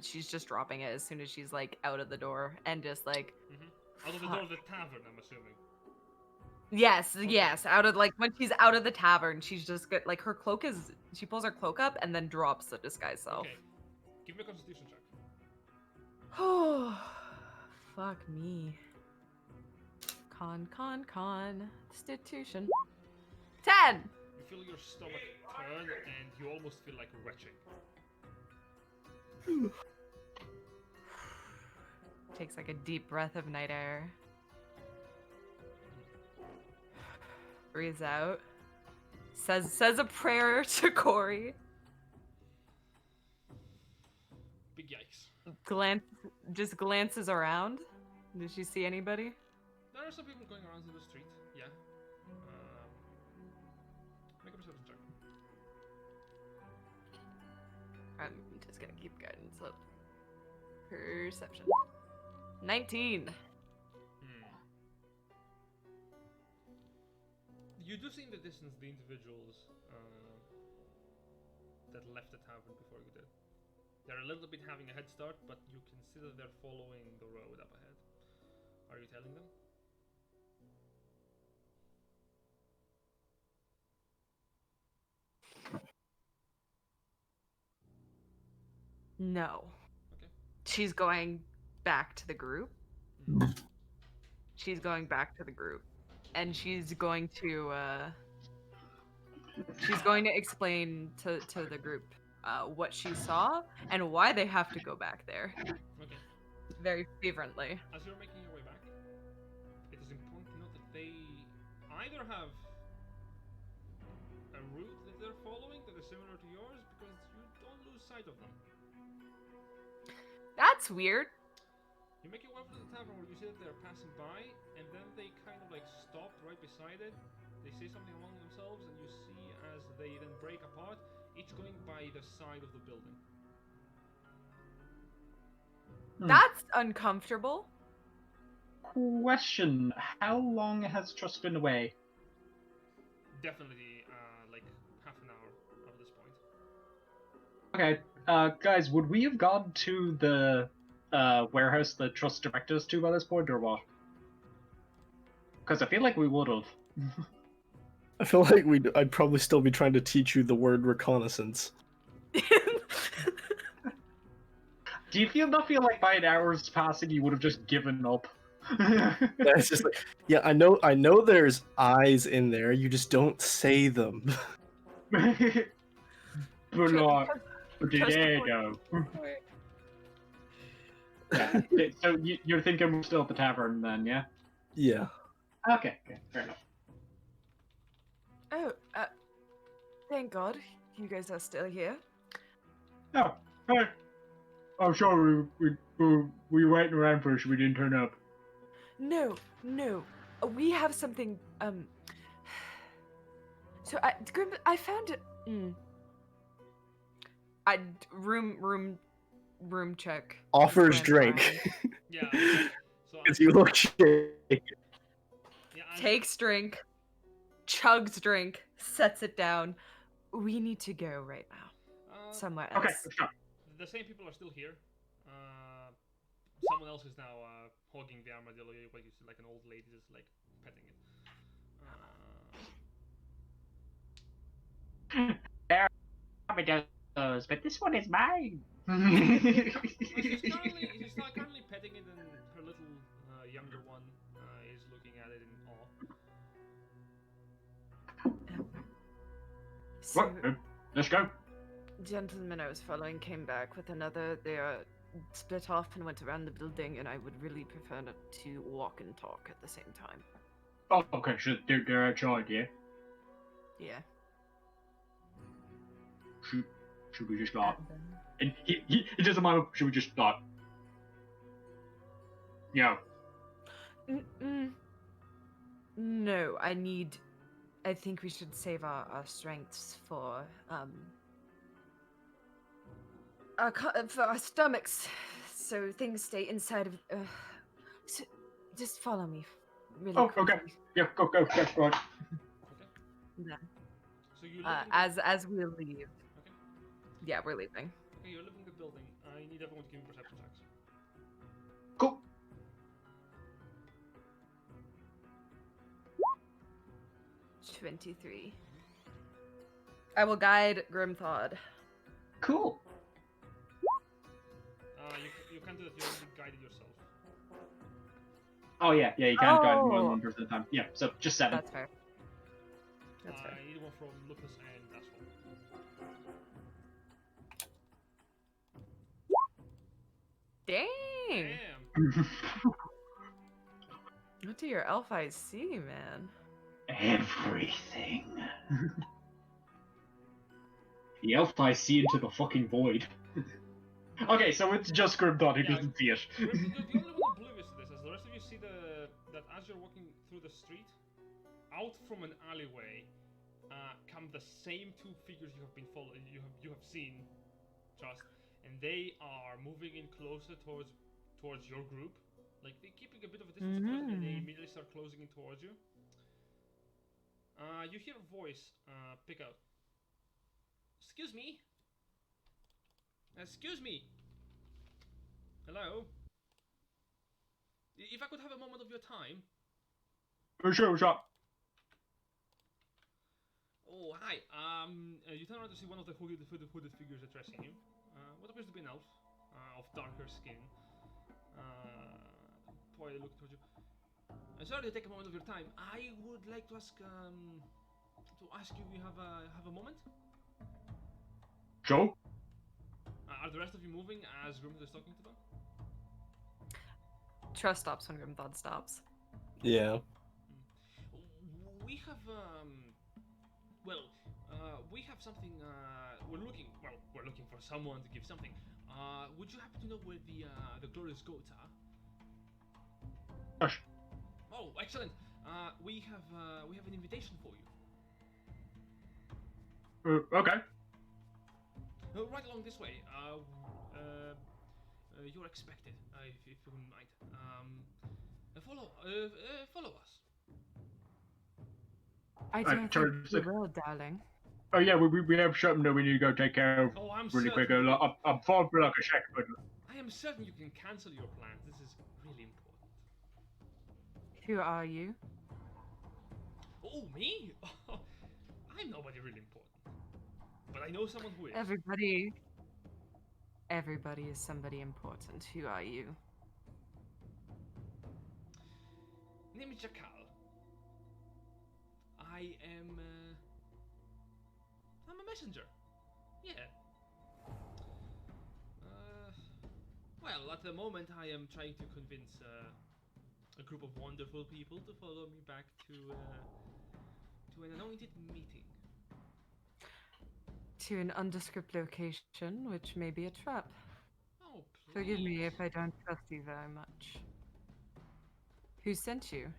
she's just dropping it as soon as she's like out of the door and just like Out of the door of the tavern, I'm assuming. yes, out of like when she's out of the tavern, she's just got like her cloak is she pulls her cloak up and then drops the disguise self. Okay, give me a Constitution check. Oh, fuck me. Constitution. 10. You feel your stomach turn and you almost feel like retching. Takes like a deep breath of night air. Breathes out. Says a prayer to Corey. Big yikes. Glances around. Did she see anybody? There are some people going around in the street, yeah. Make a perception check. I'm just gonna keep guidance up. Perception. 19. You do see in the distance the individuals that left the tavern before you did. They're a little bit having a head start, but you can see that they're following the road up ahead. Are you telling them? No. Okay. She's going back to the group. She's going back to the group. And she's going to explain to the group what she saw and why they have to go back there. Okay. Very fervently. As you're making your way back, it is important to note that they either have a route that they're following that is similar to yours, because you don't lose sight of them. That's weird. You make your way up to the tavern where you see that they're passing by, and then they kind of like stop right beside it. They say something among themselves, and you see as they then break apart, each going by the side of the building. That's uncomfortable. Question: how long has Trust been away? Definitely, like half an hour up at this point. Okay, guys, would we have gone to the warehouse that Trust directed us to by this point, or what? Because I feel like we would have. I feel like I'd probably still be trying to teach you the word reconnaissance. Do you not feel like by an hour's passing you would have just given up? It's just like, yeah, I know there's eyes in there. You just don't say them. But like, Just today a though. point. Yeah. So you're thinking we're still at the tavern then, yeah? Yeah. Okay, fair enough. Oh, thank God you guys are still here. Oh, hey. I'm sorry, we were waiting around for us, we didn't turn up. No, we have something. So I found it. I room check. Offers Went drink. around. Yeah. So Because you look shaky. yeah, Takes drink, chugs drink, sets it down. We need to go right now. Somewhere else. Okay, let's go. The same people are still here. Someone else is now hogging the armadillo. What you see, like an old lady just like petting it. Armadillos, but this one is mine. She's currently petting it, and her little younger one is looking at it in awe. So, Right, let's go. gentleman I was following came back with another. They split off and went around the building, and I would really prefer not to walk and talk at the same time. Oh, okay, so they're outside, yeah? Yeah. Should we just like... And he doesn't mind, should we just like... You know... No, I think we should save our strengths for for our stomachs, so things stay inside of. So just follow me, really quickly. Okay. Yeah, go, right. Okay. Yeah. So you As we leave. Okay. Yeah, we're leaving. Okay, you're leaving the building. I need everyone to give me perception checks. Cool. 23. I will guide Grimthod. Cool. You can't do that. You already guided yourself. Oh yeah, you can't guide more than one person at a time. Yeah, so just 7. That's fair. That's fair. I need one from Lucas and Asphalt. Dang! Damn. What do your elf eyes see, man? Everything. The elf eyes see into the fucking void. Okay, so it's just Grimdon who doesn't see it. You're the only one oblivious to this, as the rest of you see that as you're walking through the street, out from an alleyway, come the same 2 figures you have been following. You have seen, just, and they are moving in closer towards your group. Like they're keeping a bit of a distance, towards you, and they immediately start closing in towards you. You hear a voice pick out. Excuse me. Excuse me. Hello. If I could have a moment of your time. Sure, what's up? Oh, hi. You turn around to see one of the hooded figures addressing you. What appears to be an elf of darker skin. Poorly look towards you. I'm sorry to take a moment of your time. I would like to ask you. You have a moment? Joe? Are the rest of you moving as Grimthod is talking to them? Trust stops when Grimthod stops. Yeah. We have we have something. We're looking for someone to give something. Would you happen to know where the glorious goats are? Gosh. Oh, excellent. We have an invitation for you. Okay. Right along this way. You're expected, if you wouldn't mind. Follow us. I don't think we will, darling. Oh yeah, we have something that we need to go take care of really quick. I'm falling for like a check, but I am certain you can cancel your plans. This is really important. Who are you? Oh, me? I'm nobody really important. But I know someone who is. Everybody is somebody important. Who are you? Name is Jakal. I'm a messenger. Yeah. Well, at the moment I am trying to convince a group of wonderful people to follow me back to an anointed meeting. To an undescript location, which may be a trap. Oh, please. Forgive me if I don't trust you very much. Who sent you?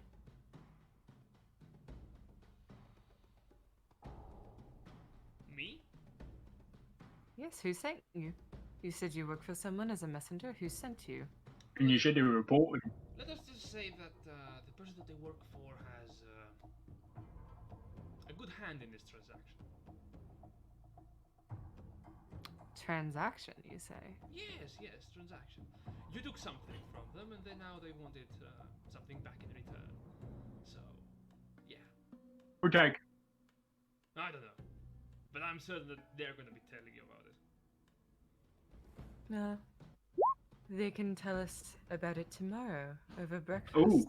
Me? Yes, who sent you? You said you work for someone as a messenger. Who sent you? And you said they were reporting. Let us just say that the person that they work for has a good hand in this transaction. Transaction, you say? Yes, transaction. You took something from them, and then now they wanted something back in return. So, yeah. Who take? I don't know, but I'm certain that they're going to be telling you about it. No. They can tell us about it tomorrow over breakfast. Ooh.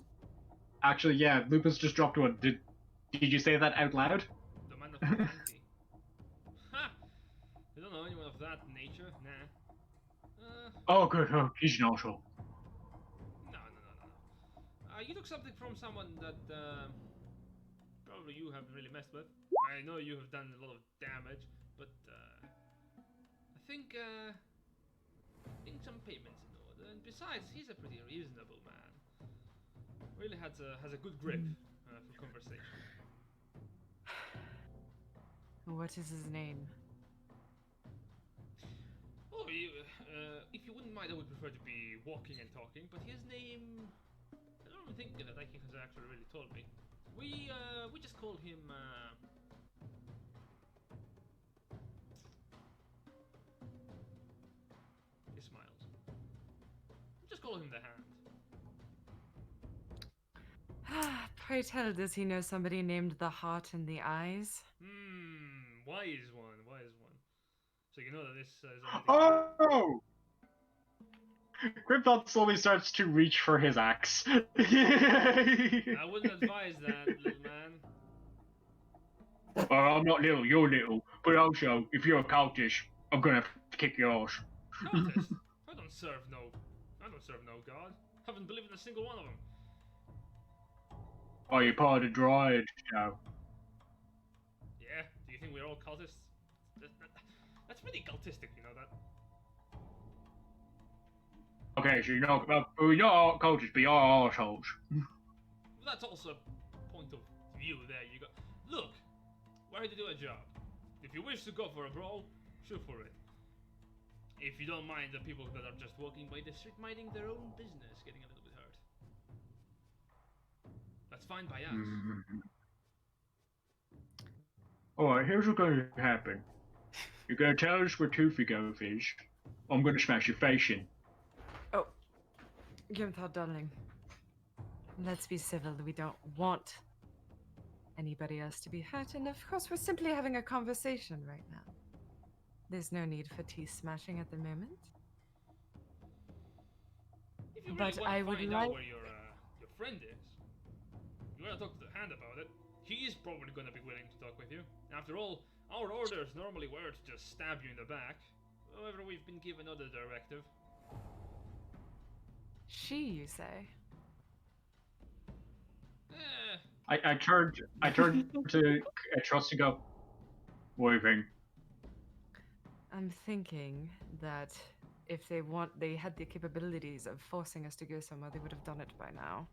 Actually, yeah, Lupus just dropped one. Did you say that out loud? The man of plenty. Ha! You don't know anyone of that nature? Nah. Oh, good. Oh, he's not sure. No. You took something from someone that probably you haven't really messed with. I know you have done a lot of damage, but I think some payments in order. And besides, he's a pretty reasonable man. Really has a good grip for conversation. What is his name? Oh, if you wouldn't mind, I would prefer to be walking and talking. But his name, I don't think that he has actually really told me. We just call him. He smiles. Just call him the Hand. Pray tell, does he know somebody named the Heart and the Eyes? Wise one. So you know that this is a meeting. Oh! Grimthought slowly starts to reach for his axe. I wouldn't advise that, little man. I'm not little, you're little. But also, if you're a cultist, I'm gonna have to kick your ass. Cultist? I don't serve no god. Haven't believed in a single one of them. Are you part of the Triad? No. Yeah? Do you think we're all cultists? That's pretty cultistic, you know that? Okay, so you're not cultists, but you're assholes. Well, that's also a point of view there. You got. Look, we're here to do a job. If you wish to go for a brawl, shoot for it. If you don't mind the people that are just walking by the street minding their own business getting a little bit hurt. That's fine by us. Alright, here's what's gonna happen. You're gonna tell us where Toothy-Goof is. I'm gonna smash your face in. Oh, Grimthought, darling. Let's be civil. We don't want anybody else to be hurt, and of course, we're simply having a conversation right now. There's no need for teeth smashing at the moment. If you really But want I to would find like- out where your friend is, you wanna talk to the Hand about it. He is probably gonna be willing to talk with you. After all, our orders normally were to just stab you in the back. However, we've been given other directive. She, you say? Eh, I turned to Trust and go, what do you think? I'm thinking that if they had the capabilities of forcing us to go somewhere, they would have done it by now.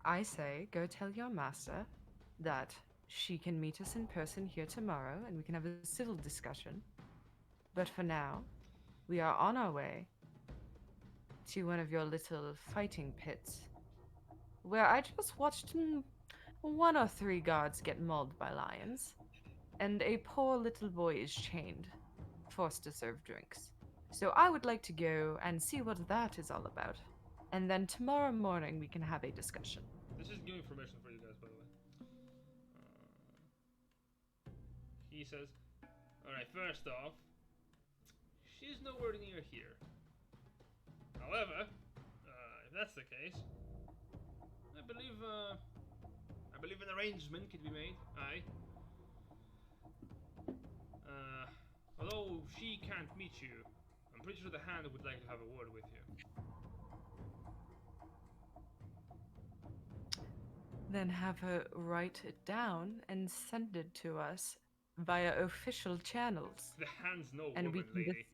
I say, go tell your master that she can meet us in person here tomorrow and we can have a civil discussion. But for now, we are on our way to one of your little fighting pits, where I just watched one or three guards get mauled by lions, and a poor little boy is chained, forced to serve drinks. So I would like to go and see what that is all about. And then tomorrow morning we can have a discussion. this is new information for you guys, by the way. He says, alright, first off, she's nowhere near here. However, if that's the case, I believe an arrangement could be made. Aye. Although she can't meet you, I'm pretty sure the Hand would like to have a word with you. Then have her write it down and send it to us via official channels. The Hand's no And we woman, can lady.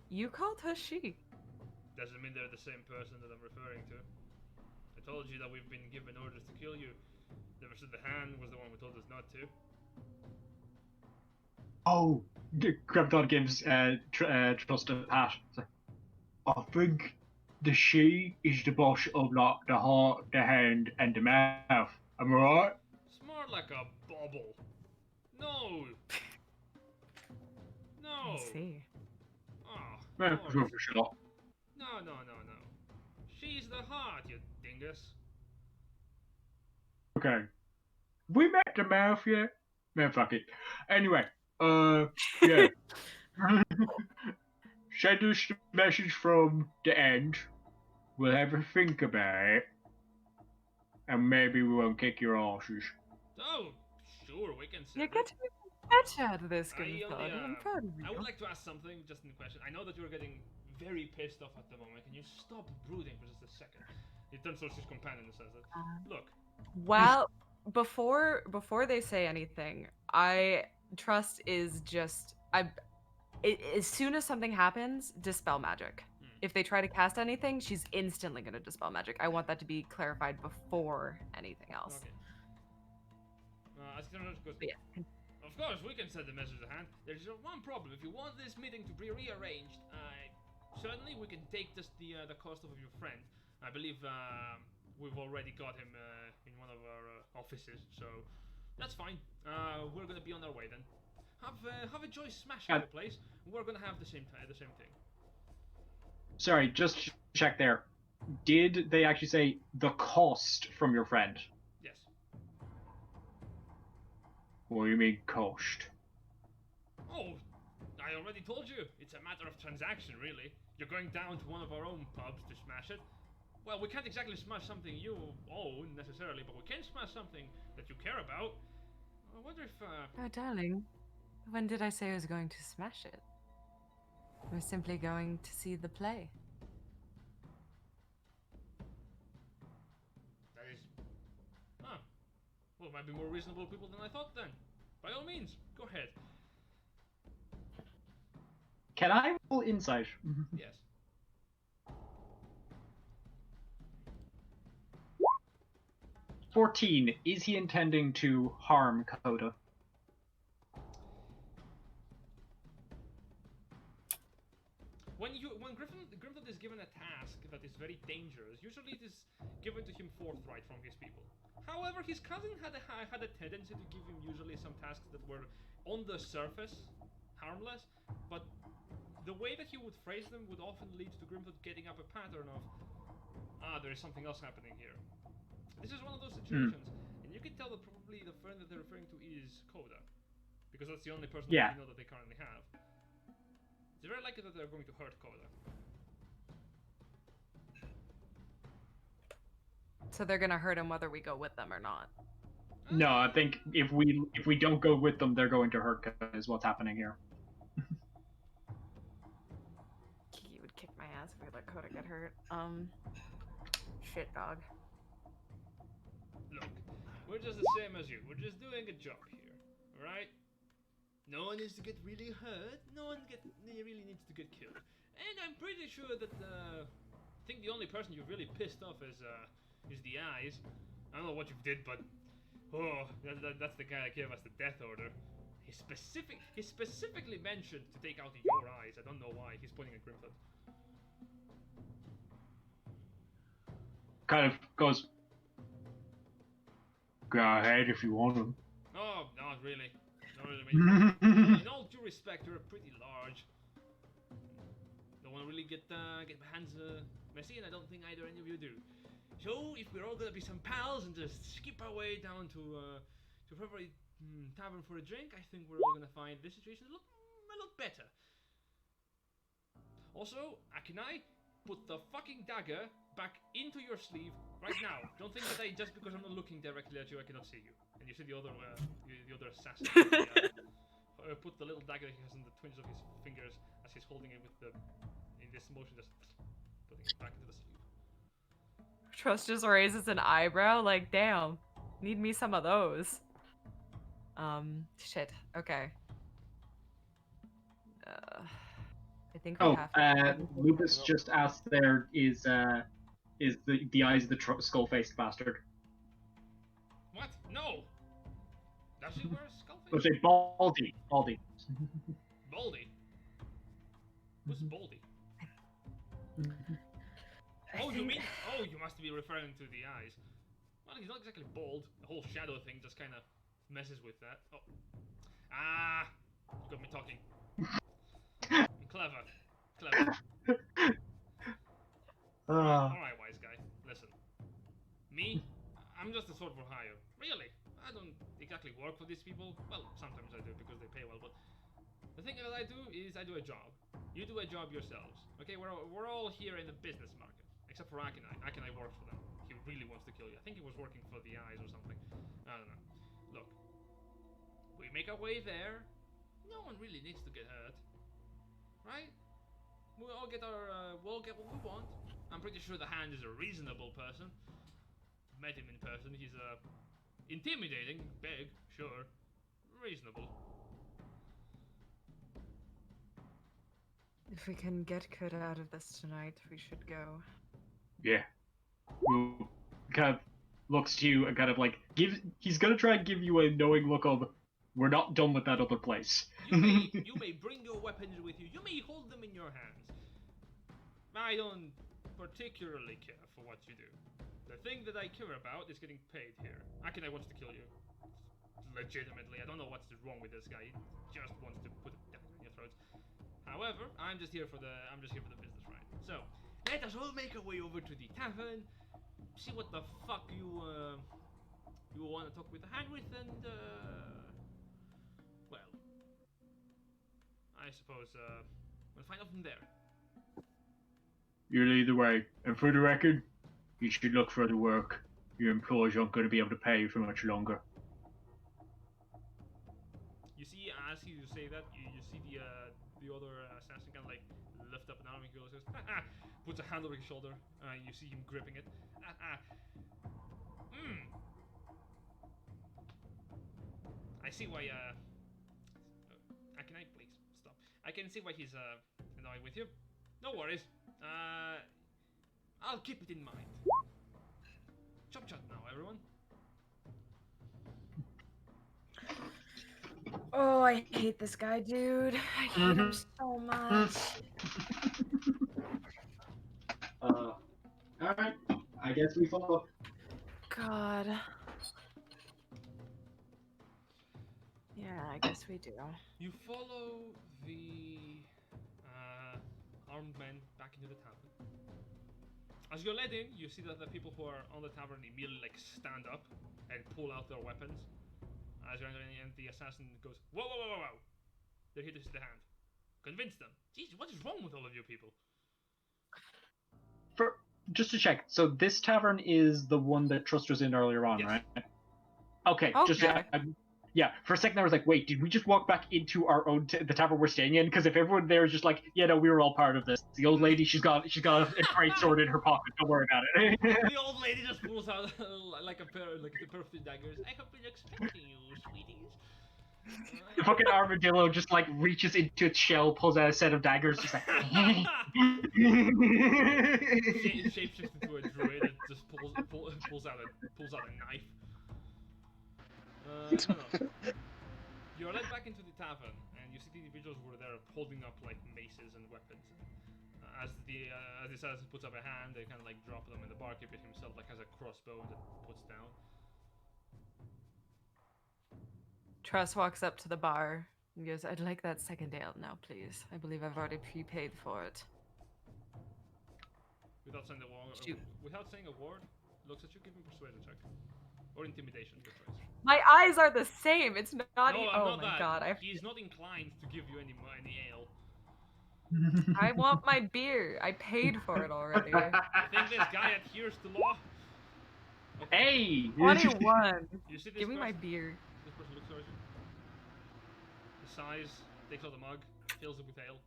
You called her she. Doesn't mean they're the same person that I'm referring to. I told you that we've been given orders to kill you. Never said the Hand was the one who told us not to. Oh, Grimthon gives Trust a pat. I think the she is the boss of like the heart, the hand, and the mouth. Am I right? It's more like a bauble. No. No. I see. Oh, Yeah, Lord. for sure. No. She's the heart, you dingus. Okay. We met the mouth yet? Man, fuck it. Anyway, yeah. Send us the message from the end. We'll have a think about it. And maybe we won't kick your asses. Oh, sure, we can You're send it. getting better at this, I only, Grimthon. I'm proud of you. I would like to ask something, just in question. I know that you're getting very pissed off at the moment. Can you stop brooding for just a second? He turns towards his companion and says that, look, Well, before they say anything, Trust is just as soon as something happens, dispel magic. If they try to cast anything, she's instantly gonna dispel magic. I want that to be clarified before anything else. okay. As Zerenel goes, But yeah. of course, we can send the message to Hand. There's just one problem. If you want this meeting to be rearranged, certainly we can take just the cost of your friend. I believe we've already got him in one of our offices, so that's fine. We're gonna be on our way then. Have a joy smashing the place. We're gonna have the same thing. Sorry, just check there. Did they actually say the cost from your friend? Yes. What do you mean cost? Oh, I already told you. It's a matter of transaction, really. You're going down to one of our own pubs to smash it. Well, we can't exactly smash something you own necessarily, but we can smash something that you care about. I wonder if Oh, darling, when did I say I was going to smash it? We're simply going to see the play. that is. Huh. Well, might be more reasonable people than I thought then. By all means, go ahead. Can I roll insight? Yes. 14. Is he intending to harm Coda? When Grimthon is given a task that is very dangerous, usually it is given to him forthright from his people. However, his cousin had a tendency to give him usually some tasks that were on the surface harmless, but the way that he would phrase them would often lead to Grimthon getting up a pattern of, there is something else happening here. This is one of those situations, and you can tell that probably the friend that they're referring to is Coda, because that's the only person that you know that they currently have. It's very likely that they're going to hurt Coda. So they're gonna hurt him whether we go with them or not. No, I think if we don't go with them, they're going to hurt Coda, is what's happening here. Kiki would kick my ass if we let Coda get hurt. Shit, dog. Look, we're just the same as you. We're just doing a job here, alright? No one needs to get really hurt. No one really needs to get killed. And I'm pretty sure that I think the only person you've really pissed off is the Eyes. I don't know what you did, but that's the guy that gave us the death order. He specifically mentioned to take out your eyes. I don't know why. He's pointing at Grimthon. Kind of goes, go ahead if you want them. Oh, not really. Not really. I mean, in all due respect, you're pretty large. Don't want to really get my hands messy, and I don't think either any of you do. So, if we're all gonna be some pals and just skip our way down to February tavern for a drink, I think we're all gonna find this situation a lot better. Also, Akinai, put the fucking dagger back into your sleeve right now. Don't think that just because I'm not looking directly at you, I cannot see you. And you see the other assassin put the little dagger he has on the twins of his fingers as he's holding it in this motion, just putting it back into the sleeve. Trust just raises an eyebrow, like, damn, need me some of those. Shit. Okay. I think we have to. Lupus just asked there is the eyes of the skull-faced bastard. What? No! Does she wear a skull face? Let's say Baldy. Baldy? Who's Baldy? Oh, you mean? Oh, you must be referring to the eyes. Well, he's not exactly bald. The whole shadow thing just kind of messes with that. Oh. Ah! You got me talking. Clever. Alright, wise guy. Listen. Me? I'm just a sword for hire. Really? I don't exactly work for these people. Well, sometimes I do because they pay well, but the thing that I do is I do a job. You do a job yourselves. Okay, we're all here in the business market. Except for Akinai. Akinai works for them. He really wants to kill you. I think he was working for the eyes or something. I don't know. Look. We make our way there. No one really needs to get hurt. Right? We'll all get we'll get what we want. I'm pretty sure the Hand is a reasonable person. Met him in person. He's intimidating, big, sure, reasonable. If we can get Kurt out of this tonight, we should go. Yeah. Who kind of looks to you and kind of like he's gonna try and give you a knowing look of, we're not done with that other place. You may bring your weapons with you. You may hold them in your hands. I don't particularly care for what you do. The thing that I care about is getting paid here. Akinai wants to kill you. Legitimately. I don't know what's wrong with this guy. He just wants to put a dagger in your throats. However, I'm just here for the business, right? So, let us all make our way over to the tavern, see what the fuck you want to talk with the Hand with, and well, I suppose we'll find out from there. You'll either way, and for the record, you should look for other work. Your employers aren't going to be able to pay you for much longer. You see, as you say that, you see the other assassin kind of like lift up an arm and he goes, puts a hand over his shoulder. You see him gripping it. I see why. Can I please stop? I can see why he's annoyed with you. No worries. I'll keep it in mind. Chop chop now, everyone. Oh, I hate this guy, dude. I hate him so much. Alright. I guess we follow. God. Yeah, I guess we do. You follow the armed men back into the tavern. As you're led in, you see that the people who are on the tavern immediately like stand up and pull out their weapons. As you're entering, and the assassin goes, whoa, whoa, whoa, whoa, whoa! They're here to see the Hand. Convince them. Jeez, what is wrong with all of you people? Just to check, so this tavern is the one that Trust was in earlier on, Yes. right? Okay, just yeah. For a second, I was like, wait, did we just walk back into our own the tavern we're staying in? Because if everyone there is just like, yeah, no, we were all part of this. The old lady, she's got a great sword in her pocket. Don't worry about it. The old lady just pulls out like a pair of two daggers. I have been expecting you, sweeties. The fucking armadillo just like reaches into its shell, pulls out a set of daggers, just like. Shapeshifts into a druid and just pulls out a knife. No. You're led back into the tavern, and you see the individuals who were there holding up like maces and weapons. As the assassin puts up a hand, they kind of like drop them, and the barkeeper himself like has a crossbow that puts down. Truss walks up to the bar and goes, I'd like that second ale now, please. I believe I've already prepaid for it. Without saying a word, looks at you, give me a persuasion check. Or intimidation, your choice. My eyes are the same. It's not. No, Oh not my that. god! He's not inclined to give you any ale. I want my beer. I paid for it already. You think this guy adheres to law? Okay. Hey! 21. You see this Give me my person? beer. This person looks towards you. He sighs, takes out the mug, fills it with ale.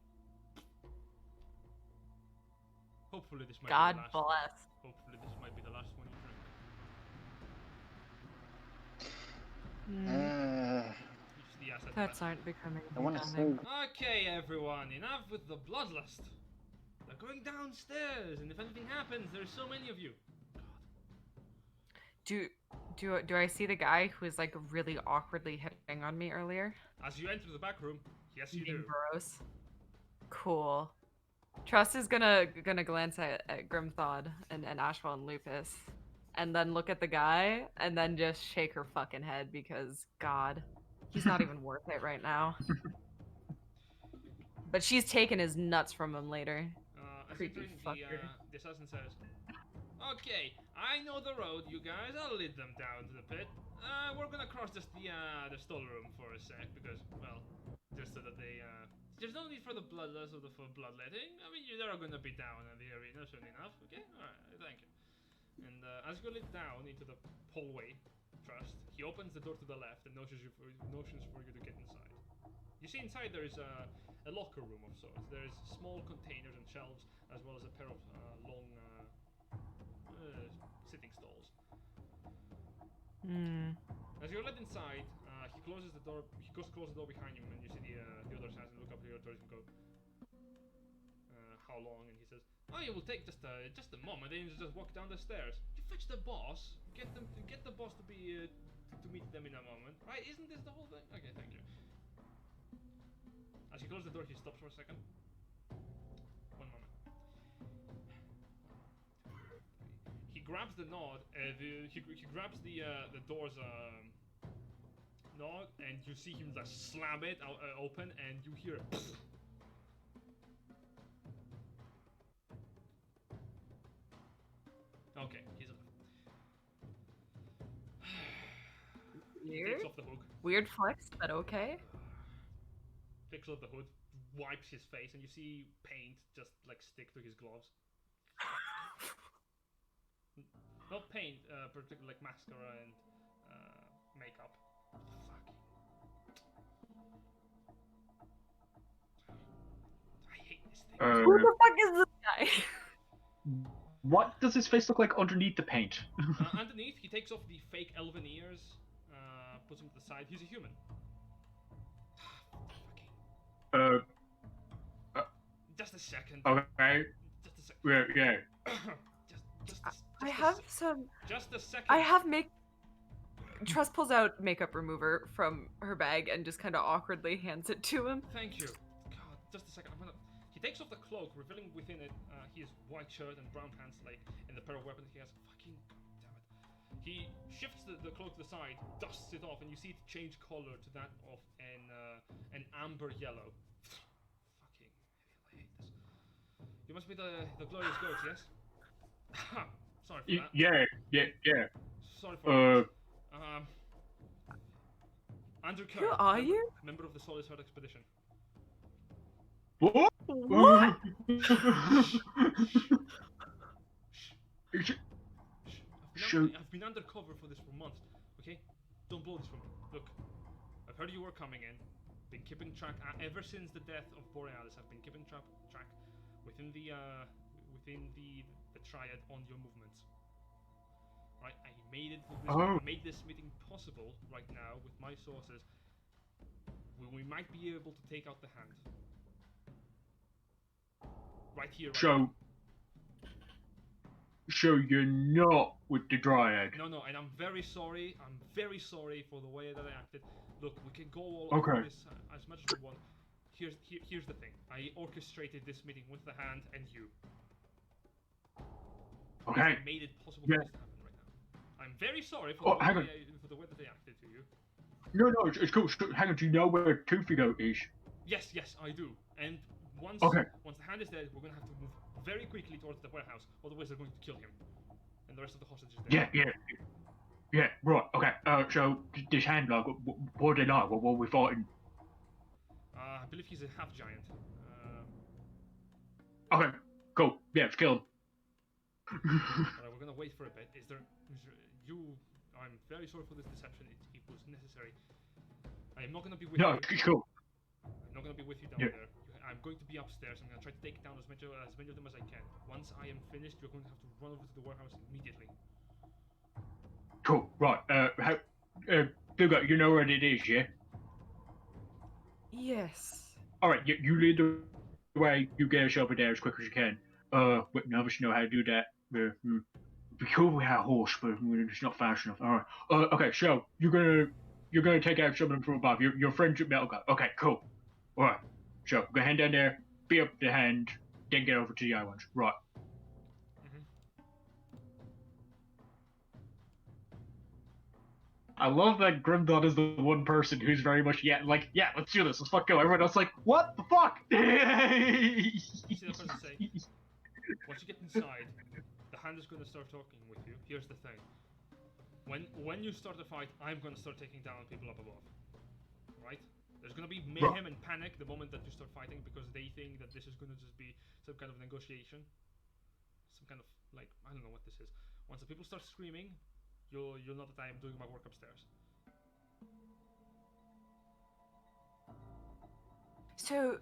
Hopefully this might God be the last. bless. Hopefully this might be the last one you drink. Uh, You see the asset Pets aren't becoming I want to say becoming. Okay, everyone, enough with the bloodlust. They're going downstairs, and if anything happens, there's so many of you. Do I see the guy who was like really awkwardly hitting on me earlier? As you enter the back room, yes, you Eating do. burrows. Cool. Trust is gonna glance at Grimthod and Ashwell and Lupus, and then look at the guy, and then just shake her fucking head because God, he's not even worth it right now. But she's taking his nuts from him later. As Creepy entering, fucker. the assassin says, "Okay, I know the road, you guys. I'll lead them down to the pit. We're gonna cross the storeroom for a sec because, well, just so that they there's no need for the bloodlust or for bloodletting. I mean, they're gonna be down in the arena soon enough. Okay, all right, thank you." And as you lead down into the hallway, Trust, he opens the door to the left and motions for you to get inside. You see inside there is a locker room of sorts. There's small containers and shelves, as well as a pair of long sitting stalls. As you're led inside, he closes the door. He goes to close the door behind you, and you see the other assassin look up to your towards and go, "How long?" And he says, "Oh, it will take just a moment. Then you just walk down the stairs. You fetch the boss. Get the boss to be to meet them in a moment, right? Isn't this the whole thing? Okay, thank you." As you close the door, he stops for a second. One moment. He grabs the nod. He grabs the door's nod, and you see him just slam it open, and you hear. Okay, he's alive. He takes off the hook. Weird flex, but okay. Picks up the hood, wipes his face, and you see paint just like stick to his gloves. Not paint, particularly like mascara and makeup. Fuck. I hate this thing. Who the fuck is this guy? What does his face look like underneath the paint? Underneath, he takes off the fake elven ears, puts them to the side. He's a human. Just a second. Okay. Just a second. Yeah. I have some. Just a second. I have make. Trust pulls out makeup remover from her bag and just kind of awkwardly hands it to him. Thank you. God, just a second. He takes off the cloak, revealing within it his white shirt and brown pants, like, and the pair of weapons he has. Fucking damn it. He shifts the cloak to the side, dusts it off, and you see it change color to that of an amber yellow. Fucking hell, I hate this. You must be the glorious goat, yes? Sorry for that. Yeah. Sorry for that. Andrew Kerr. Who are you? Member of the Solid Heart Expedition. What? What? I've been undercover for this for months, okay? Don't blow this for me. Look, I've heard you were coming in. Been keeping track ever since the death of Borealis. I've been keeping track within the Triad on your movements. Right, I made this meeting possible right now with my sources. We might be able to take out the hand. Right here. Right So you're not with the Dryad? No, and I'm very sorry. I'm very sorry for the way that I acted. Look, we can go all over this as much as we want. Here's the thing. I orchestrated this meeting with the hand and you. Okay. I made it possible for this to happen right now. I'm very sorry for the way that I acted to you. No, it's cool. Hang on, do you know where Toothy Goat is? Yes, I do. And once the hand is dead, we're gonna have to move very quickly towards the warehouse. Otherwise, they're going to kill him, and the rest of the hostages. Yeah. Right. Okay. So this hand, like, what are they like? What are we fighting? I believe he's a half giant. Okay, cool. Yeah, let's kill him. Alright, we're gonna wait for a bit. I'm very sorry for this deception. It was necessary. I am not gonna be with No, you. cool. I'm not gonna be with you down Yeah. there. I'm going to be upstairs. I'm gonna try to take down as many of them as I can. Once I am finished, you're going to have to run over to the warehouse immediately. Cool. Right. Bluegut, you know where it is, yeah? Yes. All right. You lead the way. You get us over there as quick as you can. But none of us know how to do that. We could we had a horse, but it's not fast enough. All right. Okay. So you're gonna take out someone from above. Your friendship metal guy. Okay. Cool. All right. So go hand down there, beat up the hand, then get over to the islands. Right. I love that Grimdon is the one person who's very much let's do this, let's fuck go. Everyone else like, what the fuck? You see the person say, once you get inside, the hand is going to start talking with you. Here's the thing. When you start a fight, I'm going to start taking down people up above. Right? There's going to be mayhem and panic the moment that you start fighting because they think that this is going to just be some kind of negotiation. Some kind of, like, I don't know what this is. Once the people start screaming, you'll know that I am doing my work upstairs. So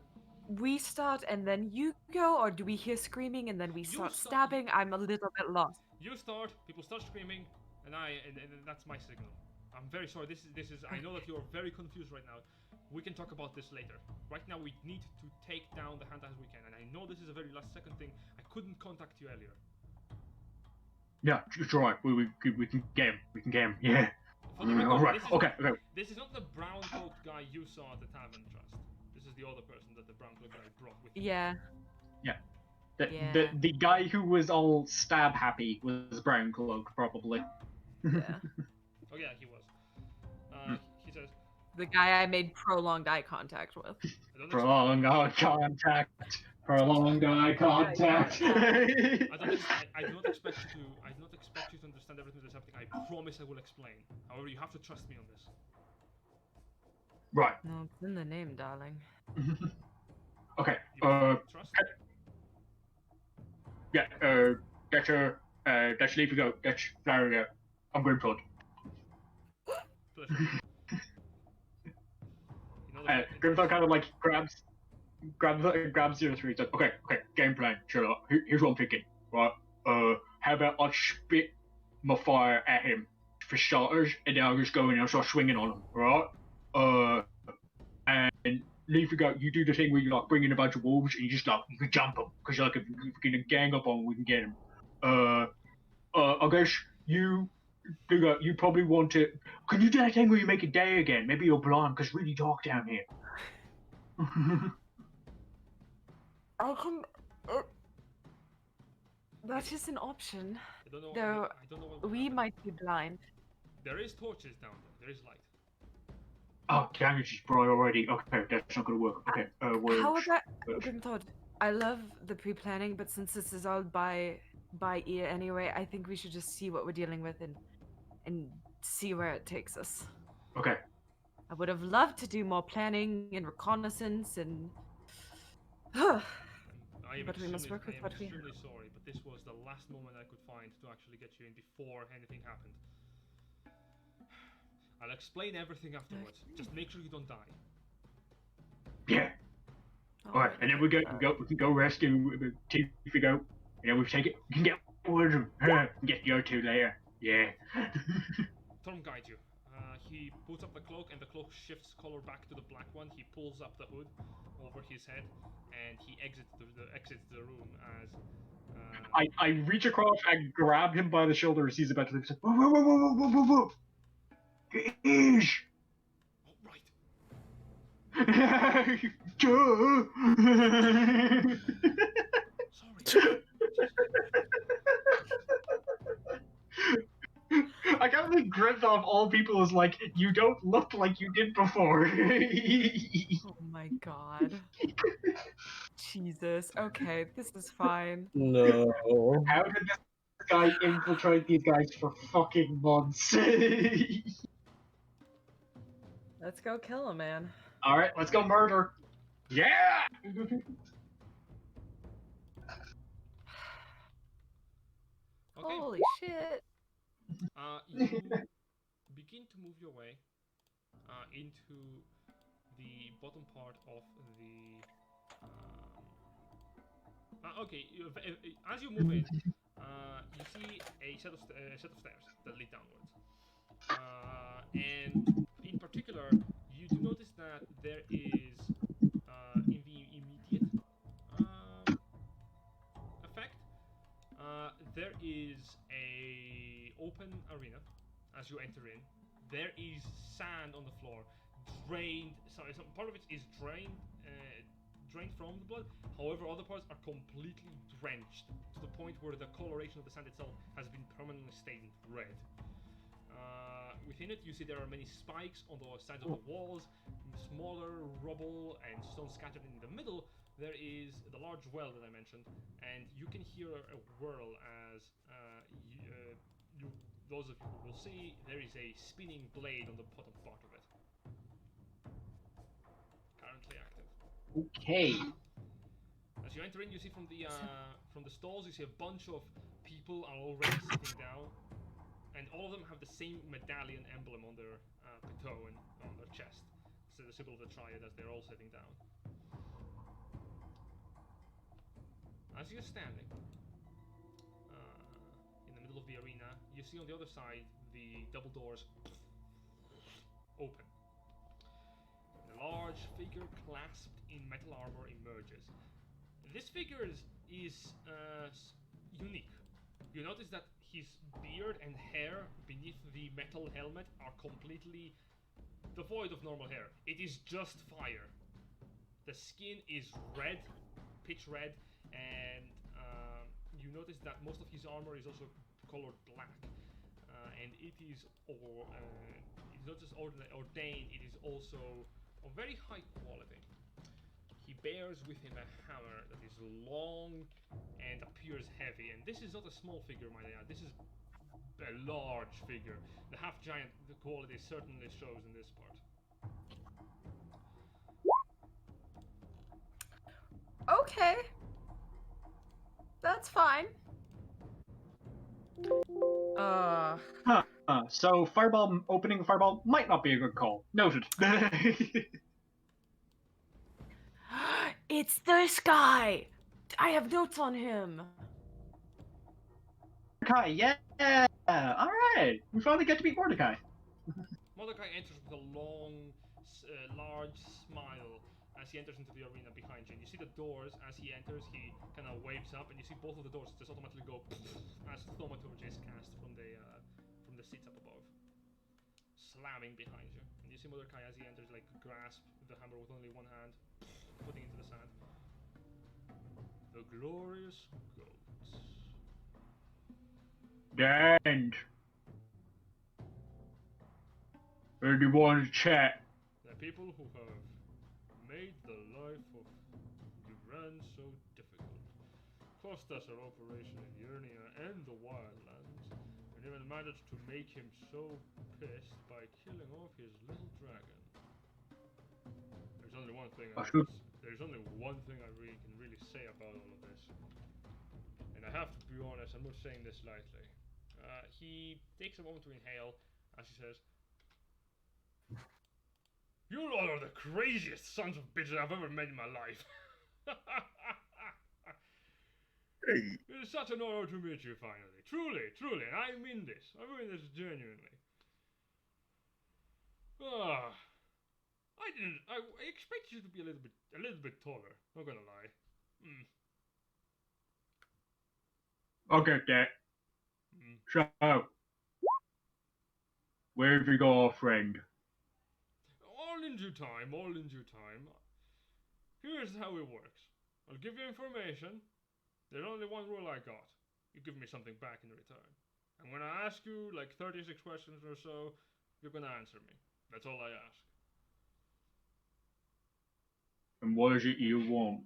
we start and then you go, or do we hear screaming and then we start stabbing? I'm a little bit lost. You start, people start screaming, and that's my signal. I'm very sorry. This is. I know that you're very confused right now. We can talk about this later. Right now, we need to take down the hand as we can, and I know this is a very last second thing. I couldn't contact you earlier. Yeah, it's alright. We can get him. We can get him. Yeah. Alright. Okay. This is not the brown coat guy you saw at the tavern, Trust. This is the other person that the brown coat guy brought with him. Yeah. The guy who was all stab happy was Brown Cloak, probably. Yeah. Oh yeah, he was. He says. The guy I made prolonged eye contact with. Prolonged eye contact. Prolonged eye contact. I do not expect you to understand everything that's happening. I promise I will explain. However, you have to trust me on this. Right. No, it's in the name, darling. Okay. Trust? Yeah. That's leave you go. That's flower go. I'm going to Pleasure. Grimthor kind of like grabs the other three. Says, okay, game plan. Sure. Here's what I'm thinking. Right. How about I spit my fire at him for starters, and then I'll just go in and start swinging on him. Right. And leave you go. You do the thing where you like bring in a bunch of wolves and you just like you can jump them because like if we can gang up on them, we can get him. I guess you probably want to. Can you do that thing where you make it day again? Maybe you're blind because it's really dark down here. I can. That is an option. I don't know. Though I don't know what we might be blind. There is torches down there. There is light. Oh, damn it, she's bright already. Okay, that's not gonna work. Okay, How about Grimthod? I love the pre-planning, but since this is all by ear anyway, I think we should just see what we're dealing with and see where it takes us. Okay. I would have loved to do more planning and reconnaissance and. But we must work with what we have. I'm extremely sorry, but this was the last moment I could find to actually get you in before anything happened. I'll explain everything afterwards. Just make sure you don't die. Yeah. Alright, and then we can go rescue Tifa go. And then we take it. We can get one of them. Get the other two later. Yeah. Torm guides you. He puts up the cloak, and the cloak shifts color back to the black one. He pulls up the hood over his head, and he exits the room as. I reach across and grab him by the shoulder as he's about to leave. Whoa. Ish. Oh, right. Sorry. I can't believe Grimthor of all people is like, you don't look like you did before. Oh my god. Jesus. Okay, this is fine. No. How did this guy infiltrate these guys for fucking months? Let's go kill him, man. Alright, let's go murder. Yeah! Okay. Holy shit. You begin to move your way into the bottom part of the. Okay, as you move in, you see a set of stairs that lead downwards, and in particular, you do notice that there is in the immediate effect, there is a open arena as you enter in. There is sand on the floor, drained. Sorry, some part of it is drained from the blood. However, other parts are completely drenched to the point where the coloration of the sand itself has been permanently stained red. Within it, you see there are many spikes on the sides of the walls, smaller rubble and stones scattered in the middle. There is the large well that I mentioned, and you can hear a whirl as those of you who will see, there is a spinning blade on the bottom part of it. Currently active. Okay. As you enter in, you see from the stalls, you see a bunch of people are already sitting down, and all of them have the same medallion emblem on their plateau and on their chest. So the symbol of the Triad as they're all sitting down. As you're standing in the middle of the arena, you see on the other side the double doors open. And a large figure clasped in metal armor emerges. This figure is unique. You notice that his beard and hair beneath the metal helmet are completely devoid of normal hair. It is just fire. The skin is red, pitch red, and you notice that most of his armor is also colored black, and it is it's not just ordained, it is also of very high quality. He bears with him a hammer that is long and appears heavy, and this is not a small figure, might I add. This is a large figure. The half-giant quality certainly shows in this part. Okay. That's fine. So opening fireball might not be a good call. Noted. It's this guy! I have notes on him. Mordecai, yeah! Alright! We finally get to meet Mordecai. Moderkai enters with a long, large smile as he enters into the arena behind you. And you see the doors as he enters, he kind of waves up, and you see both of the doors just automatically go as thaumaturgy is cast from the seats up above, slamming behind you. And you see Moderkai as he enters, like, grasp the hammer with only one hand, putting it into the sand. The glorious goats. And anyone to chat? The people who have made the life of Duran so difficult, cost us our operation in Urnia and the Wildlands, and even managed to make him so pissed by killing off his little dragon. There's only one thing I can really say about all of this, and I have to be honest, I'm not saying this lightly. He takes a moment to inhale as he says, "You all are the craziest sons of bitches I've ever met in my life." Hey. It is such an honor to meet you finally. Truly, truly, and I mean this. I mean this genuinely. I expected you to be a little bit taller, not gonna lie. Okay, Dad. So, where have you go, friend? All in due time, all in due time. Here's how it works. I'll give you information. There's only one rule I got. You give me something back in return. And when I ask you like 36 questions or so, you're gonna answer me. That's all I ask. And what is it you want?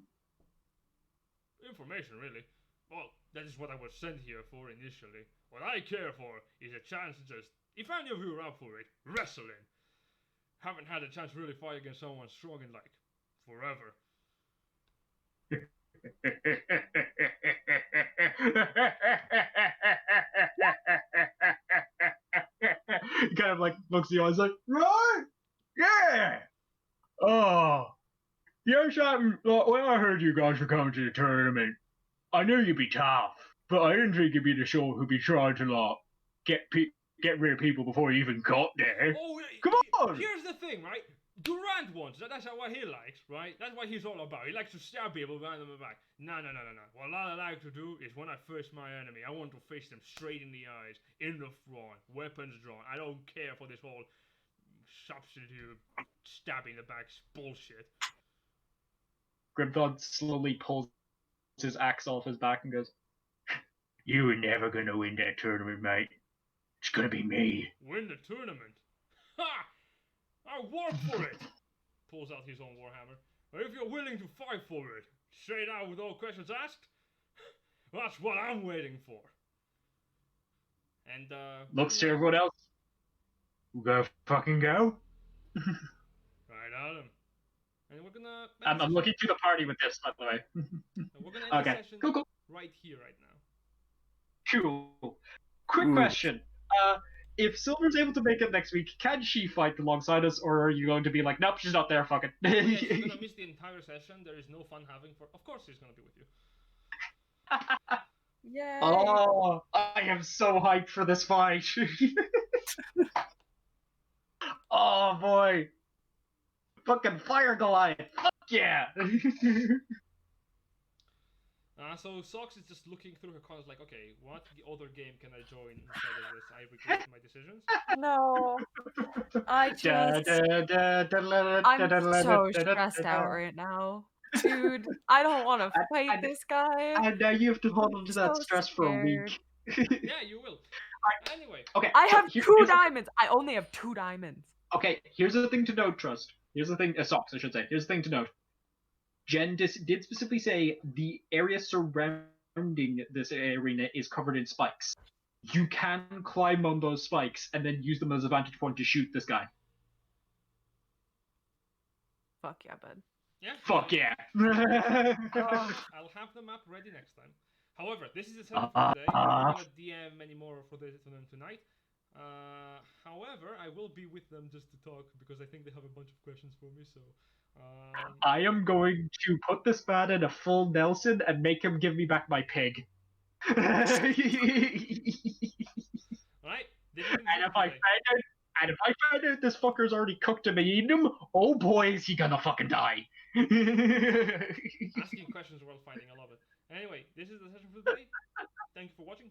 Information, really. Well, that is what I was sent here for initially. What I care for is a chance to just, if any of you are up for it, wrestle in. Haven't had a chance to really fight against someone strong in like forever. He kind of like looks at you and is like, right? Yeah. Oh. Yeah, something. When I heard you guys were coming to the tournament, I knew you'd be tough, but I didn't think you'd be the sort who'd be trying to like get rid of people before you even got there. Oh, Come on! Here's the thing, right? Durant wants that. That's what he likes, right? That's what he's all about. He likes to stab people behind them back. No. What I like to do is when I face my enemy, I want to face them straight in the eyes, in the front, weapons drawn. I don't care for this whole substitute stabbing the back bullshit. Grimthon slowly pulls his axe off his back and goes, "You were never gonna win that tournament, mate. It's gonna be me." Win the tournament? Ha! I work for it! Pulls out his own warhammer. But if you're willing to fight for it, straight out with all questions asked, that's what I'm waiting for. And, Looks to everyone else. We gotta fucking go. right on him. And we're gonna... I'm looking to the party with this, by the way. We're gonna end the session cool. right here, right now. Cool. Quick question. If Silver's able to make it next week, can she fight alongside us, or are you going to be like, nope, she's not there, fuck it? Yeah, she's gonna miss the entire session. There is no fun having for... Of course she's gonna be with you. Yay! Oh, I am so hyped for this fight. Oh boy. Fucking fire Goliath. Fuck yeah. So Sox is just looking through her cards like, okay, what other game can I join instead of this? I regret my decisions. No, I just I'm so stressed out right now, dude. I don't want to fight this guy. And now you have to hold on to that So stress for a week. Yeah, you will. Anyway. Okay. I so have two diamonds. I only have 2 diamonds. Okay, here's the thing to note, Trust. Here's the thing, Socks, I should say. Here's the thing to note. Jen did specifically say the area surrounding this arena is covered in spikes. You can climb on those spikes and then use them as a vantage point to shoot this guy. Fuck yeah, bud. Yeah. Fuck yeah. I'll have the map ready next time. However, this is the session for today. I'm not gonna DM any more for them tonight. However, I will be with them just to talk because I think they have a bunch of questions for me. So. I am going to put this man in a full Nelson and make him give me back my pig. Right? And if I find out this fucker's already cooked him and eaten him, oh boy, is he gonna fucking die. Asking questions while fighting, I love it. Anyway, this is the session for today. Thank you for watching.